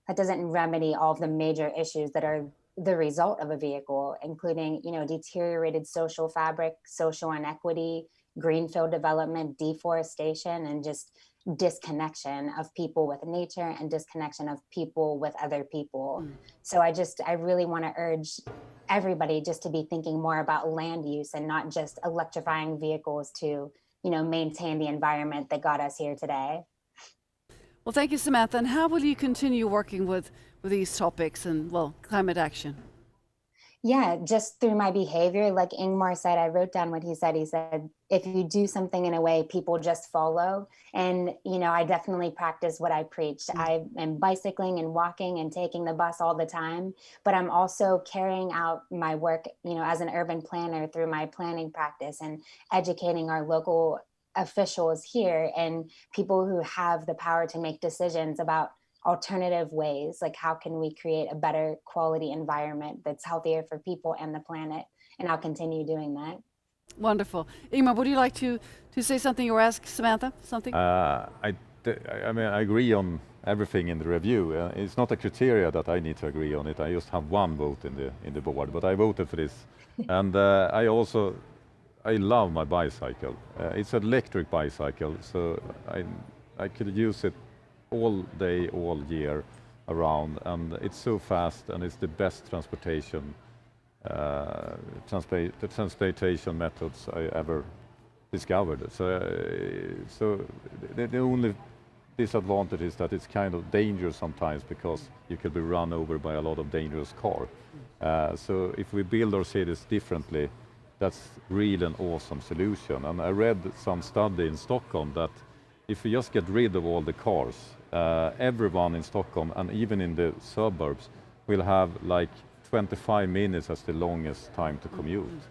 remedy all of the major issues that are the result of a vehicle, including, you know, deteriorated social fabric, social inequity, greenfield development, deforestation, and just disconnection of people with nature and disconnection of people with other people. So I really want to urge everybody just to be thinking more about land use and not just electrifying vehicles to, you know, maintain the environment that got us here today. Well, thank you, Samantha. And how will you continue working with these topics and, well, climate action? Yeah, just through my behavior. Like Ingmar said, I wrote down what he said. He said, if you do something in a way, people just follow. And, you know, I definitely practice what I preach. I am bicycling and walking and taking the bus all the time, but I'm also carrying out my work, you know, as an urban planner through my planning practice and educating our local officials here and people who have the power to make decisions about alternative ways, like how can we create a better quality environment that's healthier for people and the planet, and I'll continue doing that. Wonderful. Ingmar, would you like to say something or ask Samantha something? I mean, I agree on everything in the review. It's not a criteria that I need to agree on it. I just have one vote in the board, but I voted for this. And I love my bicycle. It's an electric bicycle, so I could use it all day, all year around, and it's so fast, and it's the best transportation methods I ever discovered. So the only disadvantage is that it's kind of dangerous sometimes because you could be run over by a lot of dangerous cars. So if we build our cities differently, that's really an awesome solution. And I read some study in Stockholm that if we just get rid of all the cars, everyone in Stockholm and even in the suburbs will have like 25 minutes as the longest time to commute.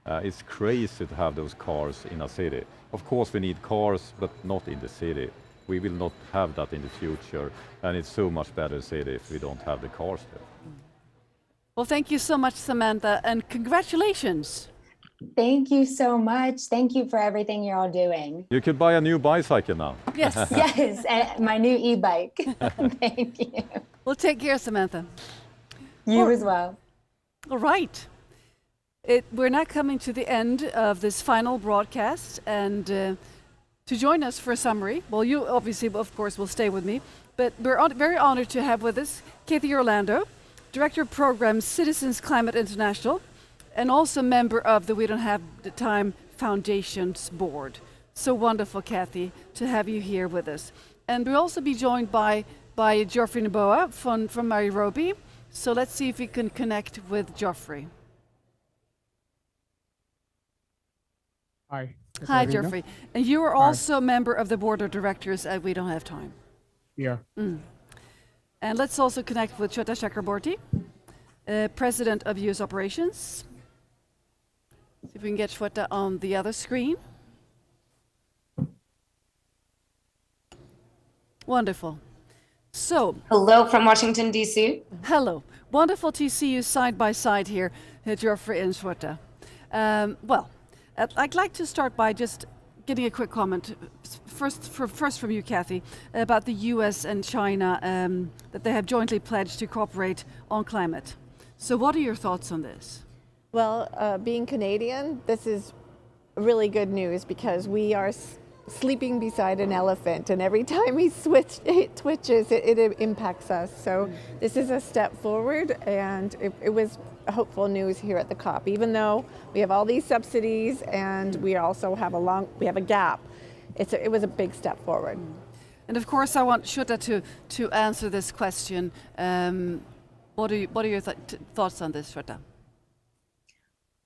It's crazy to have those cars in a city. Of course we need cars, but not in the city. We will not have that in the future, and it's so much better city if we don't have the cars there. Well, thank you so much, Samantha, and congratulations. Thank you so much. Thank you for everything you're all doing. You could buy a new bicycle now. Yes. Yes, and my new e-bike. Thank you. Well, take care, Samantha. You as well. All right. We're now coming to the end of this final broadcast, and to join us for a summary, well, you obviously, of course, will stay with me, but we're very honored to have with us Kathy Orlando, Director of Programs, Citizens Climate International, and also member of the We Don't Have the Time Foundation's board. So wonderful, Kathy, to have you here with us. And we'll also be joined by Geoffrey Naboa from Nairobi. So let's see if we can connect with Geoffrey. Hi. Hi, Geoffrey. And you are also a member of the board of directors at We Don't Have Time. Yeah. And let's also connect with Shweta Chakraborty, President of US Operations. See if we can get Shweta on the other screen. Wonderful. So. Hello from Washington, D.C. Hello. Wonderful to see you side by side here, Geoffrey and Shweta. Well, I'd like to start by just getting a quick comment, first from you, Kathy, about the US and China, that they have jointly pledged to cooperate on climate. So what are your thoughts on this? Well, being Canadian, this is really good news because we are sleeping beside an elephant, and every time he twitches, it impacts us. So this is a step forward, and it was hopeful news here at the COP. Even though we have all these subsidies and we also have a gap, it was a big step forward. And of course, I want Shweta to answer this question. What are your thoughts on this, Shweta?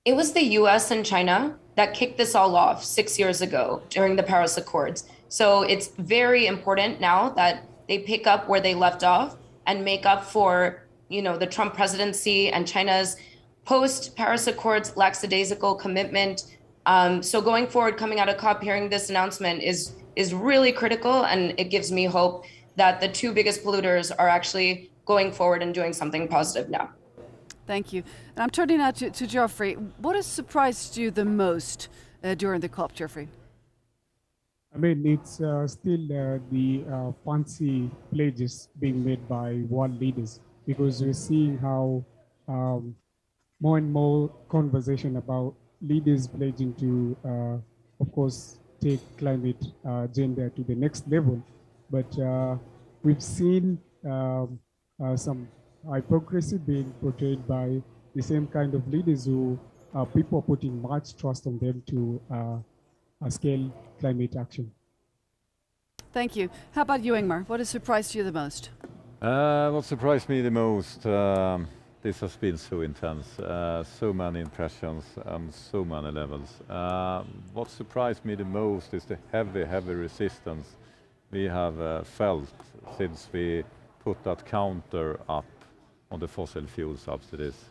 It was the US and China that kicked this all off 6 years ago during the Paris Accords. So it's very important now that they pick up where they left off and make up for, the Trump presidency and China's post-Paris Accords lackadaisical commitment. So going forward, coming out of COP, hearing this announcement is really critical, and it gives me hope that the two biggest polluters are actually going forward and doing something positive now. Thank you. And I'm turning now to Geoffrey. What has surprised you the most during the COP, Geoffrey? I mean, it's still the fancy pledges being made by world leaders, because we're seeing how more and more conversation about leaders pledging to, of course, take climate agenda to the next level. But we've seen some hypocrisy being portrayed by the same kind of leaders who people are putting much trust on them to scale climate action. Thank you. How about you, Ingmar? What has surprised you the most? What surprised me the most, this has been so intense, so many impressions and so many levels. What surprised me the most is the heavy resistance we have felt since we put that counter up on the fossil fuel subsidies.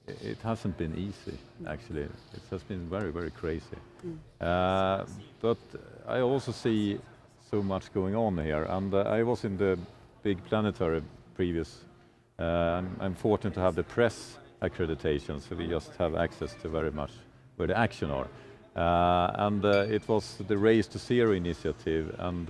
It hasn't been easy, actually. It has been very, very crazy. But I also see so much going on here, and I was in the big planetary previous. I'm fortunate to have the press accreditation, so we just have access to very much where the action are. And it was the Race to Zero initiative, and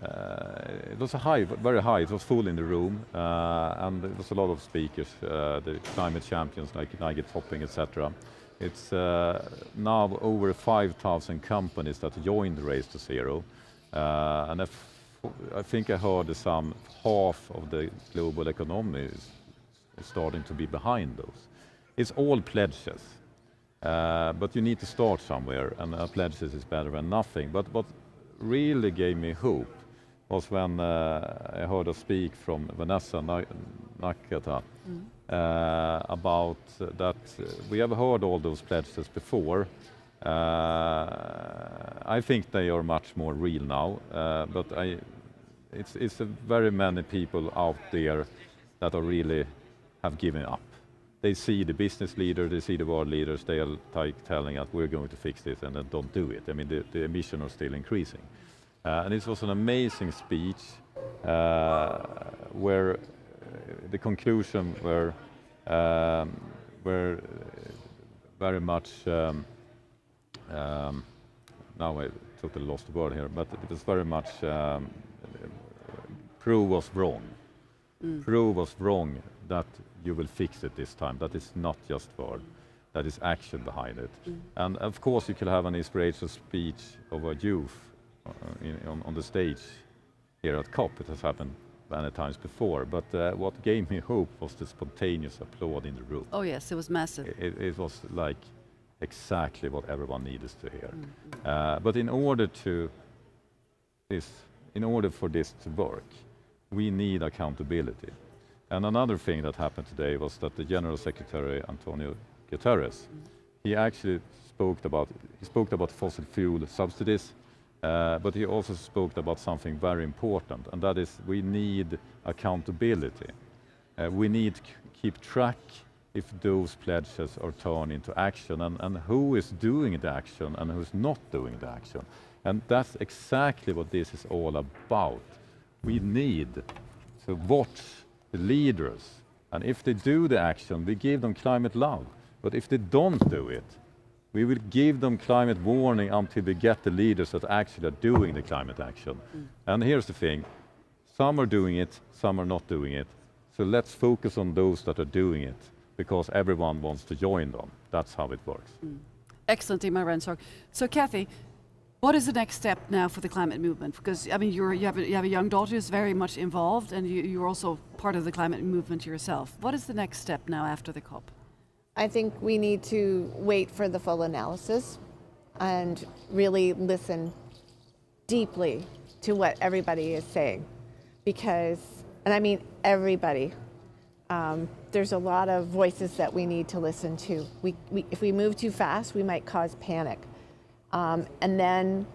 it was very high. It was full in the room, and there was a lot of speakers, the climate champions like Nigel Topping, etc. It's now over 5,000 companies that joined the Race to Zero, and I think I heard some half of the global economy is starting to be behind those. It's all pledges, but you need to start somewhere, and pledges is better than nothing. But what really gave me hope was when I heard a speak from Vanessa Nakata about that we have heard all those pledges before. I think they are much more real now, but it's very many people out there that are really have given up. They see the business leaders, they see the world leaders, they are telling us we're going to fix this, and then don't do it. I mean, the emissions are still increasing. And this was an amazing speech where the conclusion were very much, now I totally lost the word here, but it was very much prove was wrong. Prove was wrong that you will fix it this time. That is not just word, that is action behind it. And of course you can have an inspirational speech of a youth on the stage here at COP. It has happened many times before, but what gave me hope was the spontaneous applaud in the room. Oh yes, it was massive. It was like exactly what everyone needs to hear. But in order for this to work, we need accountability. And another thing that happened today was that the General Secretary Antonio Guterres, he actually spoke about fossil fuel subsidies, but he also spoke about something very important, and that is we need accountability. We need to keep track if those pledges are turned into action, and who is doing the action and who's not doing the action. And that's exactly what this is all about. We need to watch the leaders, and if they do the action, we give them climate love. But if they don't do it, we will give them climate warning until we get the leaders that actually are doing the climate action. And here's the thing, some are doing it, some are not doing it. So let's focus on those that are doing it, because everyone wants to join them. That's how it works. Excellent, Ingmar Rentzhog. So Kathy, what is the next step now for the climate movement? Because I mean, you have a young daughter who's very much involved, and you're also part of the climate movement yourself. What is the next step now after the COP? I think we need to wait for the full analysis and really listen deeply to what everybody is saying. Because, and I mean everybody, there's a lot of voices that we need to listen to. If we move too fast, we might cause panic. And then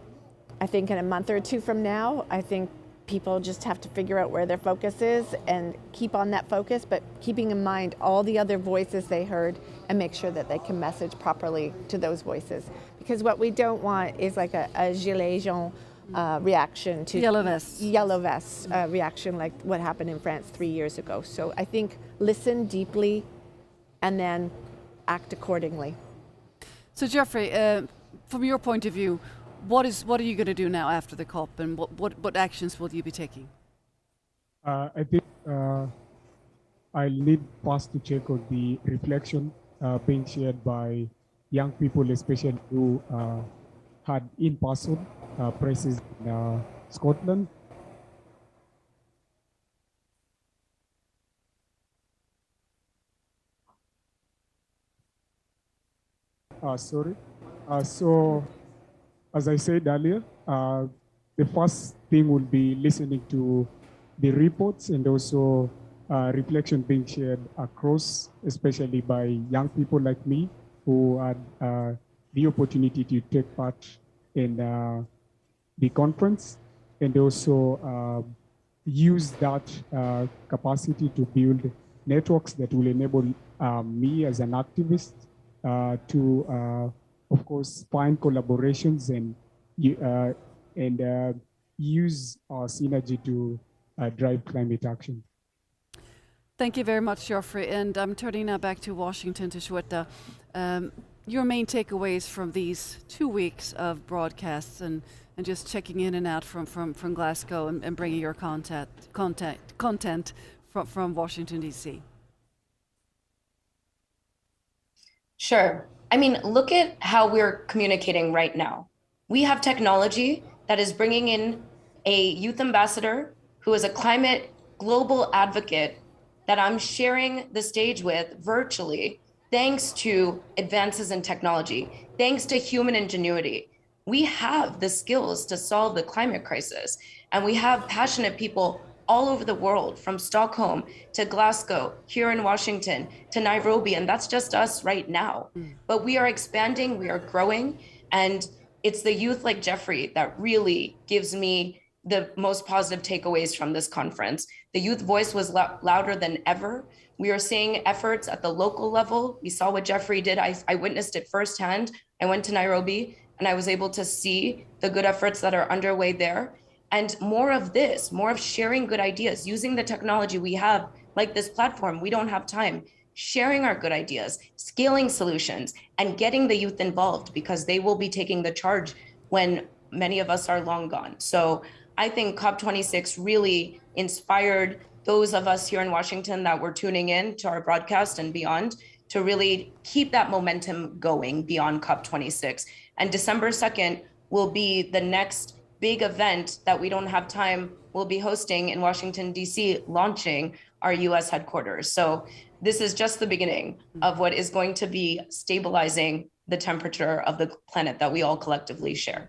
I think in a month or two from now, I think people just have to figure out where their focus is and keep on that focus, but keeping in mind all the other voices they heard and make sure that they can message properly to those voices. Because what we don't want is like a gilets jaunes reaction to yellow vests reaction like what happened in France 3 years ago. So I think listen deeply and then act accordingly. So Geoffrey, from your point of view, what are you going to do now after the COP, and what actions will you be taking? I think I'll need first to check on the reflection being shared by young people, especially who had in-person presses in Scotland. So, as I said earlier, the first thing will be listening to the reports and also reflection being shared across, especially by young people like me who had the opportunity to take part in the conference, and also use that capacity to build networks that will enable me as an activist to of course, find collaborations and use our synergy to drive climate action. Thank you very much, Geoffrey. And I'm turning now back to Washington, to Shweta. your main takeaways from these 2 weeks of broadcasts and just checking in and out from Glasgow and bringing your content from Washington, D.C.? Sure. I mean, look at how we're communicating right now. We have technology that is bringing in a youth ambassador who is a climate global advocate that I'm sharing the stage with virtually, thanks to advances in technology, thanks to human ingenuity. We have the skills to solve the climate crisis, and we have passionate people all over the world, from Stockholm to Glasgow, here in Washington to Nairobi, and that's just us right now. But we are expanding, we are growing, and it's the youth like Jeffrey that really gives me the most positive takeaways from this conference. The youth voice was louder than ever. We are seeing efforts at the local level. We saw what Jeffrey did. I witnessed it firsthand. I went to Nairobi and I was able to see the good efforts that are underway there. And more of this, more of sharing good ideas, using the technology we have, like this platform. We don't have time. Sharing our good ideas, scaling solutions, and getting the youth involved, because they will be taking the charge when many of us are long gone. So I think COP26 really inspired those of us here in Washington that were tuning in to our broadcast and beyond to really keep that momentum going beyond COP26. And December 2nd will be the next big event that we don't have time. We'll be hosting in Washington, D.C., launching our U.S. headquarters. So this is just the beginning of what is going to be stabilizing the temperature of the planet that we all collectively share.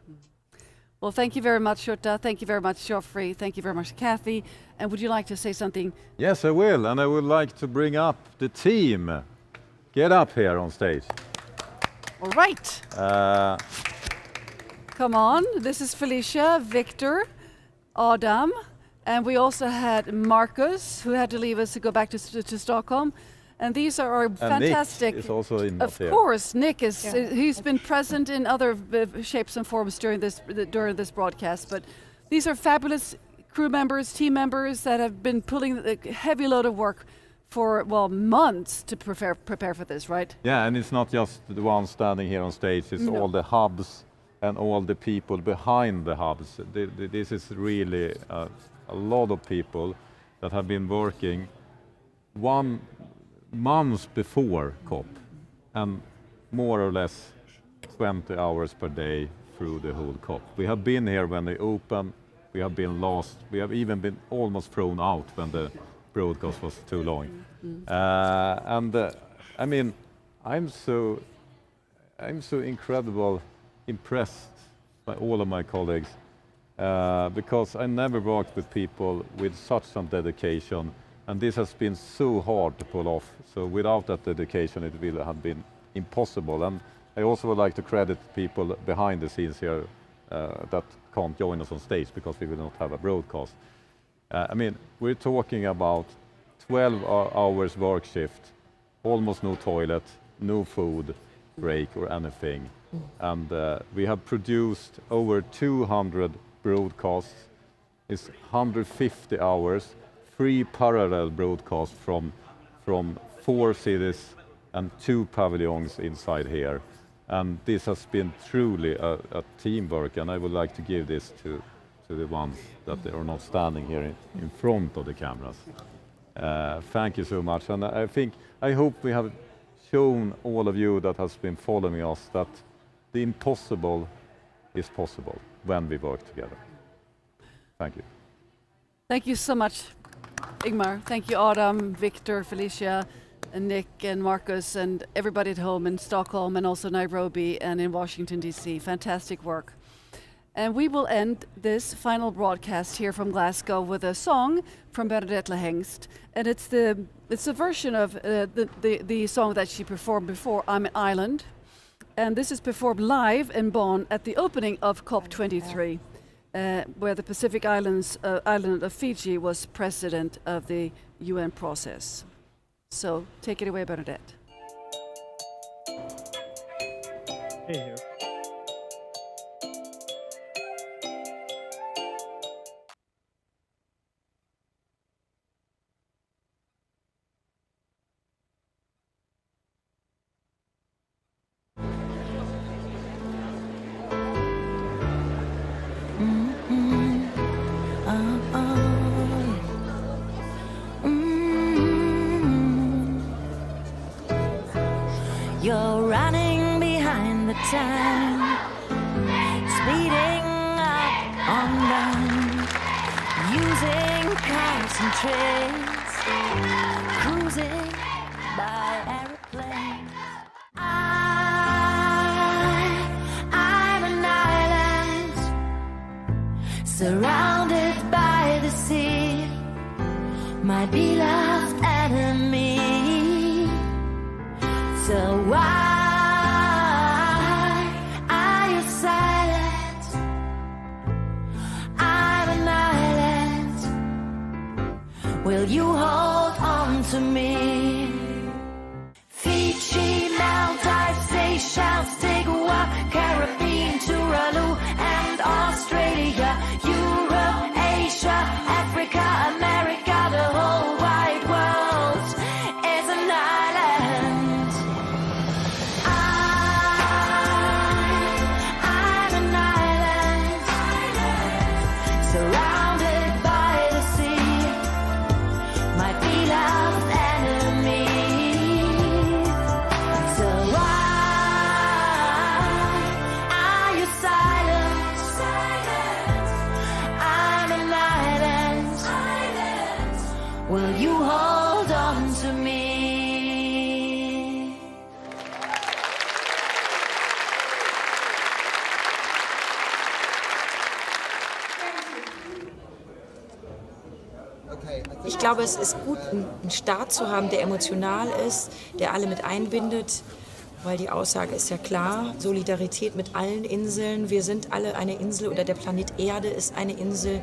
Well, thank you very much, Jutta. Thank you very much, Geoffrey. Thank you very much, Kathy. And would you like to say something? Yes, I will. And I would like to bring up the team. Get up here on stage. All right. Come on. This is Felicia, Victor, Adam. And we also had Marcus, who had to leave us to go back to Stockholm. And these are our fantastic. Nick is also in of course, Nick is. He's been present in other shapes and forms during this broadcast. But these are fabulous crew members, team members that have been pulling a heavy load of work for months to prepare for this, right? Yeah, and it's not just the ones standing here on stage. It's all the hubs and all the people behind the hubs. This is really a lot of people that have been working 1 month before COP, and more or less 20 hours per day through the whole COP. We have been here when they opened, we have been lost, we have even been almost thrown out when the broadcast was too long. I mean, I'm so incredible impressed by all of my colleagues, because I never worked with people with such some dedication, and this has been so hard to pull off. So without that dedication, it will have been impossible. And I also would like to credit people behind the scenes here that can't join us on stage because we will not have a broadcast. I mean, we're talking about 12 hours work shift, almost no toilet, no food break or anything. And we have produced over 200 broadcasts. It's 150 hours, 3 parallel broadcasts from 4 cities and 2 pavilions inside here. And this has been truly a teamwork, and I would like to give this to the ones that are not standing here in front of the cameras. Thank you so much. And I hope we have shown all of you that has been following us that the impossible is possible when we work together. Thank you. Thank you so much, Ingmar. Thank you, Adam, Victor, Felicia, and Nick, and Marcus, and everybody at home in Stockholm, and also Nairobi, and in Washington, D.C. Fantastic work. And we will end this final broadcast here from Glasgow with a song from Bernadette La Hengst. And it's a version of the song that she performed before, I'm an Island. And this is performed live in Bonn at the opening of COP23, where the Pacific island of Fiji was president of the UN process. So take it away, Bernadette. Hey. time, speeding up on them, using cars and trains, cruising by aeroplanes. I'm an island surrounded by the sea, my beloved enemy. So why are you silent? I'm an island. Will you hold on to me? Fiji, Maldives, Seychelles, Tigua, Caribbean, Tuvalu, and Australia, Europe, Asia, Africa, America, the whole wide world is an island. I'm an island, surrounded by the sea, my beloved enemy. So why are you silent? I'm an island. Will you hold on to me? Ich glaube, es ist gut, einen Staat zu haben, der emotional ist, der alle mit einbindet, weil die Aussage ist ja klar, Solidarität mit allen Inseln. Wir sind alle eine Insel oder der Planet Erde ist eine Insel,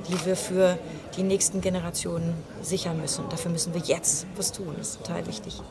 die wir für die nächsten Generationen sichern müssen. Dafür müssen wir jetzt was tun, das ist total wichtig.